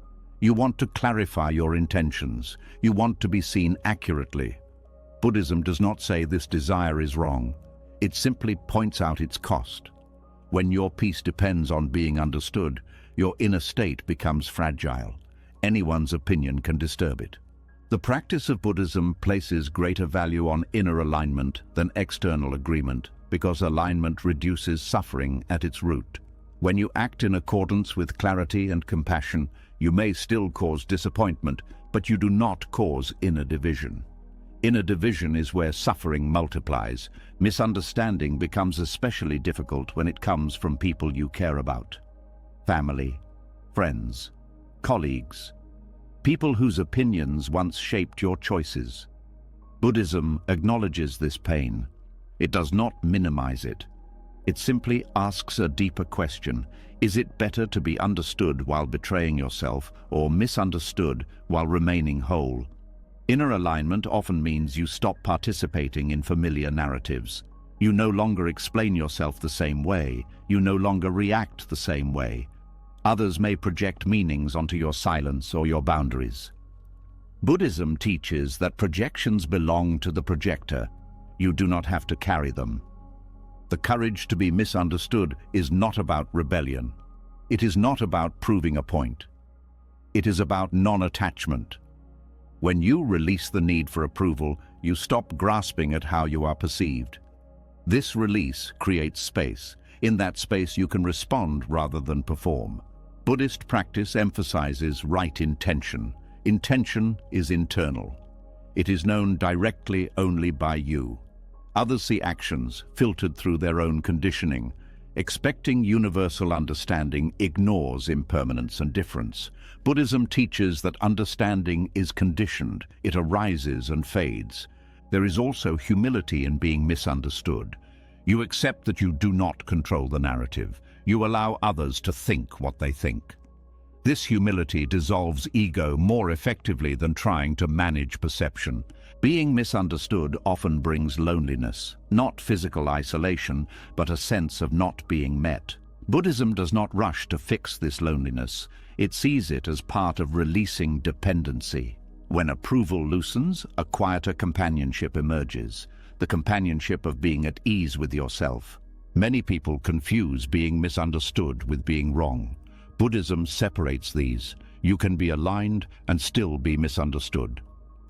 Speaker 1: You want to clarify your intentions. You want to be seen accurately. Buddhism does not say this desire is wrong. It simply points out its cost. When your peace depends on being understood, your inner state becomes fragile. Anyone's opinion can disturb it. The practice of Buddhism places greater value on inner alignment than external agreement, because alignment reduces suffering at its root. When you act in accordance with clarity and compassion, you may still cause disappointment, but you do not cause inner division. Inner division is where suffering multiplies. Misunderstanding becomes especially difficult when it comes from people you care about. Family, friends, colleagues, people whose opinions once shaped your choices. Buddhism acknowledges this pain. It does not minimize it. It simply asks a deeper question. Is it better to be understood while betraying yourself, or misunderstood while remaining whole? Inner alignment often means you stop participating in familiar narratives. You no longer explain yourself the same way. You no longer react the same way. Others may project meanings onto your silence or your boundaries. Buddhism teaches that projections belong to the projector. You do not have to carry them. The courage to be misunderstood is not about rebellion. It is not about proving a point. It is about non-attachment. When you release the need for approval, you stop grasping at how you are perceived. This release creates space. In that space, you can respond rather than perform. Buddhist practice emphasizes right intention. Intention is internal. It is known directly only by you. Others see actions filtered through their own conditioning. Expecting universal understanding ignores impermanence and difference. Buddhism teaches that understanding is conditioned. It arises and fades. There is also humility in being misunderstood. You accept that you do not control the narrative. You allow others to think what they think. This humility dissolves ego more effectively than trying to manage perception. Being misunderstood often brings loneliness, not physical isolation, but a sense of not being met. Buddhism does not rush to fix this loneliness. It sees it as part of releasing dependency. When approval loosens, a quieter companionship emerges, the companionship of being at ease with yourself. Many people confuse being misunderstood with being wrong. Buddhism separates these. You can be aligned and still be misunderstood.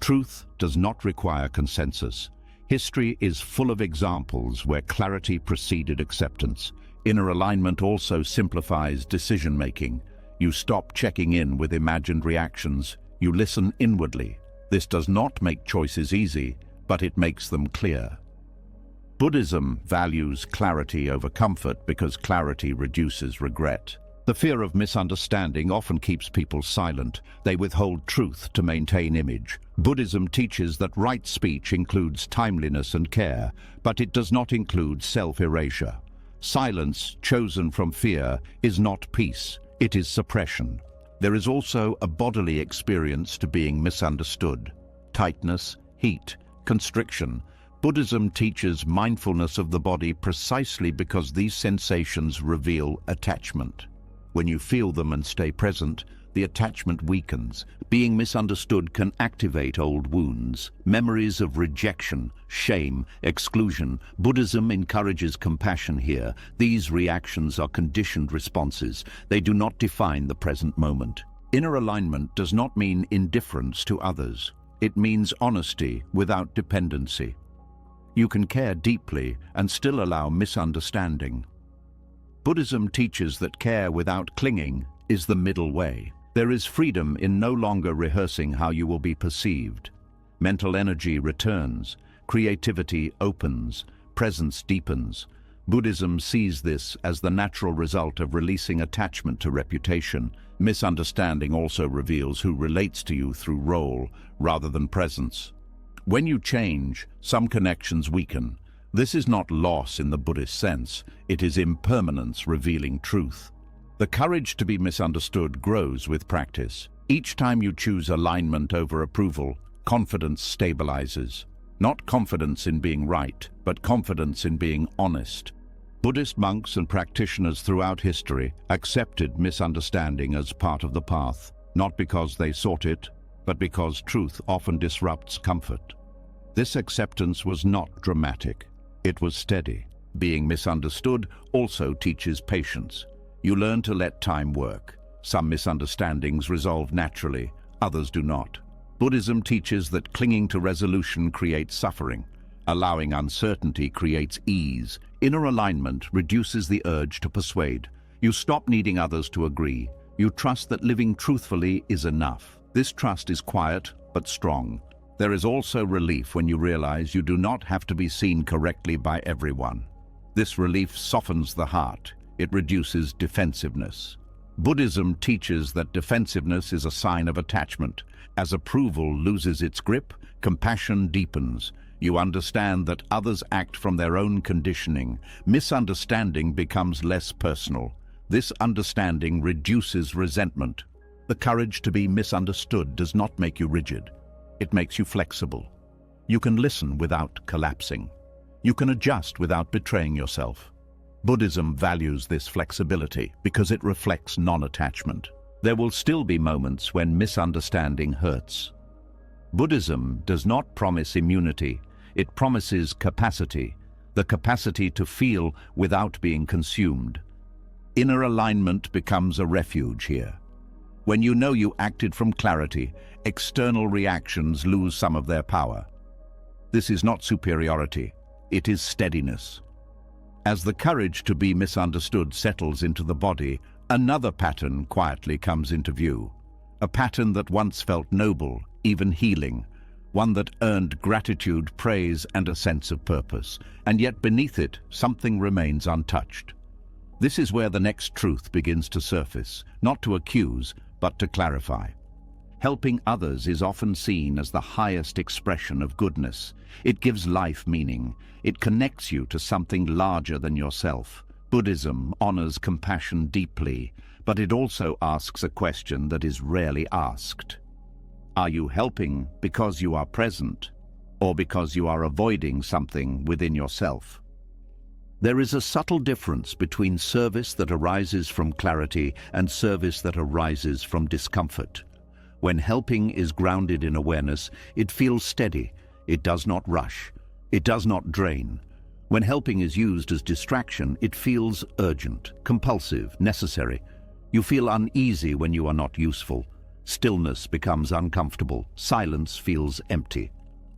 Speaker 1: Truth does not require consensus. History is full of examples where clarity preceded acceptance. Inner alignment also simplifies decision-making. You stop checking in with imagined reactions. You listen inwardly. This does not make choices easy, but it makes them clear. Buddhism values clarity over comfort because clarity reduces regret. The fear of misunderstanding often keeps people silent. They withhold truth to maintain image. Buddhism teaches that right speech includes timeliness and care, but it does not include self-erasure. Silence chosen from fear is not peace, it is suppression. There is also a bodily experience to being misunderstood. Tightness, heat, constriction. Buddhism teaches mindfulness of the body precisely because these sensations reveal attachment. When you feel them and stay present, the attachment weakens. Being misunderstood can activate old wounds, memories of rejection, shame, exclusion. Buddhism encourages compassion here. These reactions are conditioned responses. They do not define the present moment. Inner alignment does not mean indifference to others. It means honesty without dependency. You can care deeply and still allow misunderstanding. Buddhism teaches that care without clinging is the middle way. There is freedom in no longer rehearsing how you will be perceived. Mental energy returns, creativity opens, presence deepens. Buddhism sees this as the natural result of releasing attachment to reputation. Misunderstanding also reveals who relates to you through role rather than presence. When you change, some connections weaken. This is not loss in the Buddhist sense, it is impermanence revealing truth. The courage to be misunderstood grows with practice. Each time you choose alignment over approval, confidence stabilizes. Not confidence in being right, but confidence in being honest. Buddhist monks and practitioners throughout history accepted misunderstanding as part of the path, not because they sought it, but because truth often disrupts comfort. This acceptance was not dramatic. It was steady. Being misunderstood also teaches patience. You learn to let time work. Some misunderstandings resolve naturally, others do not. Buddhism teaches that clinging to resolution creates suffering. Allowing uncertainty creates ease. Inner alignment reduces the urge to persuade. You stop needing others to agree. You trust that living truthfully is enough. This trust is quiet but strong. There is also relief when you realize you do not have to be seen correctly by everyone. This relief softens the heart. It reduces defensiveness. Buddhism teaches that defensiveness is a sign of attachment. As approval loses its grip, compassion deepens. You understand that others act from their own conditioning. Misunderstanding becomes less personal. This understanding reduces resentment. The courage to be misunderstood does not make you rigid. It makes you flexible. You can listen without collapsing. You can adjust without betraying yourself. Buddhism values this flexibility because it reflects non-attachment. There will still be moments when misunderstanding hurts. Buddhism does not promise immunity. It promises capacity, the capacity to feel without being consumed. Inner alignment becomes a refuge here. When you know you acted from clarity, external reactions lose some of their power. This is not superiority, it is steadiness. As the courage to be misunderstood settles into the body, another pattern quietly comes into view. A pattern that once felt noble, even healing. One that earned gratitude, praise, and a sense of purpose. And yet beneath it, something remains untouched. This is where the next truth begins to surface, not to accuse, but to clarify. Helping others is often seen as the highest expression of goodness. It gives life meaning. It connects you to something larger than yourself. Buddhism honors compassion deeply, but it also asks a question that is rarely asked. Are you helping because you are present, or because you are avoiding something within yourself? There is a subtle difference between service that arises from clarity and service that arises from discomfort. When helping is grounded in awareness, it feels steady. It does not rush. It does not drain. When helping is used as distraction, it feels urgent, compulsive, necessary. You feel uneasy when you are not useful. Stillness becomes uncomfortable. Silence feels empty.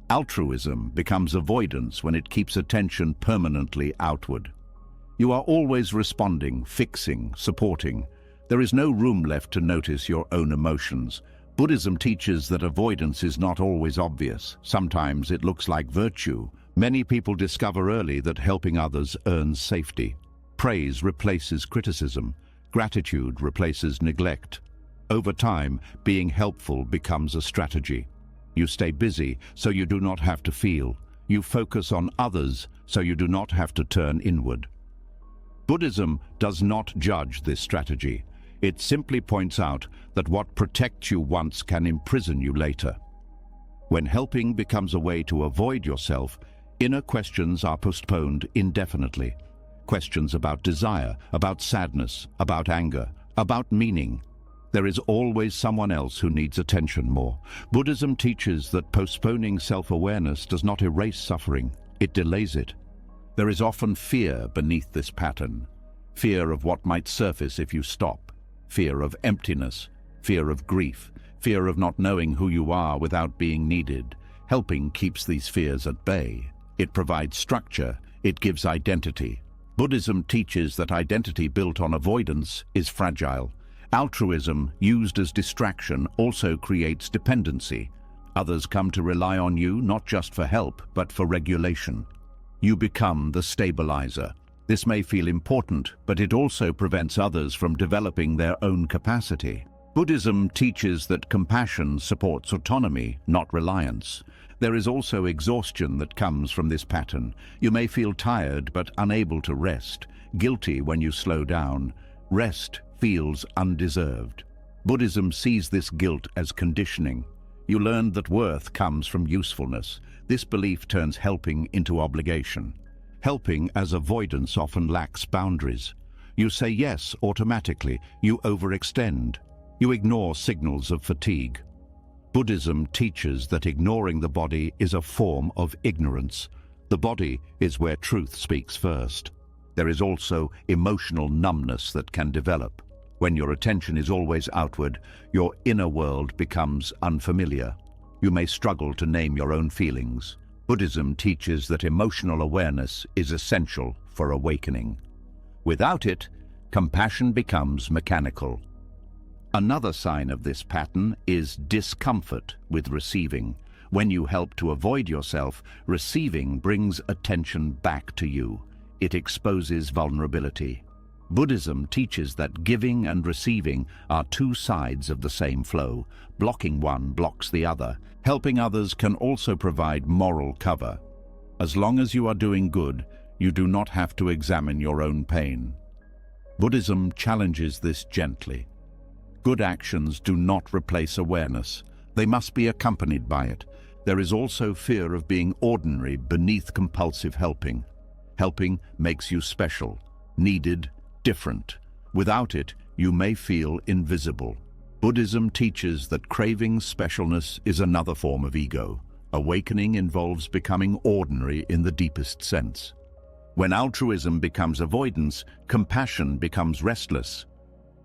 Speaker 1: Altruism becomes avoidance when it keeps attention permanently outward. You are always responding, fixing, supporting. There is no room left to notice your own emotions. Buddhism teaches that avoidance is not always obvious. Sometimes it looks like virtue. Many people discover early that helping others earns safety. Praise replaces criticism. Gratitude replaces neglect. Over time, being helpful becomes a strategy. You stay busy so you do not have to feel. You focus on others so you do not have to turn inward. Buddhism does not judge this strategy. It simply points out that what protects you once can imprison you later. When helping becomes a way to avoid yourself, inner questions are postponed indefinitely. Questions about desire, about sadness, about anger, about meaning. There is always someone else who needs attention more. Buddhism teaches that postponing self-awareness does not erase suffering, it delays it. There is often fear beneath this pattern. Fear of what might surface if you stop. Fear of emptiness. Fear of grief. Fear of not knowing who you are without being needed. Helping keeps these fears at bay. It provides structure. It gives identity. Buddhism teaches that identity built on avoidance is fragile. Altruism, used as distraction, also creates dependency. Others come to rely on you not just for help, but for regulation. You become the stabilizer. This may feel important, but it also prevents others from developing their own capacity. Buddhism teaches that compassion supports autonomy, not reliance. There is also exhaustion that comes from this pattern. You may feel tired but unable to rest, guilty when you slow down. Rest feels undeserved. Buddhism sees this guilt as conditioning. You learn that worth comes from usefulness. This belief turns helping into obligation. Helping as avoidance often lacks boundaries. You say yes automatically. You overextend. You ignore signals of fatigue. Buddhism teaches that ignoring the body is a form of ignorance. The body is where truth speaks first. There is also emotional numbness that can develop. When your attention is always outward, your inner world becomes unfamiliar. You may struggle to name your own feelings. Buddhism teaches that emotional awareness is essential for awakening. Without it, compassion becomes mechanical. Another sign of this pattern is discomfort with receiving. When you help to avoid yourself, receiving brings attention back to you. It exposes vulnerability. Buddhism teaches that giving and receiving are two sides of the same flow. Blocking one blocks the other. Helping others can also provide moral cover. As long as you are doing good, you do not have to examine your own pain. Buddhism challenges this gently. Good actions do not replace awareness. They must be accompanied by it. There is also fear of being ordinary beneath compulsive helping. Helping makes you special, needed, different. Without it, you may feel invisible. Buddhism teaches that craving specialness is another form of ego. Awakening involves becoming ordinary in the deepest sense. When altruism becomes avoidance, compassion becomes restless.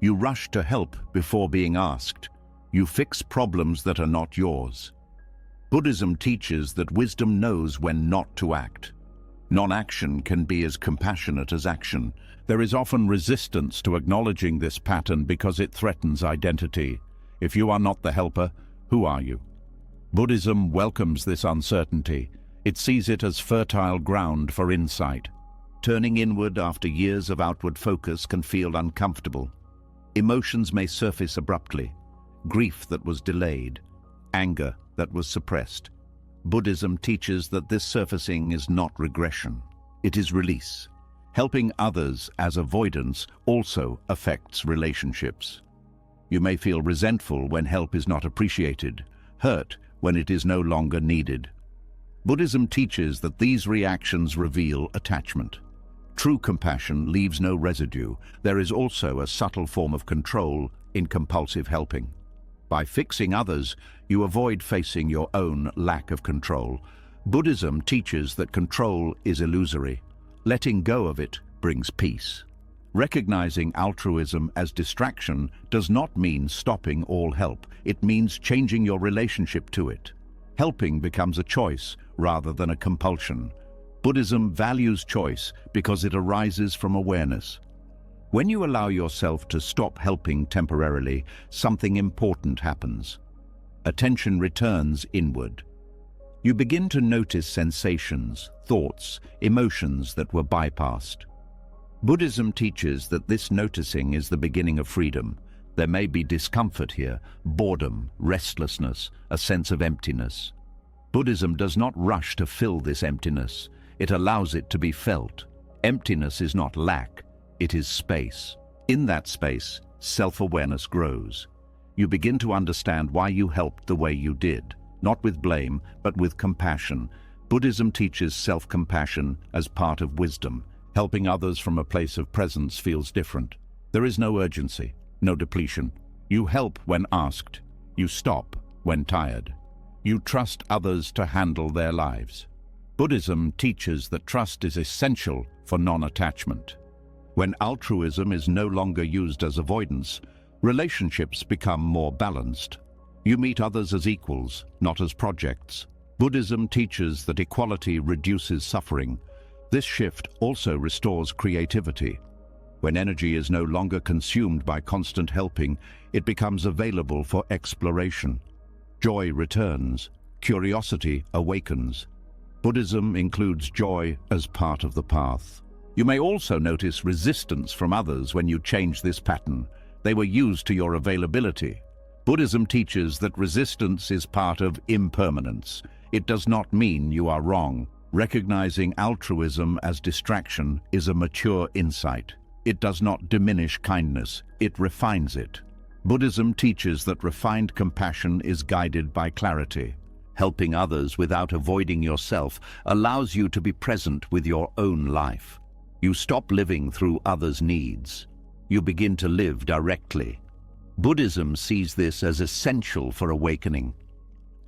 Speaker 1: You rush to help before being asked. You fix problems that are not yours. Buddhism teaches that wisdom knows when not to act. Non-action can be as compassionate as action. There is often resistance to acknowledging this pattern because it threatens identity. If you are not the helper, who are you? Buddhism welcomes this uncertainty. It sees it as fertile ground for insight. Turning inward after years of outward focus can feel uncomfortable. Emotions may surface abruptly. Grief that was delayed, anger that was suppressed. Buddhism teaches that this surfacing is not regression. It is release. Helping others as avoidance also affects relationships. You may feel resentful when help is not appreciated, hurt when it is no longer needed. Buddhism teaches that these reactions reveal attachment. True compassion leaves no residue. There is also a subtle form of control in compulsive helping. By fixing others, you avoid facing your own lack of control. Buddhism teaches that control is illusory. Letting go of it brings peace. Recognizing altruism as distraction does not mean stopping all help. It means changing your relationship to it. Helping becomes a choice rather than a compulsion. Buddhism values choice because it arises from awareness. When you allow yourself to stop helping temporarily, something important happens. Attention returns inward. You begin to notice sensations, thoughts, emotions that were bypassed. Buddhism teaches that this noticing is the beginning of freedom. There may be discomfort here, boredom, restlessness, a sense of emptiness. Buddhism does not rush to fill this emptiness. It allows it to be felt. Emptiness is not lack, it is space. In that space, self-awareness grows. You begin to understand why you helped the way you did, not with blame, but with compassion. Buddhism teaches self-compassion as part of wisdom. Helping others from a place of presence feels different. There is no urgency, no depletion. You help when asked. You stop when tired. You trust others to handle their lives. Buddhism teaches that trust is essential for non-attachment. When altruism is no longer used as avoidance, relationships become more balanced. You meet others as equals, not as projects. Buddhism teaches that equality reduces suffering. This shift also restores creativity. When energy is no longer consumed by constant helping, it becomes available for exploration. Joy returns. Curiosity awakens. Buddhism includes joy as part of the path. You may also notice resistance from others when you change this pattern. They were used to your availability. Buddhism teaches that resistance is part of impermanence. It does not mean you are wrong. Recognizing altruism as distraction is a mature insight. It does not diminish kindness, it refines it. Buddhism teaches that refined compassion is guided by clarity. Helping others without avoiding yourself allows you to be present with your own life. You stop living through others' needs. You begin to live directly. Buddhism sees this as essential for awakening.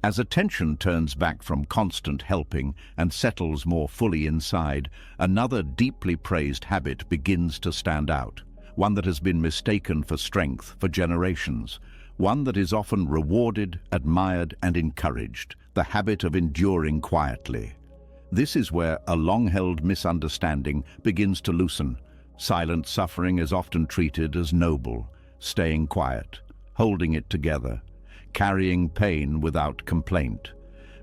Speaker 1: As attention turns back from constant helping and settles more fully inside, another deeply praised habit begins to stand out, one that has been mistaken for strength for generations, one that is often rewarded, admired, and encouraged, the habit of enduring quietly. This is where a long-held misunderstanding begins to loosen. Silent suffering is often treated as noble, staying quiet, holding it together, carrying pain without complaint.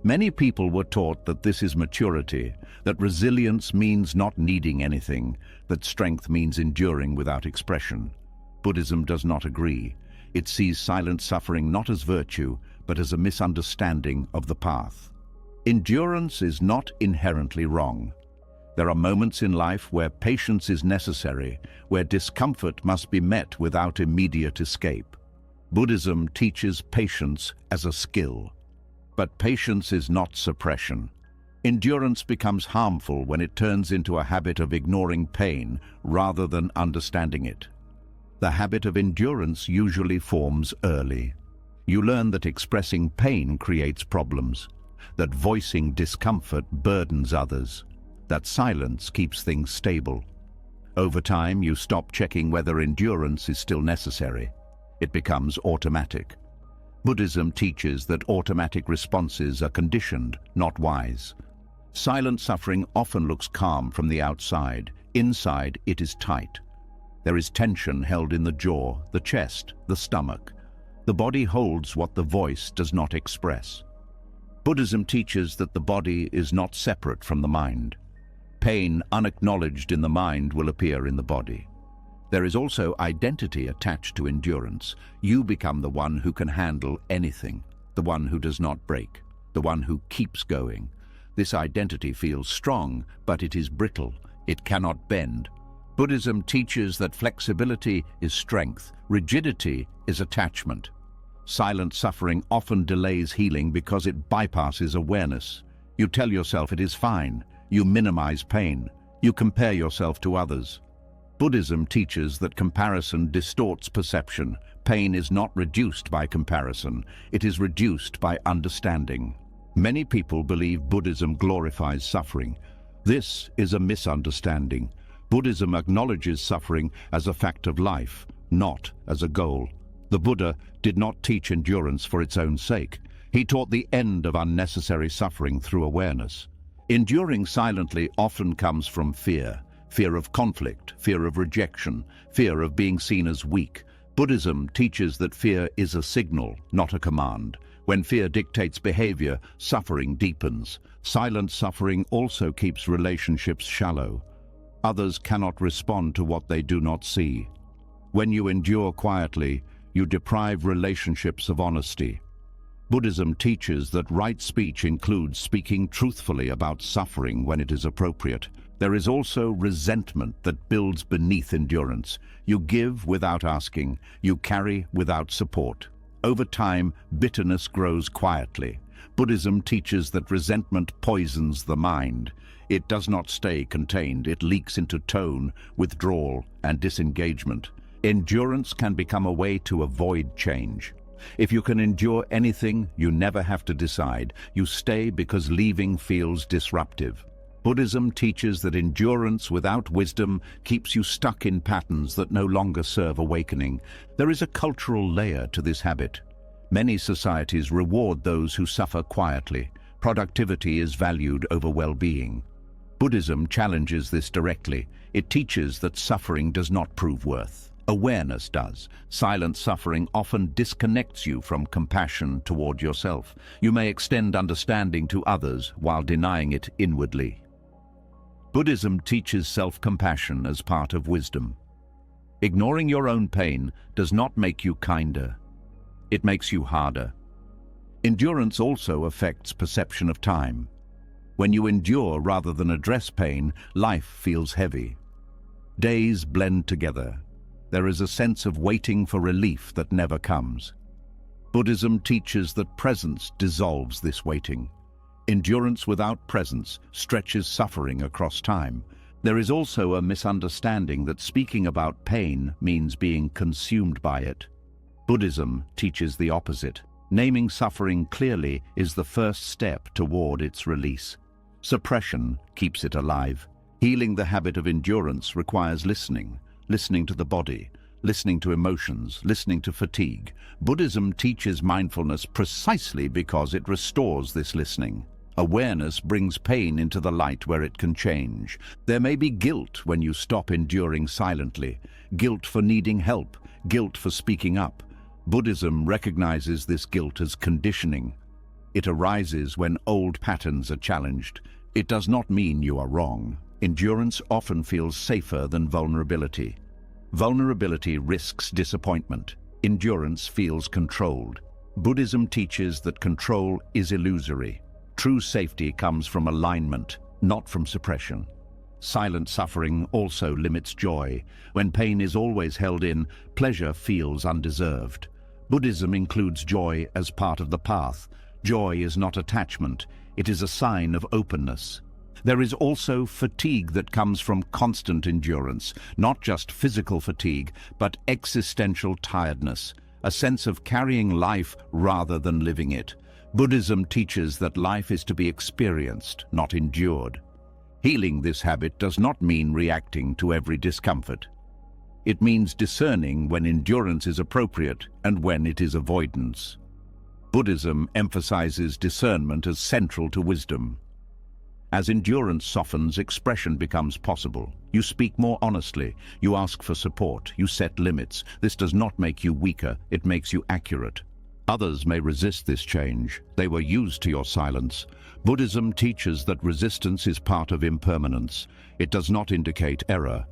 Speaker 1: Many people were taught that this is maturity, that resilience means not needing anything, that strength means enduring without expression. Buddhism does not agree. It sees silent suffering not as virtue, but as a misunderstanding of the path. Endurance is not inherently wrong. There are moments in life where patience is necessary, where discomfort must be met without immediate escape. Buddhism teaches patience as a skill. But patience is not suppression. Endurance becomes harmful when it turns into a habit of ignoring pain rather than understanding it. The habit of endurance usually forms early. You learn that expressing pain creates problems, that voicing discomfort burdens others, that silence keeps things stable. Over time, you stop checking whether endurance is still necessary. It becomes automatic. Buddhism teaches that automatic responses are conditioned, not wise. Silent suffering often looks calm from the outside. Inside, it is tight. There is tension held in the jaw, the chest, the stomach. The body holds what the voice does not express. Buddhism teaches that the body is not separate from the mind. Pain unacknowledged in the mind will appear in the body. There is also identity attached to endurance. You become the one who can handle anything, the one who does not break, the one who keeps going. This identity feels strong, but it is brittle. It cannot bend. Buddhism teaches that flexibility is strength, rigidity is attachment. Silent suffering often delays healing because it bypasses awareness. You tell yourself it is fine. You minimize pain. You compare yourself to others. Buddhism teaches that comparison distorts perception. Pain is not reduced by comparison. It is reduced by understanding. Many people believe Buddhism glorifies suffering. This is a misunderstanding. Buddhism acknowledges suffering as a fact of life, not as a goal. The Buddha did not teach endurance for its own sake. He taught the end of unnecessary suffering through awareness. Enduring silently often comes from fear. Fear of conflict, fear of rejection, fear of being seen as weak. Buddhism teaches that fear is a signal, not a command. When fear dictates behavior, suffering deepens. Silent suffering also keeps relationships shallow. Others cannot respond to what they do not see. When you endure quietly, you deprive relationships of honesty. Buddhism teaches that right speech includes speaking truthfully about suffering when it is appropriate. There is also resentment that builds beneath endurance. You give without asking. You carry without support. Over time, bitterness grows quietly. Buddhism teaches that resentment poisons the mind. It does not stay contained. It leaks into tone, withdrawal, and disengagement. Endurance can become a way to avoid change. If you can endure anything, you never have to decide. You stay because leaving feels disruptive. Buddhism teaches that endurance without wisdom keeps you stuck in patterns that no longer serve awakening. There is a cultural layer to this habit. Many societies reward those who suffer quietly. Productivity is valued over well-being. Buddhism challenges this directly. It teaches that suffering does not prove worth. Awareness does. Silent suffering often disconnects you from compassion toward yourself. You may extend understanding to others while denying it inwardly. Buddhism teaches self-compassion as part of wisdom. Ignoring your own pain does not make you kinder. It makes you harder. Endurance also affects perception of time. When you endure rather than address pain, life feels heavy. Days blend together. There is a sense of waiting for relief that never comes. Buddhism teaches that presence dissolves this waiting. Endurance without presence stretches suffering across time. There is also a misunderstanding that speaking about pain means being consumed by it. Buddhism teaches the opposite. Naming suffering clearly is the first step toward its release. Suppression keeps it alive. Healing the habit of endurance requires listening to the body, listening to emotions, listening to fatigue. Buddhism teaches mindfulness precisely because it restores this listening. Awareness brings pain into the light where it can change. There may be guilt when you stop enduring silently, guilt for needing help, guilt for speaking up. Buddhism recognizes this guilt as conditioning. It arises when old patterns are challenged. It does not mean you are wrong. Endurance often feels safer than vulnerability. Vulnerability risks disappointment. Endurance feels controlled. Buddhism teaches that control is illusory. True safety comes from alignment, not from suppression. Silent suffering also limits joy. When pain is always held in, pleasure feels undeserved. Buddhism includes joy as part of the path. Joy is not attachment, it is a sign of openness. There is also fatigue that comes from constant endurance, not just physical fatigue, but existential tiredness, a sense of carrying life rather than living it. Buddhism teaches that life is to be experienced, not endured. Healing this habit does not mean reacting to every discomfort. It means discerning when endurance is appropriate and when it is avoidance. Buddhism emphasizes discernment as central to wisdom. As endurance softens, expression becomes possible. You speak more honestly, you ask for support, you set limits. This does not make you weaker, it makes you accurate. Others may resist this change. They were used to your silence. Buddhism teaches that resistance is part of impermanence. It does not indicate error.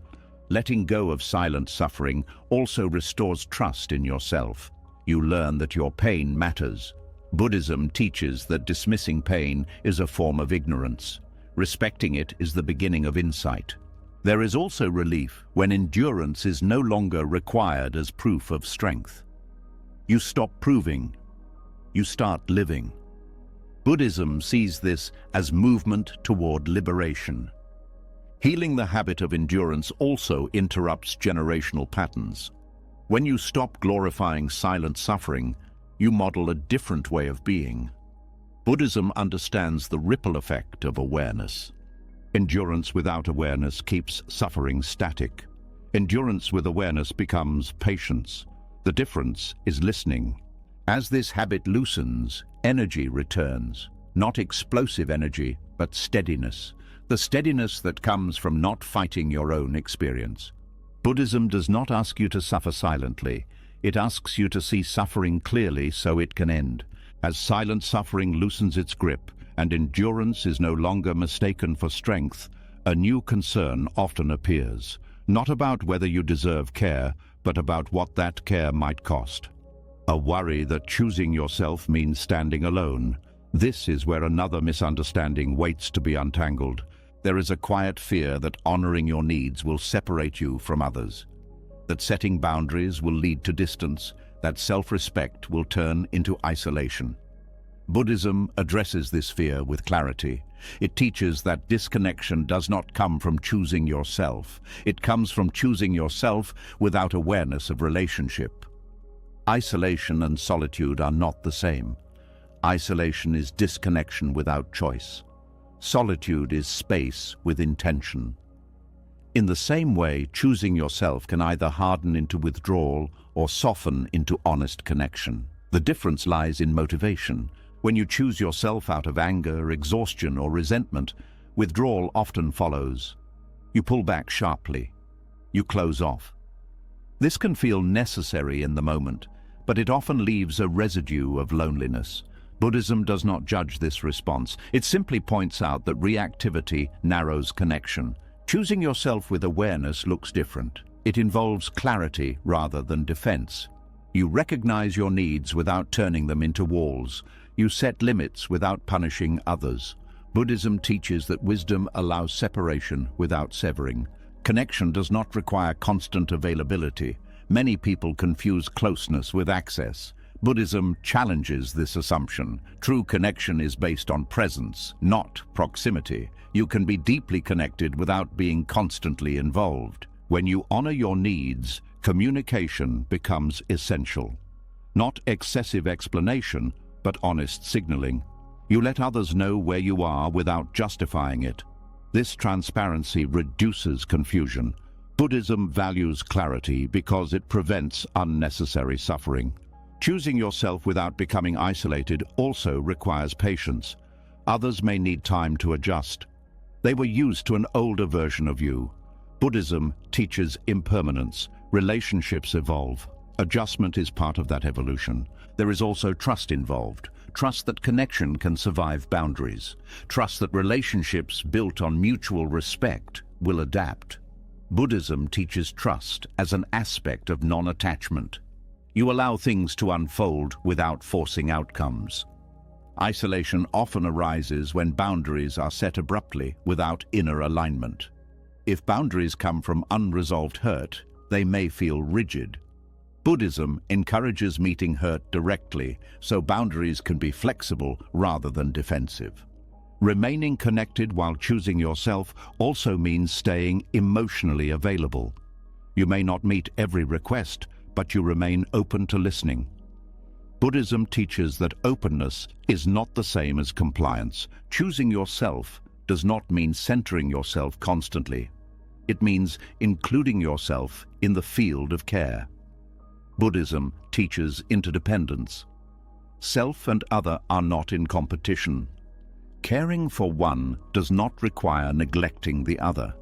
Speaker 1: Letting go of silent suffering also restores trust in yourself. You learn that your pain matters. Buddhism teaches that dismissing pain is a form of ignorance. Respecting it is the beginning of insight. There is also relief when endurance is no longer required as proof of strength. You stop proving. You start living. Buddhism sees this as movement toward liberation. Healing the habit of endurance also interrupts generational patterns. When you stop glorifying silent suffering, you model a different way of being. Buddhism understands the ripple effect of awareness. Endurance without awareness keeps suffering static. Endurance with awareness becomes patience. The difference is listening. As this habit loosens, energy returns. Not explosive energy, but steadiness. The steadiness that comes from not fighting your own experience. Buddhism does not ask you to suffer silently. It asks you to see suffering clearly so it can end. As silent suffering loosens its grip and endurance is no longer mistaken for strength, a new concern often appears. Not about whether you deserve care, but about what that care might cost. A worry that choosing yourself means standing alone. This is where another misunderstanding waits to be untangled. There is a quiet fear that honoring your needs will separate you from others, that setting boundaries will lead to distance, that self-respect will turn into isolation. Buddhism addresses this fear with clarity. It teaches that disconnection does not come from choosing yourself. It comes from choosing yourself without awareness of relationship. Isolation and solitude are not the same. Isolation is disconnection without choice. Solitude is space with intention. In the same way, choosing yourself can either harden into withdrawal or soften into honest connection. The difference lies in motivation. When you choose yourself out of anger, exhaustion, or resentment, withdrawal often follows. You pull back sharply. You close off. This can feel necessary in the moment, but it often leaves a residue of loneliness. Buddhism does not judge this response. It simply points out that reactivity narrows connection. Choosing yourself with awareness looks different. It involves clarity rather than defense. You recognize your needs without turning them into walls. You set limits without punishing others. Buddhism teaches that wisdom allows separation without severing. Connection does not require constant availability. Many people confuse closeness with access. Buddhism challenges this assumption. True connection is based on presence, not proximity. You can be deeply connected without being constantly involved. When you honor your needs, communication becomes essential. Not excessive explanation, but honest signaling. You let others know where you are without justifying it. This transparency reduces confusion. Buddhism values clarity because it prevents unnecessary suffering. Choosing yourself without becoming isolated also requires patience. Others may need time to adjust. They were used to an older version of you. Buddhism teaches impermanence. Relationships evolve. Adjustment is part of that evolution. There is also trust involved. Trust that connection can survive boundaries. Trust that relationships built on mutual respect will adapt. Buddhism teaches trust as an aspect of non-attachment. You allow things to unfold without forcing outcomes. Isolation often arises when boundaries are set abruptly without inner alignment. If boundaries come from unresolved hurt, they may feel rigid. Buddhism encourages meeting hurt directly, so boundaries can be flexible rather than defensive. Remaining connected while choosing yourself also means staying emotionally available. You may not meet every request, but you remain open to listening. Buddhism teaches that openness is not the same as compliance. Choosing yourself does not mean centering yourself constantly. It means including yourself in the field of care. Buddhism teaches interdependence. Self and other are not in competition. Caring for one does not require neglecting the other.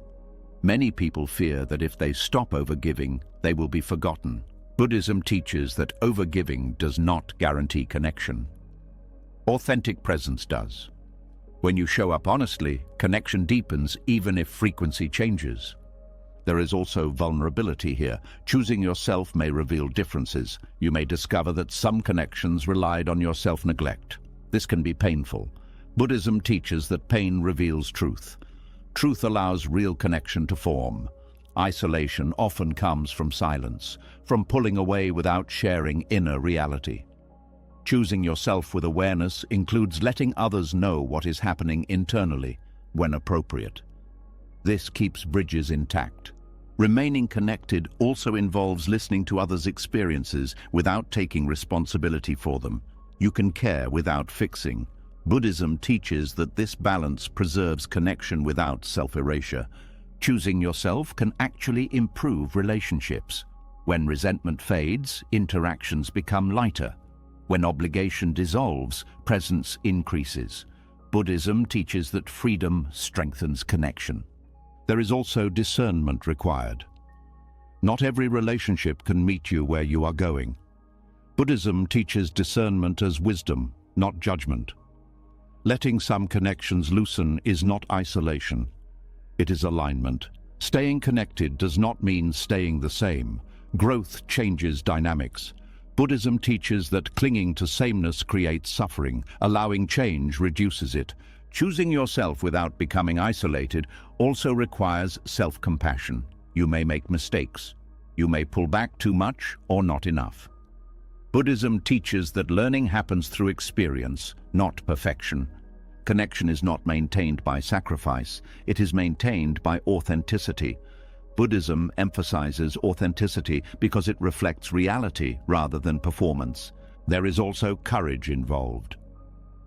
Speaker 1: Many people fear that if they stop overgiving, they will be forgotten. Buddhism teaches that overgiving does not guarantee connection. Authentic presence does. When you show up honestly, connection deepens even if frequency changes. There is also vulnerability here. Choosing yourself may reveal differences. You may discover that some connections relied on your self-neglect. This can be painful. Buddhism teaches that pain reveals truth. Truth allows real connection to form. Isolation often comes from silence, from pulling away without sharing inner reality. Choosing yourself with awareness includes letting others know what is happening internally, when appropriate. This keeps bridges intact. Remaining connected also involves listening to others' experiences without taking responsibility for them. You can care without fixing. Buddhism teaches that this balance preserves connection without self-erasure. Choosing yourself can actually improve relationships. When resentment fades, interactions become lighter. When obligation dissolves, presence increases. Buddhism teaches that freedom strengthens connection. There is also discernment required. Not every relationship can meet you where you are going. Buddhism teaches discernment as wisdom, not judgment. Letting some connections loosen is not isolation. It is alignment. Staying connected does not mean staying the same. Growth changes dynamics. Buddhism teaches that clinging to sameness creates suffering. Allowing change reduces it. Choosing yourself without becoming isolated also requires self-compassion. You may make mistakes. You may pull back too much or not enough. Buddhism teaches that learning happens through experience, not perfection. Connection is not maintained by sacrifice. It is maintained by authenticity. Buddhism emphasizes authenticity because it reflects reality rather than performance. There is also courage involved.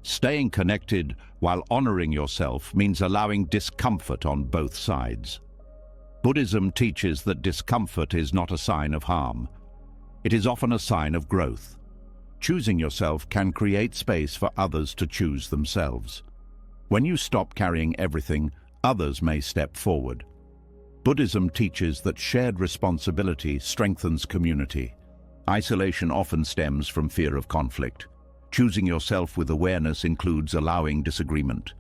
Speaker 1: Staying connected while honoring yourself means allowing discomfort on both sides. Buddhism teaches that discomfort is not a sign of harm. It is often a sign of growth. Choosing yourself can create space for others to choose themselves. When you stop carrying everything, others may step forward. Buddhism teaches that shared responsibility strengthens community. Isolation often stems from fear of conflict. Choosing yourself with awareness includes allowing disagreement.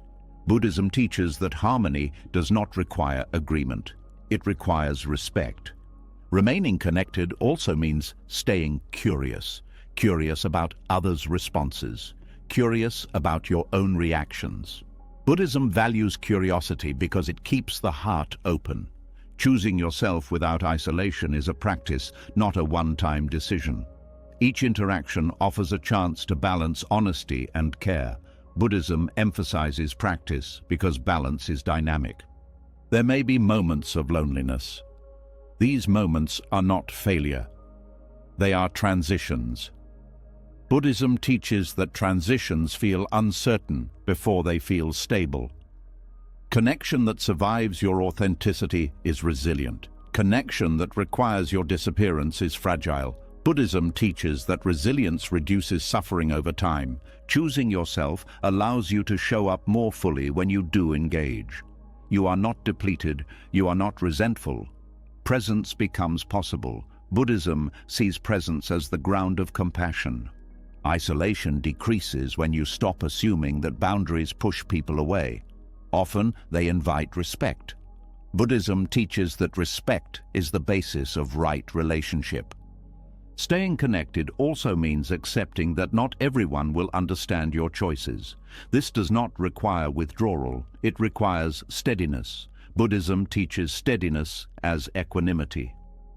Speaker 1: Buddhism teaches that harmony does not require agreement. It requires respect. Remaining connected also means staying curious. Curious about others' responses. Curious about your own reactions. Buddhism values curiosity because it keeps the heart open. Choosing yourself without isolation is a practice, not a one-time decision. Each interaction offers a chance to balance honesty and care. Buddhism emphasizes practice because balance is dynamic. There may be moments of loneliness. These moments are not failure. They are transitions. Buddhism teaches that transitions feel uncertain before they feel stable. Connection that survives your authenticity is resilient. Connection that requires your disappearance is fragile. Buddhism teaches that resilience reduces suffering over time. Choosing yourself allows you to show up more fully when you do engage. You are not depleted, you are not resentful. Presence becomes possible. Buddhism sees presence as the ground of compassion. Isolation decreases when you stop assuming that boundaries push people away. Often, they invite respect. Buddhism teaches that respect is the basis of right relationship. Staying connected also means accepting that not everyone will understand your choices. This does not require withdrawal, it requires steadiness. Buddhism teaches steadiness as equanimity.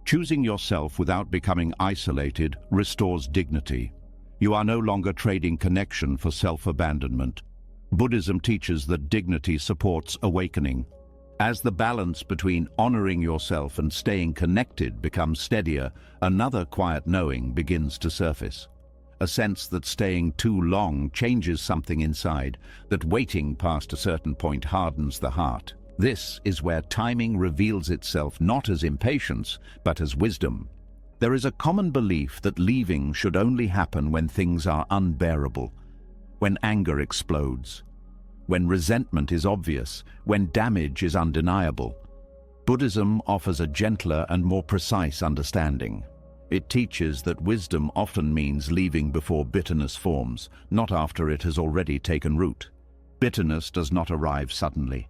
Speaker 1: Choosing yourself without becoming isolated restores dignity. You are no longer trading connection for self-abandonment. Buddhism teaches that dignity supports awakening. As the balance between honoring yourself and staying connected becomes steadier, another quiet knowing begins to surface. A sense that staying too long changes something inside, that waiting past a certain point hardens the heart. This is where timing reveals itself not as impatience, but as wisdom. There is a common belief that leaving should only happen when things are unbearable, when anger explodes, when resentment is obvious, when damage is undeniable. Buddhism offers a gentler and more precise understanding. It teaches that wisdom often means leaving before bitterness forms, not after it has already taken root. Bitterness does not arrive suddenly.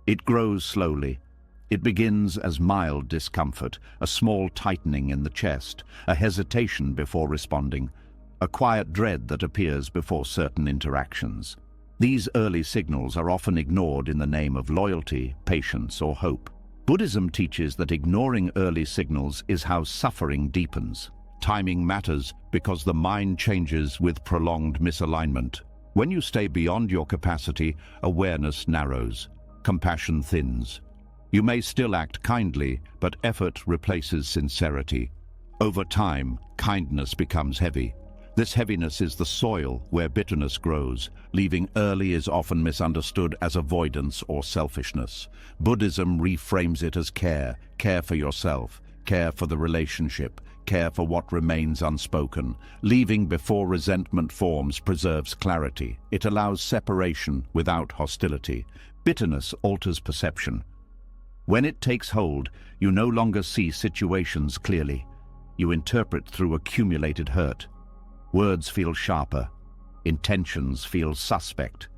Speaker 1: It grows slowly. It begins as mild discomfort, a small tightening in the chest, a hesitation before responding, a quiet dread that appears before certain interactions. These early signals are often ignored in the name of loyalty, patience, or hope. Buddhism teaches that ignoring early signals is how suffering deepens. Timing matters because the mind changes with prolonged misalignment. When you stay beyond your capacity, awareness narrows, compassion thins. You may still act kindly, but effort replaces sincerity. Over time, kindness becomes heavy. This heaviness is the soil where bitterness grows. Leaving early is often misunderstood as avoidance or selfishness. Buddhism reframes it as care, care for yourself, care for the relationship, care for what remains unspoken. Leaving before resentment forms preserves clarity. It allows separation without hostility. Bitterness alters perception. When it takes hold, you no longer see situations clearly. You interpret through accumulated hurt. Words feel sharper. Intentions feel suspect.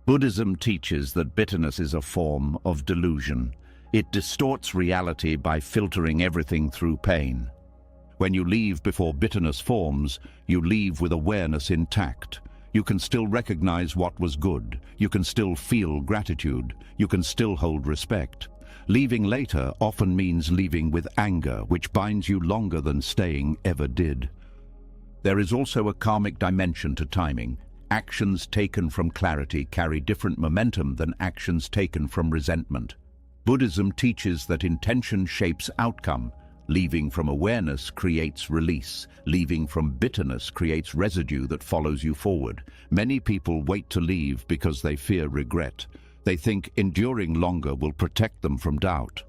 Speaker 1: Buddhism teaches that bitterness is a form of delusion. It distorts reality by filtering everything through pain. When you leave before bitterness forms, you leave with awareness intact. You can still recognize what was good. You can still feel gratitude. You can still hold respect. Leaving later often means leaving with anger, which binds you longer than staying ever did. There is also a karmic dimension to timing. Actions taken from clarity carry different momentum than actions taken from resentment. Buddhism teaches that intention shapes outcome. Leaving from awareness creates release. Leaving from bitterness creates residue that follows you forward. Many people wait to leave because they fear regret. They think enduring longer will protect them from doubt.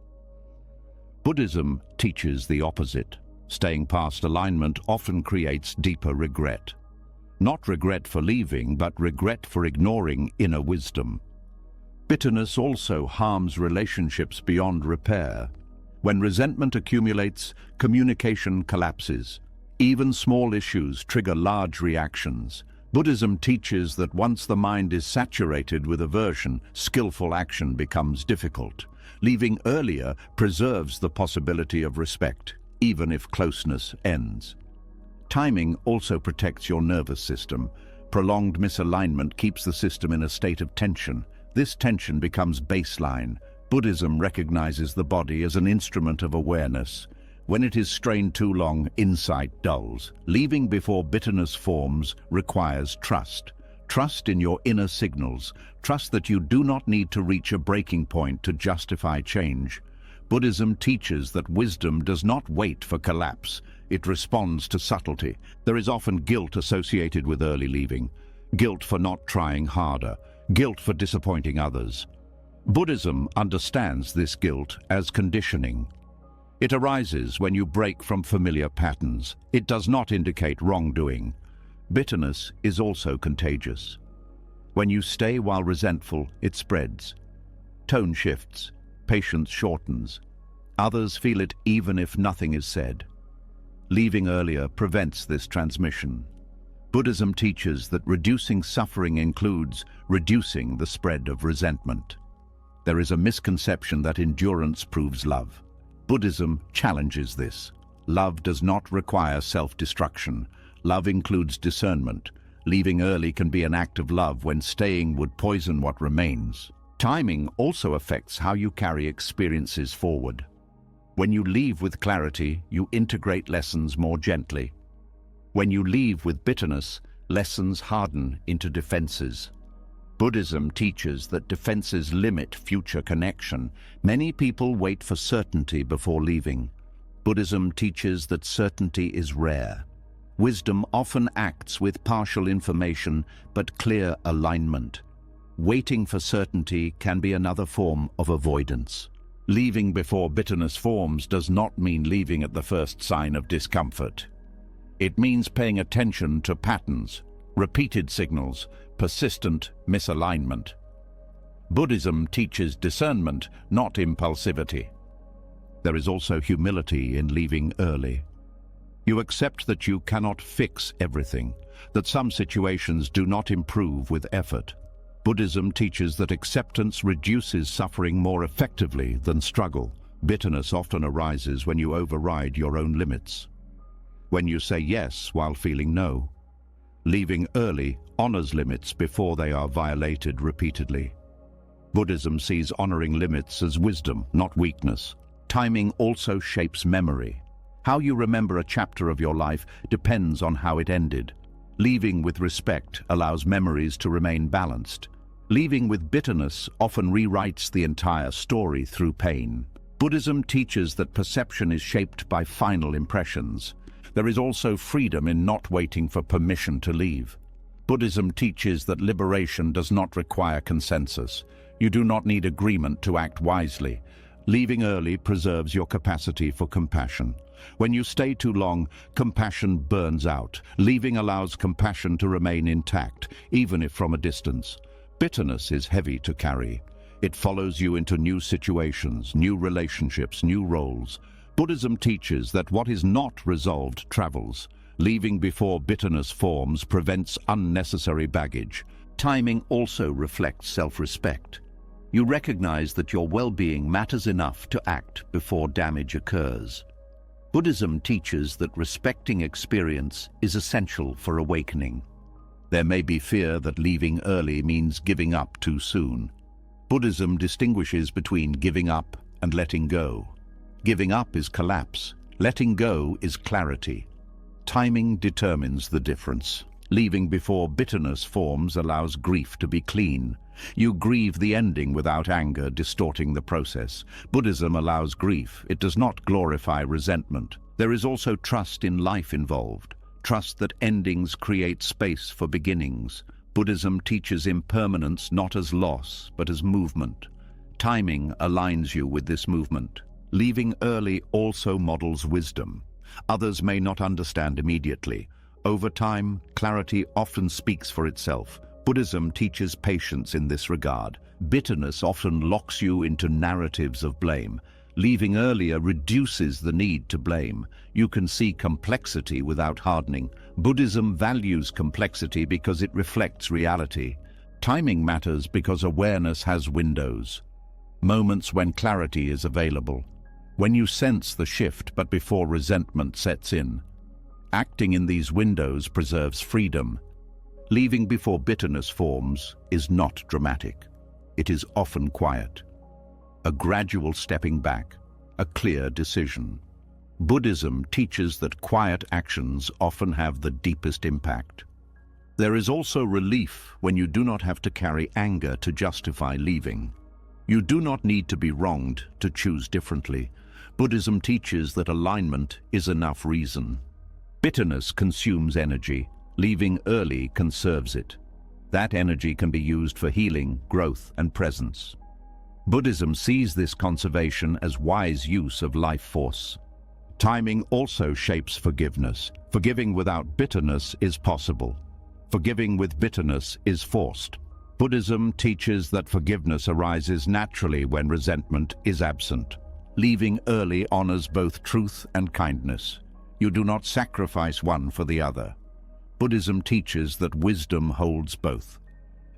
Speaker 1: Buddhism teaches the opposite. Staying past alignment often creates deeper regret. Not regret for leaving, but regret for ignoring inner wisdom. Bitterness also harms relationships beyond repair. When resentment accumulates, communication collapses. Even small issues trigger large reactions. Buddhism teaches that once the mind is saturated with aversion, skillful action becomes difficult. Leaving earlier preserves the possibility of respect. even if closeness ends. Timing also protects your nervous system. Prolonged misalignment keeps the system in a state of tension. This tension becomes baseline. Buddhism recognizes the body as an instrument of awareness. When it is strained too long, insight dulls. Leaving before bitterness forms requires trust. Trust in your inner signals. Trust that you do not need to reach a breaking point to justify change. Buddhism teaches that wisdom does not wait for collapse. It responds to subtlety. There is often guilt associated with early leaving. Guilt for not trying harder. Guilt for disappointing others. Buddhism understands this guilt as conditioning. It arises when you break from familiar patterns. It does not indicate wrongdoing. Bitterness is also contagious. When you stay while resentful, it spreads. Tone shifts. Patience shortens. Others feel it even if nothing is said. Leaving earlier prevents this transmission. Buddhism teaches that reducing suffering includes reducing the spread of resentment. There is a misconception that endurance proves love. Buddhism challenges this. Love does not require self-destruction. Love includes discernment. Leaving early can be an act of love when staying would poison what remains. Timing also affects how you carry experiences forward. When you leave with clarity, you integrate lessons more gently. When you leave with bitterness, lessons harden into defenses. Buddhism teaches that defenses limit future connection. Many people wait for certainty before leaving. Buddhism teaches that certainty is rare. Wisdom often acts with partial information but clear alignment. Waiting for certainty can be another form of avoidance. Leaving before bitterness forms does not mean leaving at the first sign of discomfort. It means paying attention to patterns, repeated signals, persistent misalignment. Buddhism teaches discernment, not impulsivity. There is also humility in leaving early. You accept that you cannot fix everything, that some situations do not improve with effort. Buddhism teaches that acceptance reduces suffering more effectively than struggle. Bitterness often arises when you override your own limits. When you say yes while feeling no. Leaving early honors limits before they are violated repeatedly. Buddhism sees honoring limits as wisdom, not weakness. Timing also shapes memory. How you remember a chapter of your life depends on how it ended. Leaving with respect allows memories to remain balanced. Leaving with bitterness often rewrites the entire story through pain. Buddhism teaches that perception is shaped by final impressions. There is also freedom in not waiting for permission to leave. Buddhism teaches that liberation does not require consensus. You do not need agreement to act wisely. Leaving early preserves your capacity for compassion. When you stay too long, compassion burns out. Leaving allows compassion to remain intact, even if from a distance. Bitterness is heavy to carry. It follows you into new situations, new relationships, new roles. Buddhism teaches that what is not resolved travels. Leaving before bitterness forms prevents unnecessary baggage. Timing also reflects self-respect. You recognize that your well-being matters enough to act before damage occurs. Buddhism teaches that respecting experience is essential for awakening. There may be fear that leaving early means giving up too soon. Buddhism distinguishes between giving up and letting go. Giving up is collapse. Letting go is clarity. Timing determines the difference. Leaving before bitterness forms allows grief to be clean. You grieve the ending without anger distorting the process. Buddhism allows grief. It does not glorify resentment. There is also trust in life involved. Trust that endings create space for beginnings. Buddhism teaches impermanence not as loss, but as movement. Timing aligns you with this movement. Leaving early also models wisdom. Others may not understand immediately. Over time, clarity often speaks for itself. Buddhism teaches patience in this regard. Bitterness often locks you into narratives of blame. Leaving earlier reduces the need to blame. You can see complexity without hardening. Buddhism values complexity because it reflects reality. Timing matters because awareness has windows. Moments when clarity is available. when you sense the shift but before resentment sets in. Acting in these windows preserves freedom. Leaving before bitterness forms is not dramatic. It is often quiet. A gradual stepping back, a clear decision. Buddhism teaches that quiet actions often have the deepest impact. There is also relief when you do not have to carry anger to justify leaving. You do not need to be wronged to choose differently. Buddhism teaches that alignment is enough reason. Bitterness consumes energy. Leaving early conserves it. That energy can be used for healing, growth, and presence. Buddhism sees this conservation as wise use of life force. Timing also shapes forgiveness. Forgiving without bitterness is possible. Forgiving with bitterness is forced. Buddhism teaches that forgiveness arises naturally when resentment is absent. Leaving early honors both truth and kindness. You do not sacrifice one for the other. Buddhism teaches that wisdom holds both.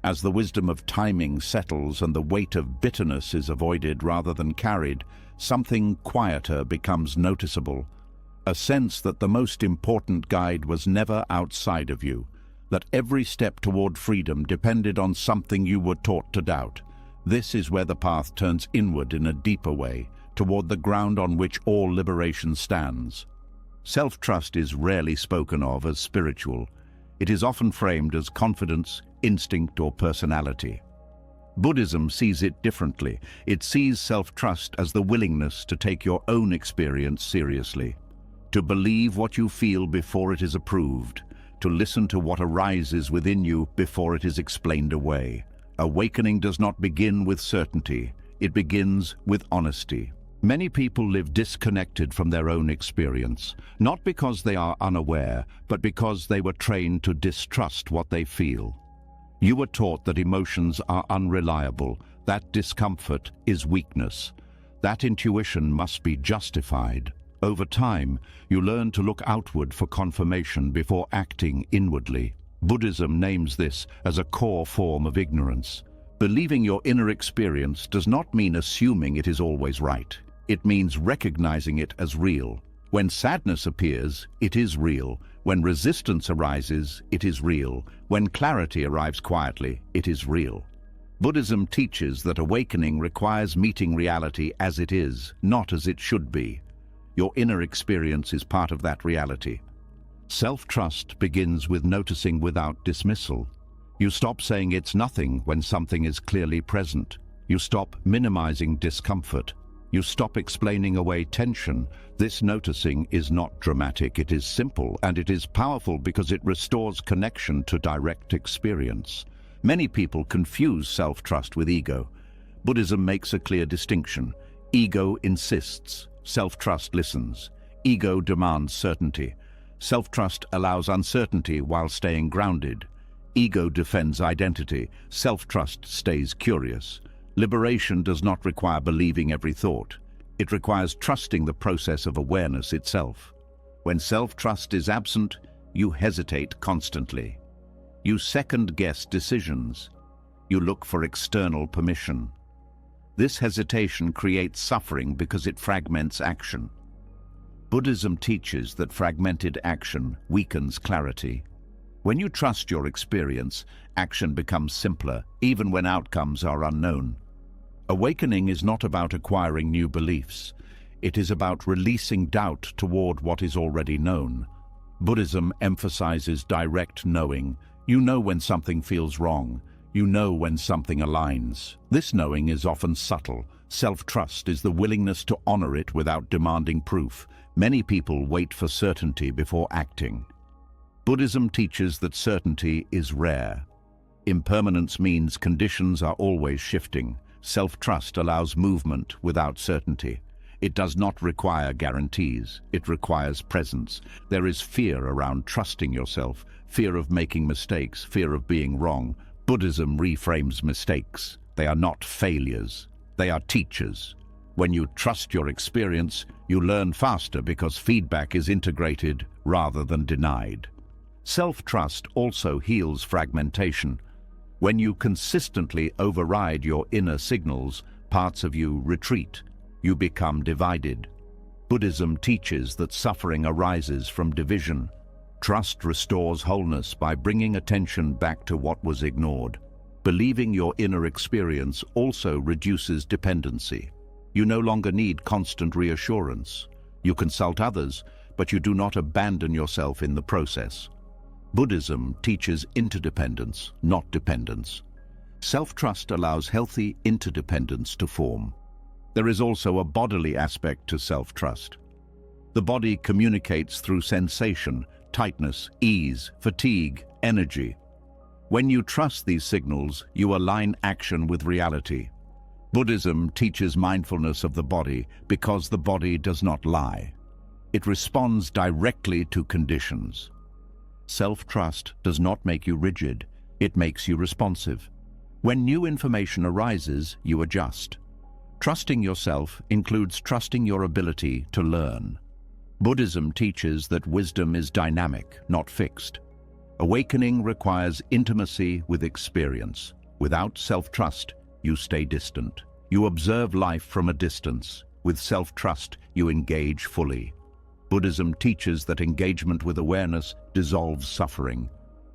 Speaker 1: As the wisdom of timing settles and the weight of bitterness is avoided rather than carried, something quieter becomes noticeable. A sense that the most important guide was never outside of you, that every step toward freedom depended on something you were taught to doubt. This is where the path turns inward in a deeper way, toward the ground on which all liberation stands. Self-trust is rarely spoken of as spiritual. It is often framed as confidence, instinct, or personality. Buddhism sees it differently. It sees self-trust as the willingness to take your own experience seriously, to believe what you feel before it is approved, to listen to what arises within you before it is explained away. Awakening does not begin with certainty. It begins with honesty. Many people live disconnected from their own experience, not because they are unaware, but because they were trained to distrust what they feel. You were taught that emotions are unreliable, that discomfort is weakness, that intuition must be justified. Over time, you learn to look outward for confirmation before acting inwardly. Buddhism names this as a core form of ignorance. Believing your inner experience does not mean assuming it is always right. It means recognizing it as real. When sadness appears, it is real. When resistance arises, it is real. When clarity arrives quietly, it is real. Buddhism teaches that awakening requires meeting reality as it is, not as it should be. Your inner experience is part of that reality. Self-trust begins with noticing without dismissal. You stop saying it's nothing when something is clearly present. You stop minimizing discomfort. You stop explaining away tension. This noticing is not dramatic, it is simple, and it is powerful because it restores connection to direct experience. Many people confuse self-trust with ego. Buddhism makes a clear distinction. Ego insists, self-trust listens. Ego demands certainty. Self-trust allows uncertainty while staying grounded. Ego defends identity. Self-trust stays curious. Liberation does not require believing every thought. It requires trusting the process of awareness itself. When self-trust is absent, you hesitate constantly. You second-guess decisions. You look for external permission. This hesitation creates suffering because it fragments action. Buddhism teaches that fragmented action weakens clarity. When you trust your experience, action becomes simpler, even when outcomes are unknown. Awakening is not about acquiring new beliefs. It is about releasing doubt toward what is already known. Buddhism emphasizes direct knowing. You know when something feels wrong. You know when something aligns. This knowing is often subtle. Self-trust is the willingness to honor it without demanding proof. Many people wait for certainty before acting. Buddhism teaches that certainty is rare. Impermanence means conditions are always shifting. Self-trust allows movement without certainty. It does not require guarantees. It requires presence. There is fear around trusting yourself, fear of making mistakes, fear of being wrong. Buddhism reframes mistakes. They are not failures. They are teachers. When you trust your experience, you learn faster because feedback is integrated rather than denied. Self-trust also heals fragmentation. When you consistently override your inner signals, parts of you retreat. you become divided. Buddhism teaches that suffering arises from division. Trust restores wholeness by bringing attention back to what was ignored. Believing your inner experience also reduces dependency. You no longer need constant reassurance. You consult others, but you do not abandon yourself in the process. Buddhism teaches interdependence, not dependence. Self-trust allows healthy interdependence to form. There is also a bodily aspect to self-trust. The body communicates through sensation, tightness, ease, fatigue, energy. When you trust these signals, you align action with reality. Buddhism teaches mindfulness of the body because the body does not lie. It responds directly to conditions. Self-trust does not make you rigid, it makes you responsive. When new information arises, you adjust. Trusting yourself includes trusting your ability to learn. Buddhism teaches that wisdom is dynamic, not fixed. Awakening requires intimacy with experience. Without self-trust, you stay distant. You observe life from a distance. With self-trust, you engage fully. Buddhism teaches that engagement with awareness dissolves suffering.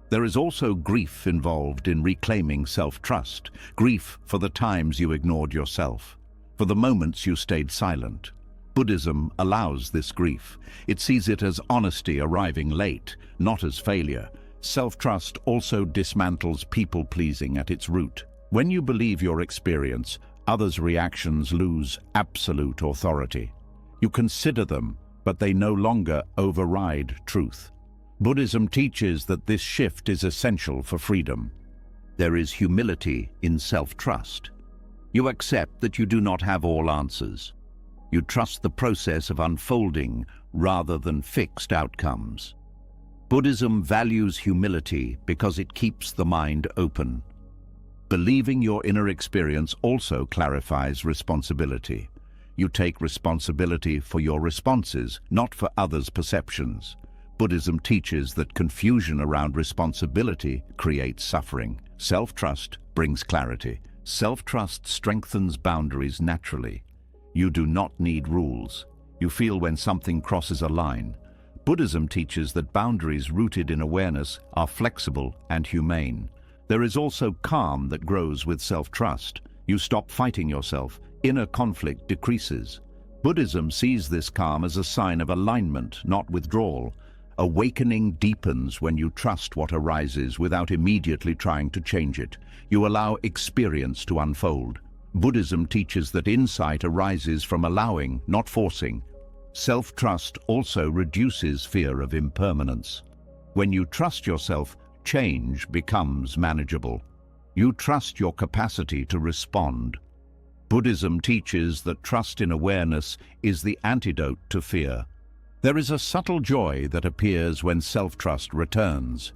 Speaker 1: There is also grief involved in reclaiming self-trust. Grief for the times you ignored yourself, for the moments you stayed silent. Buddhism allows this grief. It sees it as honesty arriving late, not as failure. Self-trust also dismantles people-pleasing at its root. When you believe your experience, others' reactions lose absolute authority. You consider them, but they no longer override truth. Buddhism teaches that this shift is essential for freedom. There is humility in self-trust. You accept that you do not have all answers. You trust the process of unfolding rather than fixed outcomes. Buddhism values humility because it keeps the mind open. Believing your inner experience also clarifies responsibility. You take responsibility for your responses, not for others' perceptions. Buddhism teaches that confusion around responsibility creates suffering. Self-trust brings clarity. Self-trust strengthens boundaries naturally. You do not need rules. You feel when something crosses a line. Buddhism teaches that boundaries rooted in awareness are flexible and humane. There is also calm that grows with self-trust. You stop fighting yourself. Inner conflict decreases. Buddhism sees this calm as a sign of alignment, not withdrawal. Awakening deepens when you trust what arises without immediately trying to change it. You allow experience to unfold. Buddhism teaches that insight arises from allowing, not forcing. Self-trust also reduces fear of impermanence. When you trust yourself, change becomes manageable. You trust your capacity to respond. Buddhism teaches that trust in awareness is the antidote to fear. There is a subtle joy that appears when self-trust returns.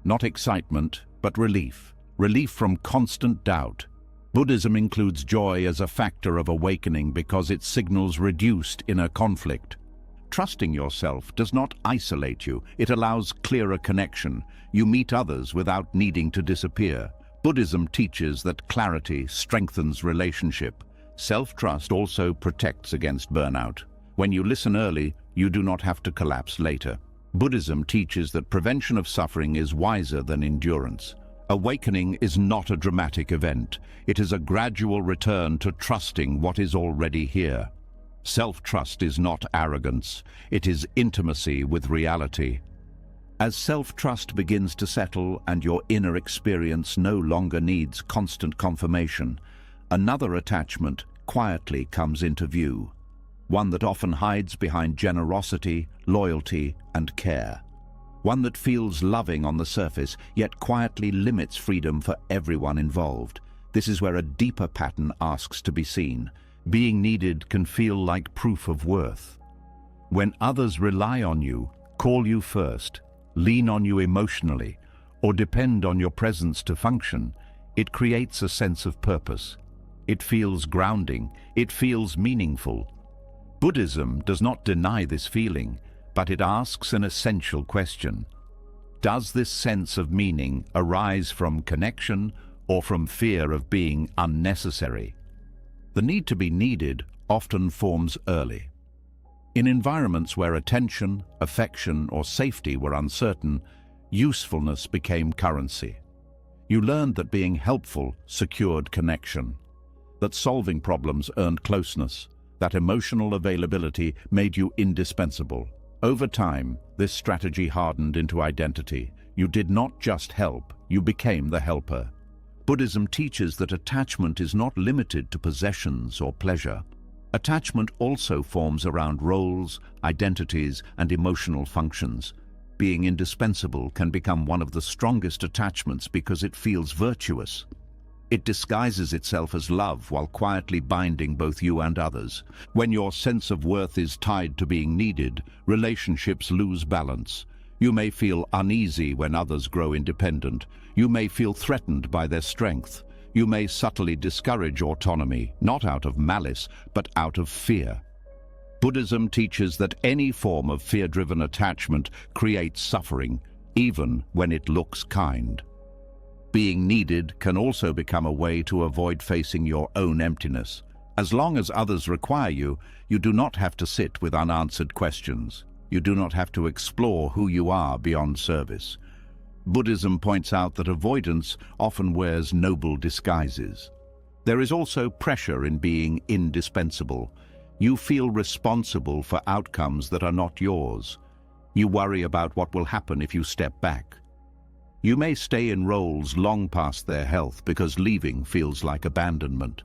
Speaker 1: Not excitement, but relief. Relief from constant doubt. Buddhism includes joy as a factor of awakening because it signals reduced inner conflict. Trusting yourself does not isolate you, it allows clearer connection. You meet others without needing to disappear. Buddhism teaches that clarity strengthens relationship. Self-trust also protects against burnout. When you listen early, you do not have to collapse later. Buddhism teaches that prevention of suffering is wiser than endurance. Awakening is not a dramatic event. It is a gradual return to trusting what is already here. Self-trust is not arrogance. It is intimacy with reality. As self-trust begins to settle and your inner experience no longer needs constant confirmation, another attachment quietly comes into view. One that often hides behind generosity, loyalty, and care. One that feels loving on the surface, yet quietly limits freedom for everyone involved. This is where a deeper pattern asks to be seen. Being needed can feel like proof of worth. When others rely on you, call you first, lean on you emotionally, or depend on your presence to function, it creates a sense of purpose. It feels grounding. It feels meaningful. Buddhism does not deny this feeling, but it asks an essential question. Does this sense of meaning arise from connection or from fear of being unnecessary? The need to be needed often forms early. In environments where attention, affection, or safety were uncertain, usefulness became currency. You learned that being helpful secured connection, that solving problems earned closeness, that emotional availability made you indispensable. Over time, this strategy hardened into identity. You did not just help, you became the helper. Buddhism teaches that attachment is not limited to possessions or pleasure. Attachment also forms around roles, identities, and emotional functions. Being indispensable can become one of the strongest attachments because it feels virtuous. It disguises itself as love while quietly binding both you and others. When your sense of worth is tied to being needed, relationships lose balance. You may feel uneasy when others grow independent. You may feel threatened by their strength. You may subtly discourage autonomy, not out of malice, but out of fear. Buddhism teaches that any form of fear-driven attachment creates suffering, even when it looks kind. Being needed can also become a way to avoid facing your own emptiness. As long as others require you, you do not have to sit with unanswered questions. You do not have to explore who you are beyond service. Buddhism points out that avoidance often wears noble disguises. There is also pressure in being indispensable. You feel responsible for outcomes that are not yours. You worry about what will happen if you step back. You may stay in roles long past their health because leaving feels like abandonment.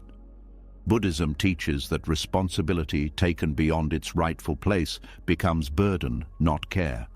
Speaker 1: Buddhism teaches that responsibility taken beyond its rightful place becomes burden, not care.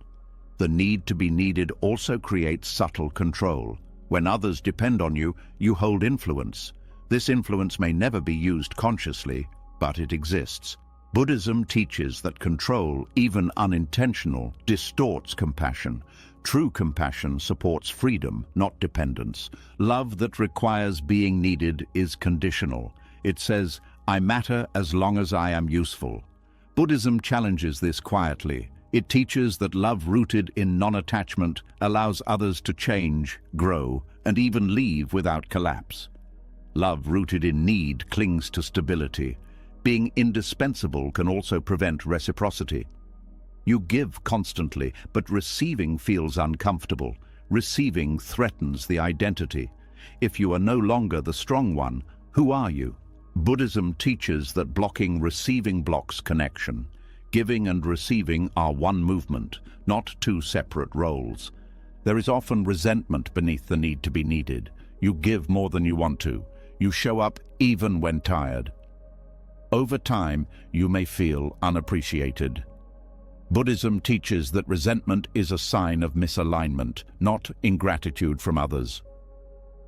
Speaker 1: The need to be needed also creates subtle control. When others depend on you, you hold influence. This influence may never be used consciously, but it exists. Buddhism teaches that control, even unintentional, distorts compassion. True compassion supports freedom, not dependence. Love that requires being needed is conditional. It says, "I matter as long as I am useful." Buddhism challenges this quietly. It teaches that love rooted in non-attachment allows others to change, grow, and even leave without collapse. Love rooted in need clings to stability. Being indispensable can also prevent reciprocity. You give constantly, but receiving feels uncomfortable. Receiving threatens the identity. If you are no longer the strong one, who are you? Buddhism teaches that blocking receiving blocks connection. Giving and receiving are one movement, not two separate roles. There is often resentment beneath the need to be needed. You give more than you want to. You show up even when tired. Over time, you may feel unappreciated. Buddhism teaches that resentment is a sign of misalignment, not ingratitude from others.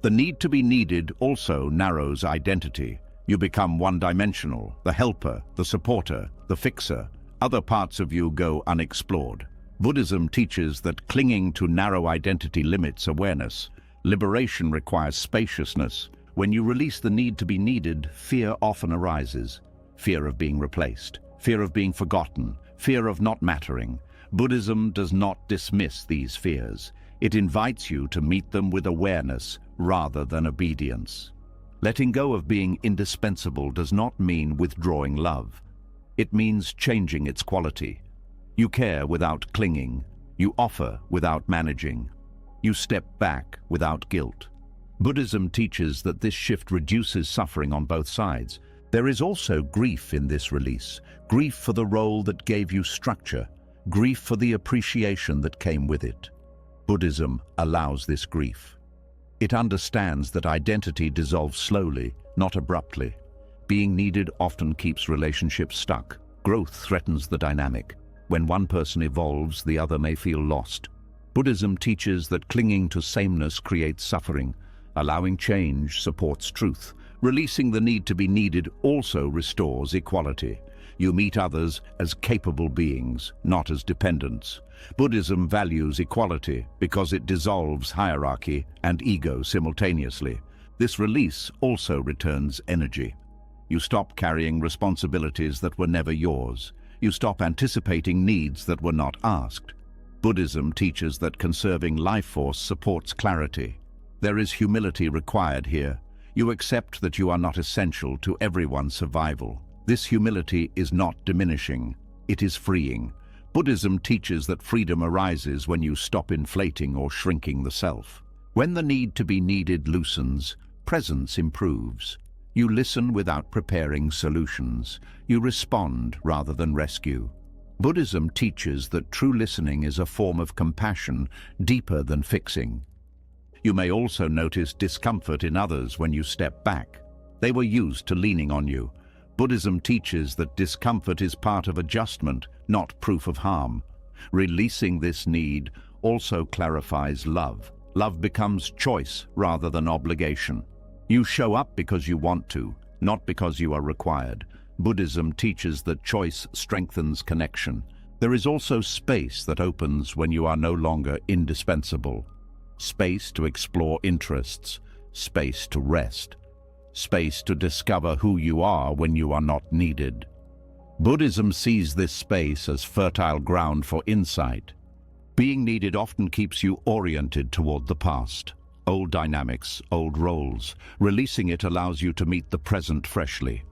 Speaker 1: The need to be needed also narrows identity. You become one-dimensional, the helper, the supporter, the fixer. Other parts of you go unexplored. Buddhism teaches that clinging to narrow identity limits awareness. Liberation requires spaciousness. When you release the need to be needed, fear often arises. Fear of being replaced, fear of being forgotten, fear of not mattering. Buddhism does not dismiss these fears. It invites you to meet them with awareness rather than obedience. Letting go of being indispensable does not mean withdrawing love. It means changing its quality. You care without clinging. You offer without managing. You step back without guilt. Buddhism teaches that this shift reduces suffering on both sides. There is also grief in this release. Grief for the role that gave you structure. Grief for the appreciation that came with it. Buddhism allows this grief. It understands that identity dissolves slowly, not abruptly. Being needed often keeps relationships stuck. Growth threatens the dynamic. When one person evolves, the other may feel lost. Buddhism teaches that clinging to sameness creates suffering. Allowing change supports truth. Releasing the need to be needed also restores equality. You meet others as capable beings, not as dependents. Buddhism values equality because it dissolves hierarchy and ego simultaneously. This release also returns energy. You stop carrying responsibilities that were never yours. You stop anticipating needs that were not asked. Buddhism teaches that conserving life force supports clarity. There is humility required here. You accept that you are not essential to everyone's survival. This humility is not diminishing, it is freeing. Buddhism teaches that freedom arises when you stop inflating or shrinking the self. When the need to be needed loosens, presence improves. You listen without preparing solutions. You respond rather than rescue. Buddhism teaches that true listening is a form of compassion deeper than fixing. You may also notice discomfort in others when you step back. They were used to leaning on you. Buddhism teaches that discomfort is part of adjustment, not proof of harm. Releasing this need also clarifies love. Love becomes choice rather than obligation. You show up because you want to, not because you are required. Buddhism teaches that choice strengthens connection. There is also space that opens when you are no longer indispensable. Space to explore interests, space to rest, space to discover who you are when you are not needed. Buddhism sees this space as fertile ground for insight. Being needed often keeps you oriented toward the past. Old dynamics, old roles. Releasing it allows you to meet the present freshly.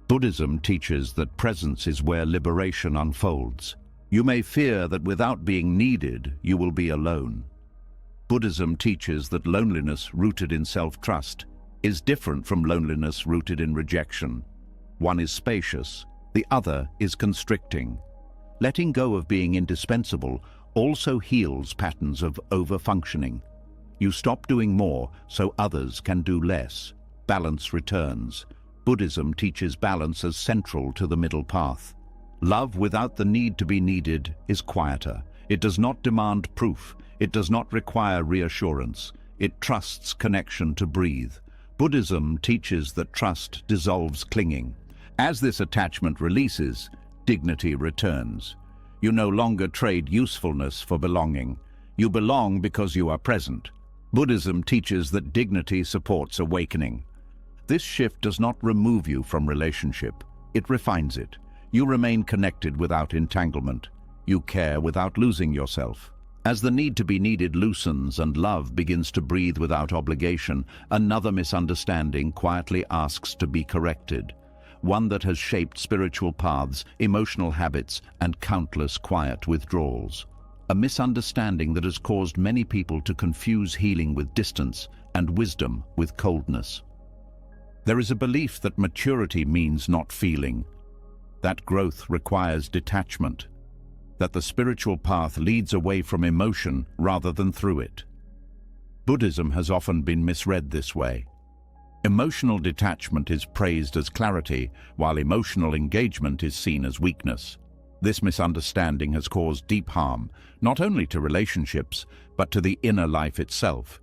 Speaker 1: Buddhism teaches that presence is where liberation unfolds. You may fear that without being needed, you will be alone. Buddhism teaches that loneliness rooted in self-trust is different from loneliness rooted in rejection. One is spacious, the other is constricting. Letting go of being indispensable also heals patterns of over-functioning. You stop doing more so others can do less. Balance returns. Buddhism teaches balance as central to the middle path. Love without the need to be needed is quieter. It does not demand proof. It does not require reassurance. It trusts connection to breathe. Buddhism teaches that trust dissolves clinging. As this attachment releases, dignity returns. You no longer trade usefulness for belonging. You belong because you are present. Buddhism teaches that dignity supports awakening. This shift does not remove you from relationship. It refines it. You remain connected without entanglement. You care without losing yourself. As the need to be needed loosens and love begins to breathe without obligation, another misunderstanding quietly asks to be corrected. One that has shaped spiritual paths, emotional habits, and countless quiet withdrawals. A misunderstanding that has caused many people to confuse healing with distance and wisdom with coldness. There is a belief that maturity means not feeling, that growth requires detachment, that the spiritual path leads away from emotion rather than through it. Buddhism has often been misread this way. Emotional detachment is praised as clarity, while emotional engagement is seen as weakness. This misunderstanding has caused deep harm, not only to relationships, but to the inner life itself.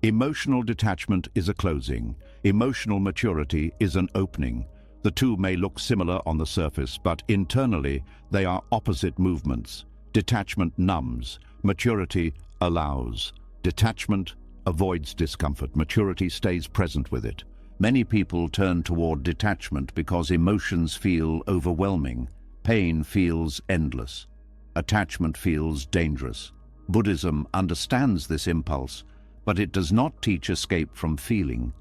Speaker 1: Emotional detachment is a closing. Emotional maturity is an opening. The two may look similar on the surface, but internally they are opposite movements. Detachment numbs, maturity allows. Detachment avoids discomfort, maturity stays present with it. Many people turn toward detachment because emotions feel overwhelming. Pain feels endless. Attachment feels dangerous. Buddhism understands this impulse, but it does not teach escape from feeling.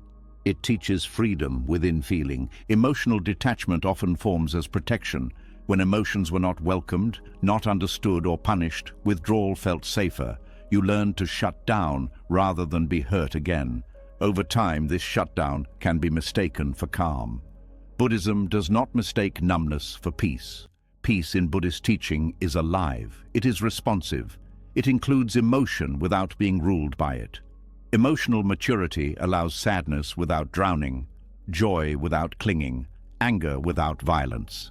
Speaker 1: It teaches freedom within feeling. Emotional detachment often forms as protection. When emotions were not welcomed, not understood or punished, withdrawal felt safer. You learned to shut down rather than be hurt again. Over time, this shutdown can be mistaken for calm. Buddhism does not mistake numbness for peace. Peace in Buddhist teaching is alive. It is responsive. It includes emotion without being ruled by it. Emotional maturity allows sadness without drowning, joy without clinging, anger without violence.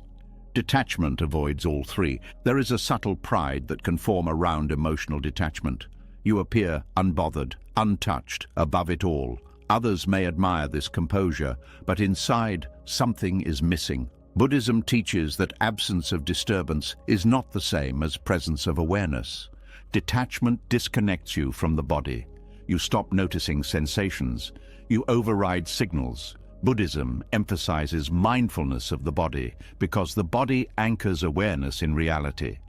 Speaker 1: Detachment avoids all three. There is a subtle pride that can form around emotional detachment. You appear unbothered, untouched, above it all. Others may admire this composure, but inside, something is missing. Buddhism teaches that absence of disturbance is not the same as presence of awareness. Detachment disconnects you from the body. You stop noticing sensations. You override signals. Buddhism emphasizes mindfulness of the body because the body anchors awareness in reality.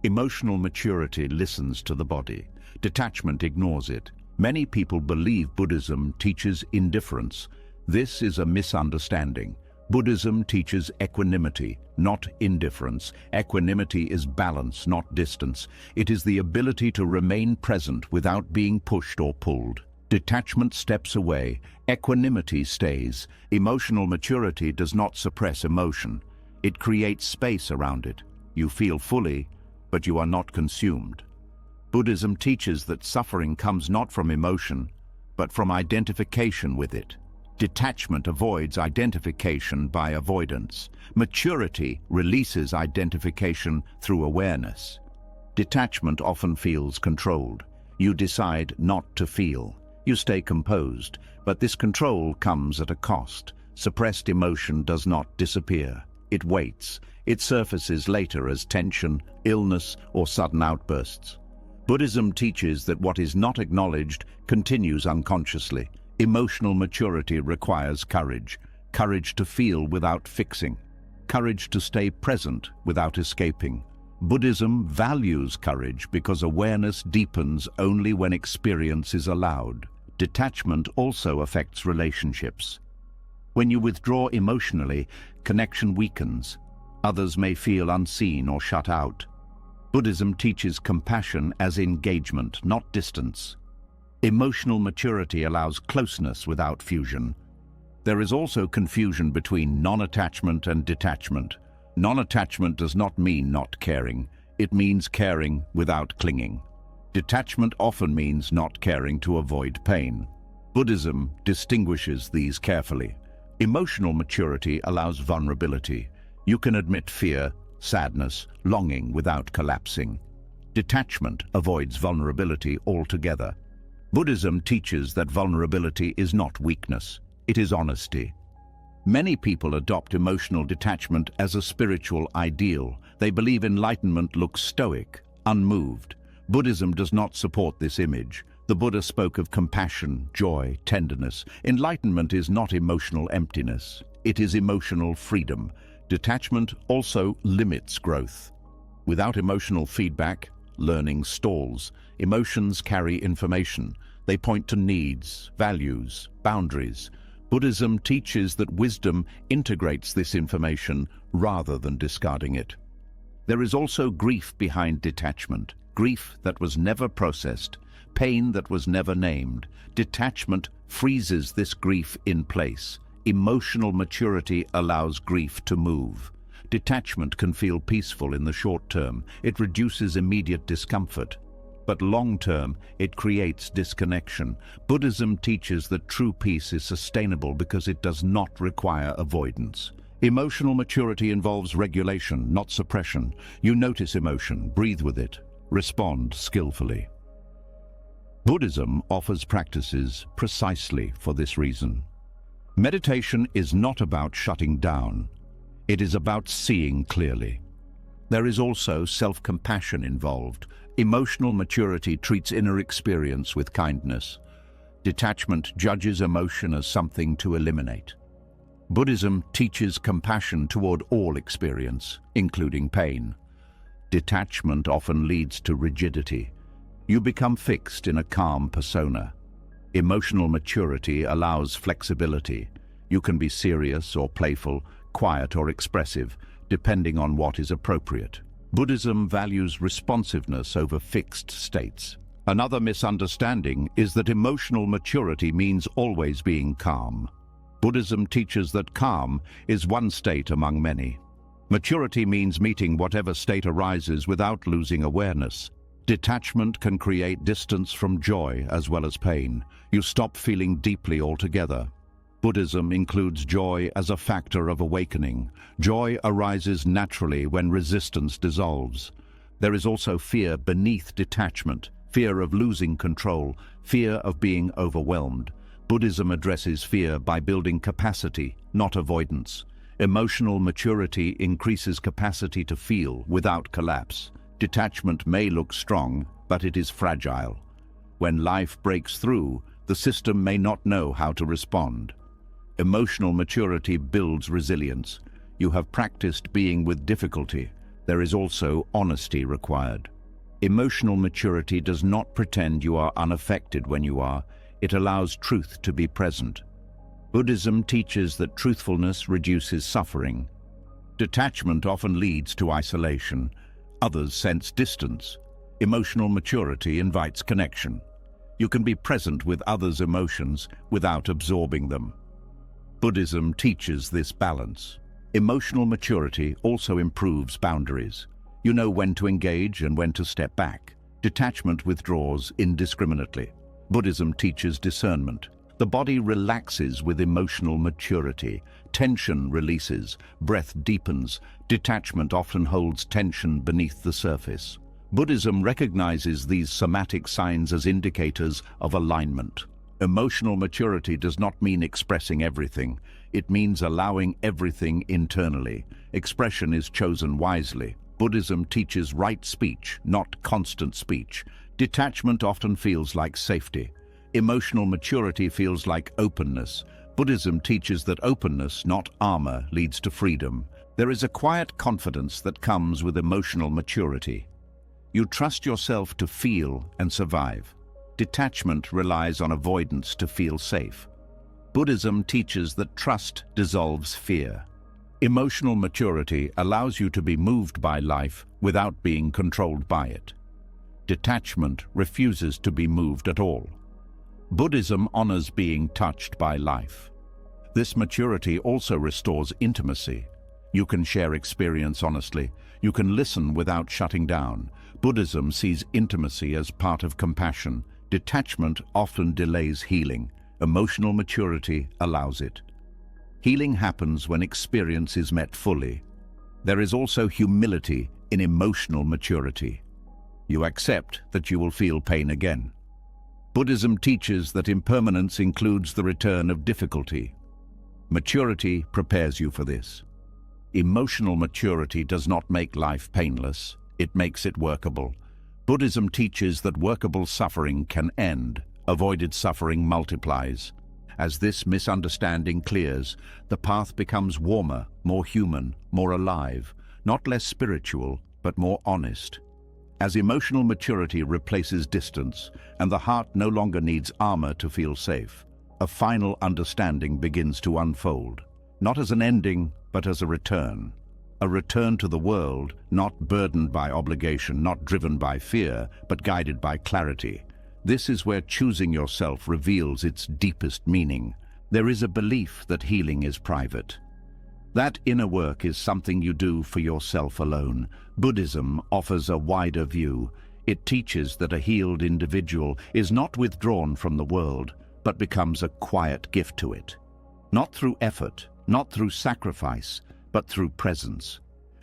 Speaker 1: Emotional maturity listens to the body. Detachment ignores it. Many people believe Buddhism teaches indifference. This is a misunderstanding. Buddhism teaches equanimity, not indifference. Equanimity is balance, not distance. It is the ability to remain present without being pushed or pulled. Detachment steps away, equanimity stays. Emotional maturity does not suppress emotion. It creates space around it. You feel fully, but you are not consumed. Buddhism teaches that suffering comes not from emotion, but from identification with it. Detachment avoids identification by avoidance. Maturity releases identification through awareness. Detachment often feels controlled. You decide not to feel. You stay composed, but this control comes at a cost. Suppressed emotion does not disappear. It waits. It surfaces later as tension, illness, or sudden outbursts. Buddhism teaches that what is not acknowledged continues unconsciously. Emotional maturity requires courage. Courage to feel without fixing. Courage to stay present without escaping. Buddhism values courage because awareness deepens only when experience is allowed. Detachment also affects relationships. When you withdraw emotionally, connection weakens. Others may feel unseen or shut out. Buddhism teaches compassion as engagement, not distance. Emotional maturity allows closeness without fusion. There is also confusion between non-attachment and detachment. Non-attachment does not mean not caring. It means caring without clinging. Detachment often means not caring to avoid pain. Buddhism distinguishes these carefully. Emotional maturity allows vulnerability. You can admit fear, sadness, longing without collapsing. Detachment avoids vulnerability altogether. Buddhism teaches that vulnerability is not weakness, it is honesty. Many people adopt emotional detachment as a spiritual ideal. They believe enlightenment looks stoic, unmoved. Buddhism does not support this image. The Buddha spoke of compassion, joy, tenderness. Enlightenment is not emotional emptiness. It is emotional freedom. Detachment also limits growth. Without emotional feedback, learning stalls. Emotions carry information. They point to needs, values, boundaries. Buddhism teaches that wisdom integrates this information rather than discarding it. There is also grief behind detachment. Grief that was never processed, pain that was never named. Detachment freezes this grief in place. Emotional maturity allows grief to move. Detachment can feel peaceful in the short term. It reduces immediate discomfort. But long-term, it creates disconnection. Buddhism teaches that true peace is sustainable because it does not require avoidance. Emotional maturity involves regulation, not suppression. You notice emotion, breathe with it, respond skillfully. Buddhism offers practices precisely for this reason. Meditation is not about shutting down. It is about seeing clearly. There is also self-compassion involved. Emotional maturity treats inner experience with kindness. Detachment judges emotion as something to eliminate. Buddhism teaches compassion toward all experience, including pain. Detachment often leads to rigidity. You become fixed in a calm persona. Emotional maturity allows flexibility. You can be serious or playful, quiet or expressive, depending on what is appropriate. Buddhism values responsiveness over fixed states. Another misunderstanding is that emotional maturity means always being calm. Buddhism teaches that calm is one state among many. Maturity means meeting whatever state arises without losing awareness. Detachment can create distance from joy as well as pain. You stop feeling deeply altogether. Buddhism includes joy as a factor of awakening. Joy arises naturally when resistance dissolves. There is also fear beneath detachment, fear of losing control, fear of being overwhelmed. Buddhism addresses fear by building capacity, not avoidance. Emotional maturity increases capacity to feel without collapse. Detachment may look strong, but it is fragile. When life breaks through, the system may not know how to respond. Emotional maturity builds resilience. You have practiced being with difficulty. There is also honesty required. Emotional maturity does not pretend you are unaffected when you are. It allows truth to be present. Buddhism teaches that truthfulness reduces suffering. Detachment often leads to isolation. Others sense distance. Emotional maturity invites connection. You can be present with others' emotions without absorbing them. Buddhism teaches this balance. Emotional maturity also improves boundaries. You know when to engage and when to step back. Detachment withdraws indiscriminately. Buddhism teaches discernment. The body relaxes with emotional maturity. Tension releases, breath deepens. Detachment often holds tension beneath the surface. Buddhism recognizes these somatic signs as indicators of alignment. Emotional maturity does not mean expressing everything. It means allowing everything internally. Expression is chosen wisely. Buddhism teaches right speech, not constant speech. Detachment often feels like safety. Emotional maturity feels like openness. Buddhism teaches that openness, not armor, leads to freedom. There is a quiet confidence that comes with emotional maturity. You trust yourself to feel and survive. Detachment relies on avoidance to feel safe. Buddhism teaches that trust dissolves fear. Emotional maturity allows you to be moved by life without being controlled by it. Detachment refuses to be moved at all. Buddhism honors being touched by life. This maturity also restores intimacy. You can share experience honestly. You can listen without shutting down. Buddhism sees intimacy as part of compassion. Detachment often delays healing. Emotional maturity allows it. Healing happens when experience is met fully. There is also humility in emotional maturity. You accept that you will feel pain again. Buddhism teaches that impermanence includes the return of difficulty. Maturity prepares you for this. Emotional maturity does not make life painless. It makes it workable. Buddhism teaches that workable suffering can end. Avoided suffering multiplies. As this misunderstanding clears, the path becomes warmer, more human, more alive, not less spiritual, but more honest. As emotional maturity replaces distance, and the heart no longer needs armor to feel safe, a final understanding begins to unfold, not as an ending, but as a return. A return to the world, not burdened by obligation, not driven by fear, but guided by clarity. This is where choosing yourself reveals its deepest meaning. There is a belief that healing is private. That inner work is something you do for yourself alone. Buddhism offers a wider view. It teaches that a healed individual is not withdrawn from the world, but becomes a quiet gift to it. Not through effort, not through sacrifice, but through presence.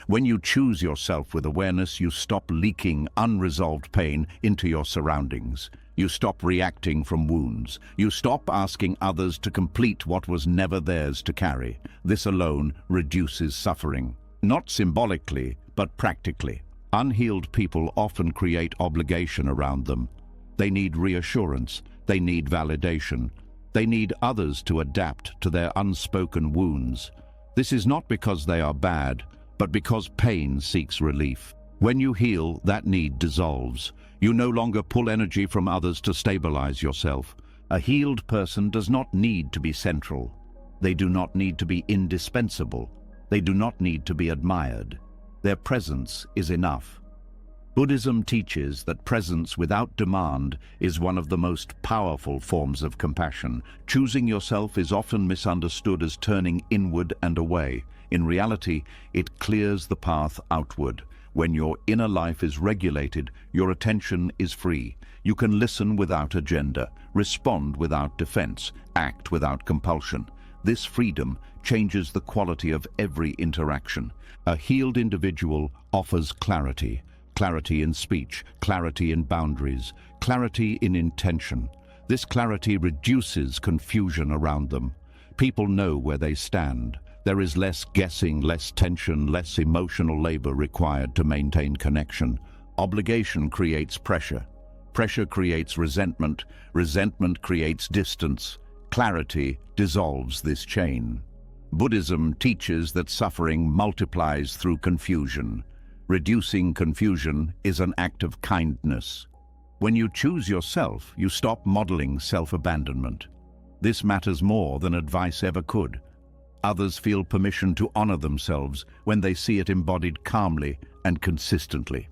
Speaker 1: When you choose yourself with awareness, you stop leaking unresolved pain into your surroundings. You stop reacting from wounds. You stop asking others to complete what was never theirs to carry. This alone reduces suffering. Not symbolically, but practically. Unhealed people often create obligation around them. They need reassurance. They need validation. They need others to adapt to their unspoken wounds. This is not because they are bad, but because pain seeks relief. When you heal, that need dissolves. You no longer pull energy from others to stabilize yourself. A healed person does not need to be central. They do not need to be indispensable. They do not need to be admired. Their presence is enough. Buddhism teaches that presence without demand is one of the most powerful forms of compassion. Choosing yourself is often misunderstood as turning inward and away. In reality, it clears the path outward. When your inner life is regulated, your attention is free. You can listen without agenda, respond without defense, act without compulsion. This freedom changes the quality of every interaction. A healed individual offers clarity. Clarity in speech, clarity in boundaries, clarity in intention. This clarity reduces confusion around them. People know where they stand. There is less guessing, less tension, less emotional labor required to maintain connection. Obligation creates pressure. Pressure creates resentment. Resentment creates distance. Clarity dissolves this chain. Buddhism teaches that suffering multiplies through confusion. Reducing confusion is an act of kindness. When you choose yourself, you stop modeling self-abandonment. This matters more than advice ever could. Others feel permission to honor themselves when they see it embodied calmly and consistently.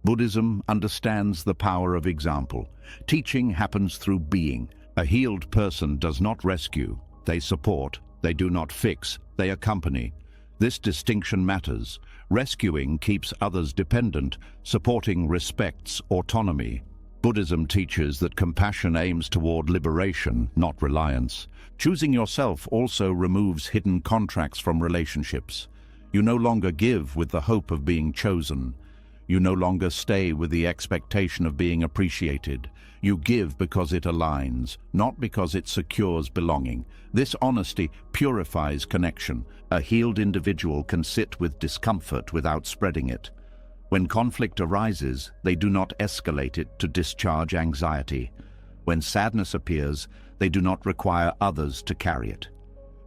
Speaker 1: Buddhism understands the power of example. Teaching happens through being. A healed person does not rescue, they support, they do not fix, they accompany. This distinction matters. Rescuing keeps others dependent, supporting respects autonomy. Buddhism teaches that compassion aims toward liberation, not reliance. Choosing yourself also removes hidden contracts from relationships. You no longer give with the hope of being chosen. You no longer stay with the expectation of being appreciated. You give because it aligns, not because it secures belonging. This honesty purifies connection. A healed individual can sit with discomfort without spreading it. When conflict arises, they do not escalate it to discharge anxiety. When sadness appears, they do not require others to carry it.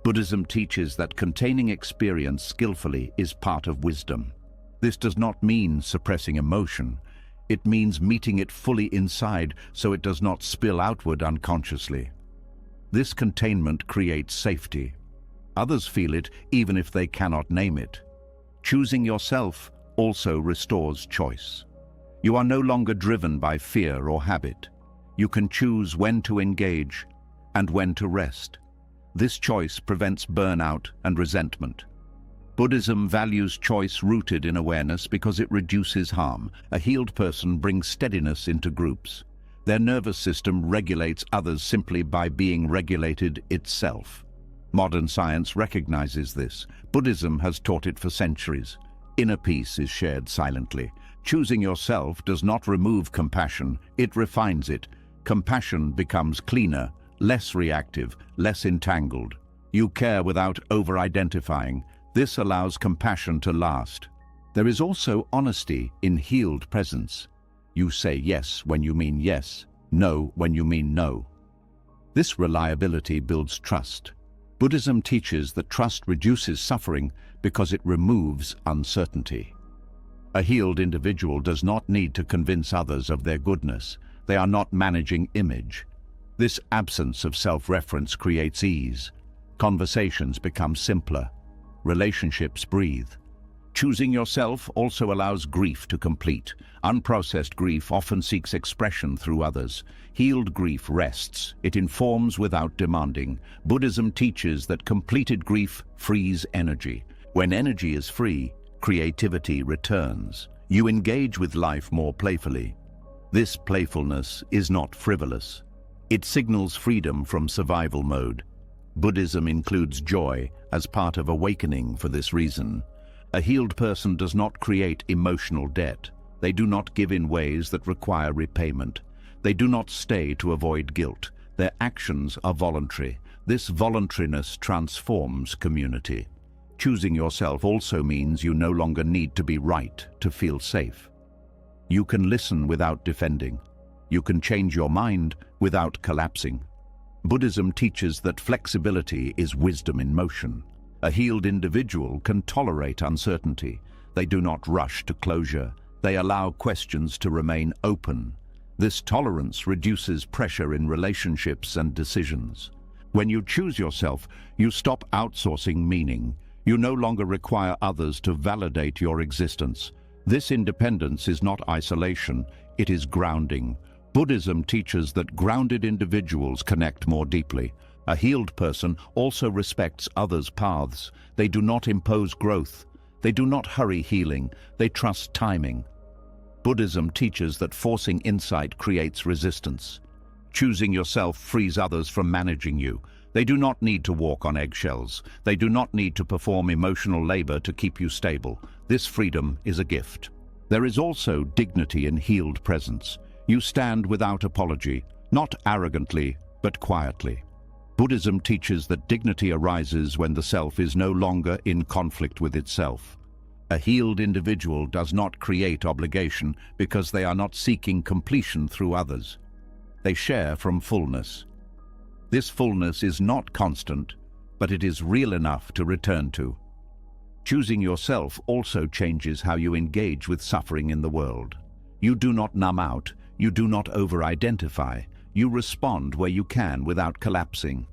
Speaker 1: Buddhism teaches that containing experience skillfully is part of wisdom. This does not mean suppressing emotion. It means meeting it fully inside so it does not spill outward unconsciously. This containment creates safety. Others feel it even if they cannot name it. Choosing yourself also restores choice. You are no longer driven by fear or habit. You can choose when to engage and when to rest. This choice prevents burnout and resentment. Buddhism values choice rooted in awareness because it reduces harm. A healed person brings steadiness into groups. Their nervous system regulates others simply by being regulated itself. Modern science recognizes this. Buddhism has taught it for centuries. Inner peace is shared silently. Choosing yourself does not remove compassion, it refines it. Compassion becomes cleaner, less reactive, less entangled. You care without over-identifying. This allows compassion to last. There is also honesty in healed presence. You say yes when you mean yes, no when you mean no. This reliability builds trust. Buddhism teaches that trust reduces suffering because it removes uncertainty. A healed individual does not need to convince others of their goodness. They are not managing image. This absence of self-reference creates ease. Conversations become simpler. Relationships breathe. Choosing yourself also allows grief to complete. Unprocessed grief often seeks expression through others. Healed grief rests. It informs without demanding. Buddhism teaches that completed grief frees energy. When energy is free, creativity returns. You engage with life more playfully. This playfulness is not frivolous. It signals freedom from survival mode. Buddhism includes joy as part of awakening for this reason. A healed person does not create emotional debt. They do not give in ways that require repayment. They do not stay to avoid guilt. Their actions are voluntary. This voluntariness transforms community. Choosing yourself also means you no longer need to be right to feel safe. You can listen without defending. You can change your mind without collapsing. Buddhism teaches that flexibility is wisdom in motion. A healed individual can tolerate uncertainty. They do not rush to closure. They allow questions to remain open. This tolerance reduces pressure in relationships and decisions. When you choose yourself, you stop outsourcing meaning. You no longer require others to validate your existence. This independence is not isolation, it is grounding. Buddhism teaches that grounded individuals connect more deeply. A healed person also respects others' paths. They do not impose growth. They do not hurry healing. They trust timing. Buddhism teaches that forcing insight creates resistance. Choosing yourself frees others from managing you. They do not need to walk on eggshells. They do not need to perform emotional labor to keep you stable. This freedom is a gift. There is also dignity in healed presence. You stand without apology, not arrogantly, but quietly. Buddhism teaches that dignity arises when the self is no longer in conflict with itself. A healed individual does not create obligation because they are not seeking completion through others. They share from fullness. This fullness is not constant, but it is real enough to return to. Choosing yourself also changes how you engage with suffering in the world. You do not numb out. You do not over-identify. You respond where you can without collapsing.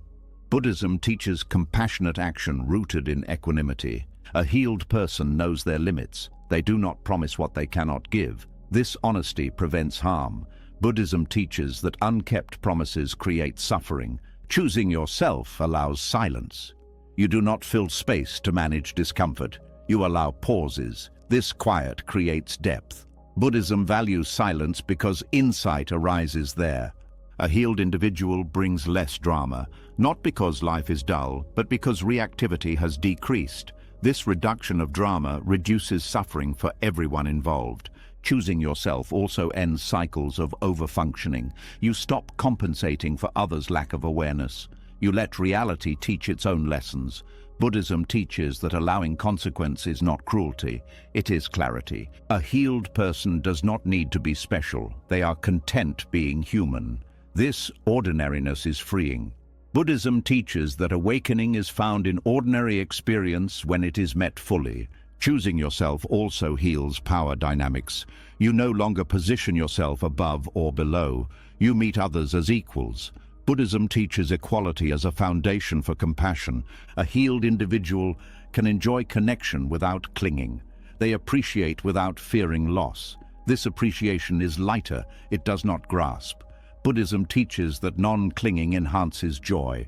Speaker 1: Buddhism teaches compassionate action rooted in equanimity. A healed person knows their limits. They do not promise what they cannot give. This honesty prevents harm. Buddhism teaches that unkept promises create suffering. Choosing yourself allows silence. You do not fill space to manage discomfort. You allow pauses. This quiet creates depth. Buddhism values silence because insight arises there. A healed individual brings less drama, not because life is dull, but because reactivity has decreased. This reduction of drama reduces suffering for everyone involved. Choosing yourself also ends cycles of overfunctioning. You stop compensating for others' lack of awareness. You let reality teach its own lessons. Buddhism teaches that allowing consequence is not cruelty, it is clarity. A healed person does not need to be special. They are content being human. This ordinariness is freeing. Buddhism teaches that awakening is found in ordinary experience when it is met fully. Choosing yourself also heals power dynamics. You no longer position yourself above or below. You meet others as equals. Buddhism teaches equality as a foundation for compassion. A healed individual can enjoy connection without clinging. They appreciate without fearing loss. This appreciation is lighter, it does not grasp. Buddhism teaches that non-clinging enhances joy.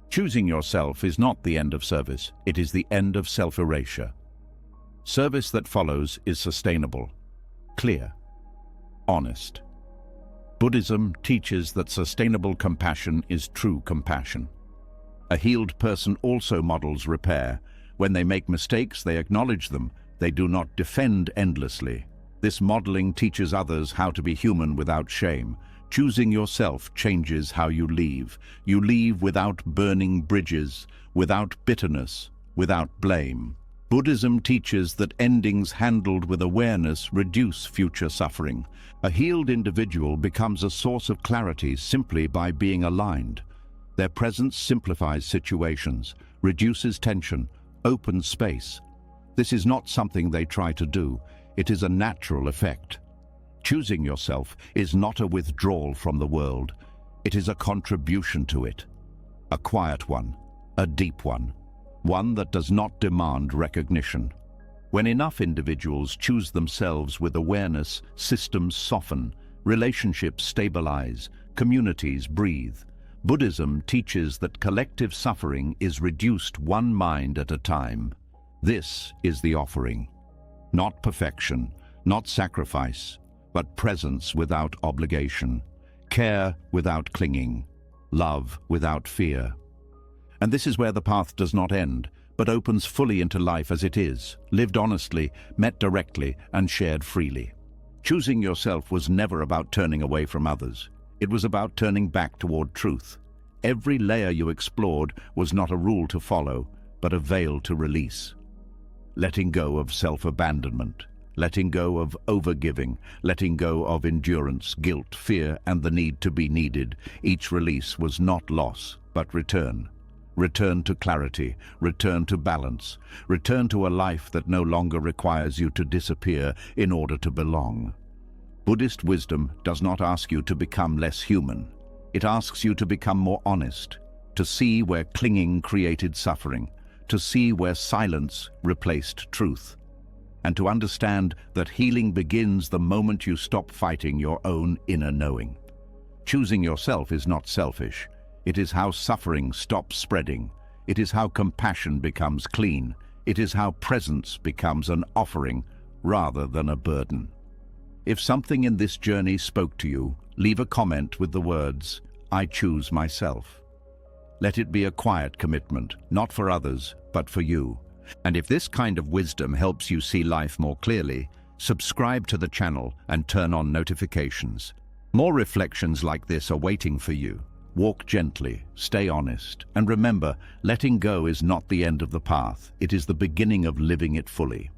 Speaker 1: Choosing yourself is not the end of service, it is the end of self-erasure. Service that follows is sustainable, clear, honest. Buddhism teaches that sustainable compassion is true compassion. A healed person also models repair. When they make mistakes, they acknowledge them. They do not defend endlessly. This modeling teaches others how to be human without shame. Choosing yourself changes how you leave. You leave without burning bridges, without bitterness, without blame. Buddhism teaches that endings handled with awareness reduce future suffering. A healed individual becomes a source of clarity simply by being aligned. Their presence simplifies situations, reduces tension, opens space. This is not something they try to do. It is a natural effect. Choosing yourself is not a withdrawal from the world. It is a contribution to it. A quiet one, a deep one. One that does not demand recognition. When enough individuals choose themselves with awareness, systems soften, relationships stabilize, communities breathe. Buddhism teaches that collective suffering is reduced one mind at a time. This is the offering. Not perfection, not sacrifice, but presence without obligation, care without clinging, love without fear. And this is where the path does not end, but opens fully into life as it is, lived honestly, met directly, and shared freely. Choosing yourself was never about turning away from others. It was about turning back toward truth. Every layer you explored was not a rule to follow, but a veil to release. Letting go of self-abandonment, letting go of overgiving, letting go of endurance, guilt, fear, and the need to be needed. Each release was not loss, but return. Return to clarity, return to balance, return to a life that no longer requires you to disappear in order to belong. Buddhist wisdom does not ask you to become less human. It asks you to become more honest, to see where clinging created suffering, to see where silence replaced truth, and to understand that healing begins the moment you stop fighting your own inner knowing. Choosing yourself is not selfish. It is how suffering stops spreading. It is how compassion becomes clean. It is how presence becomes an offering rather than a burden. If something in this journey spoke to you, leave a comment with the words, "I choose myself." Let it be a quiet commitment, not for others, but for you. And if this kind of wisdom helps you see life more clearly, subscribe to the channel and turn on notifications. More reflections like this are waiting for you. Walk gently, stay honest, and remember, letting go is not the end of the path. It is the beginning of living it fully.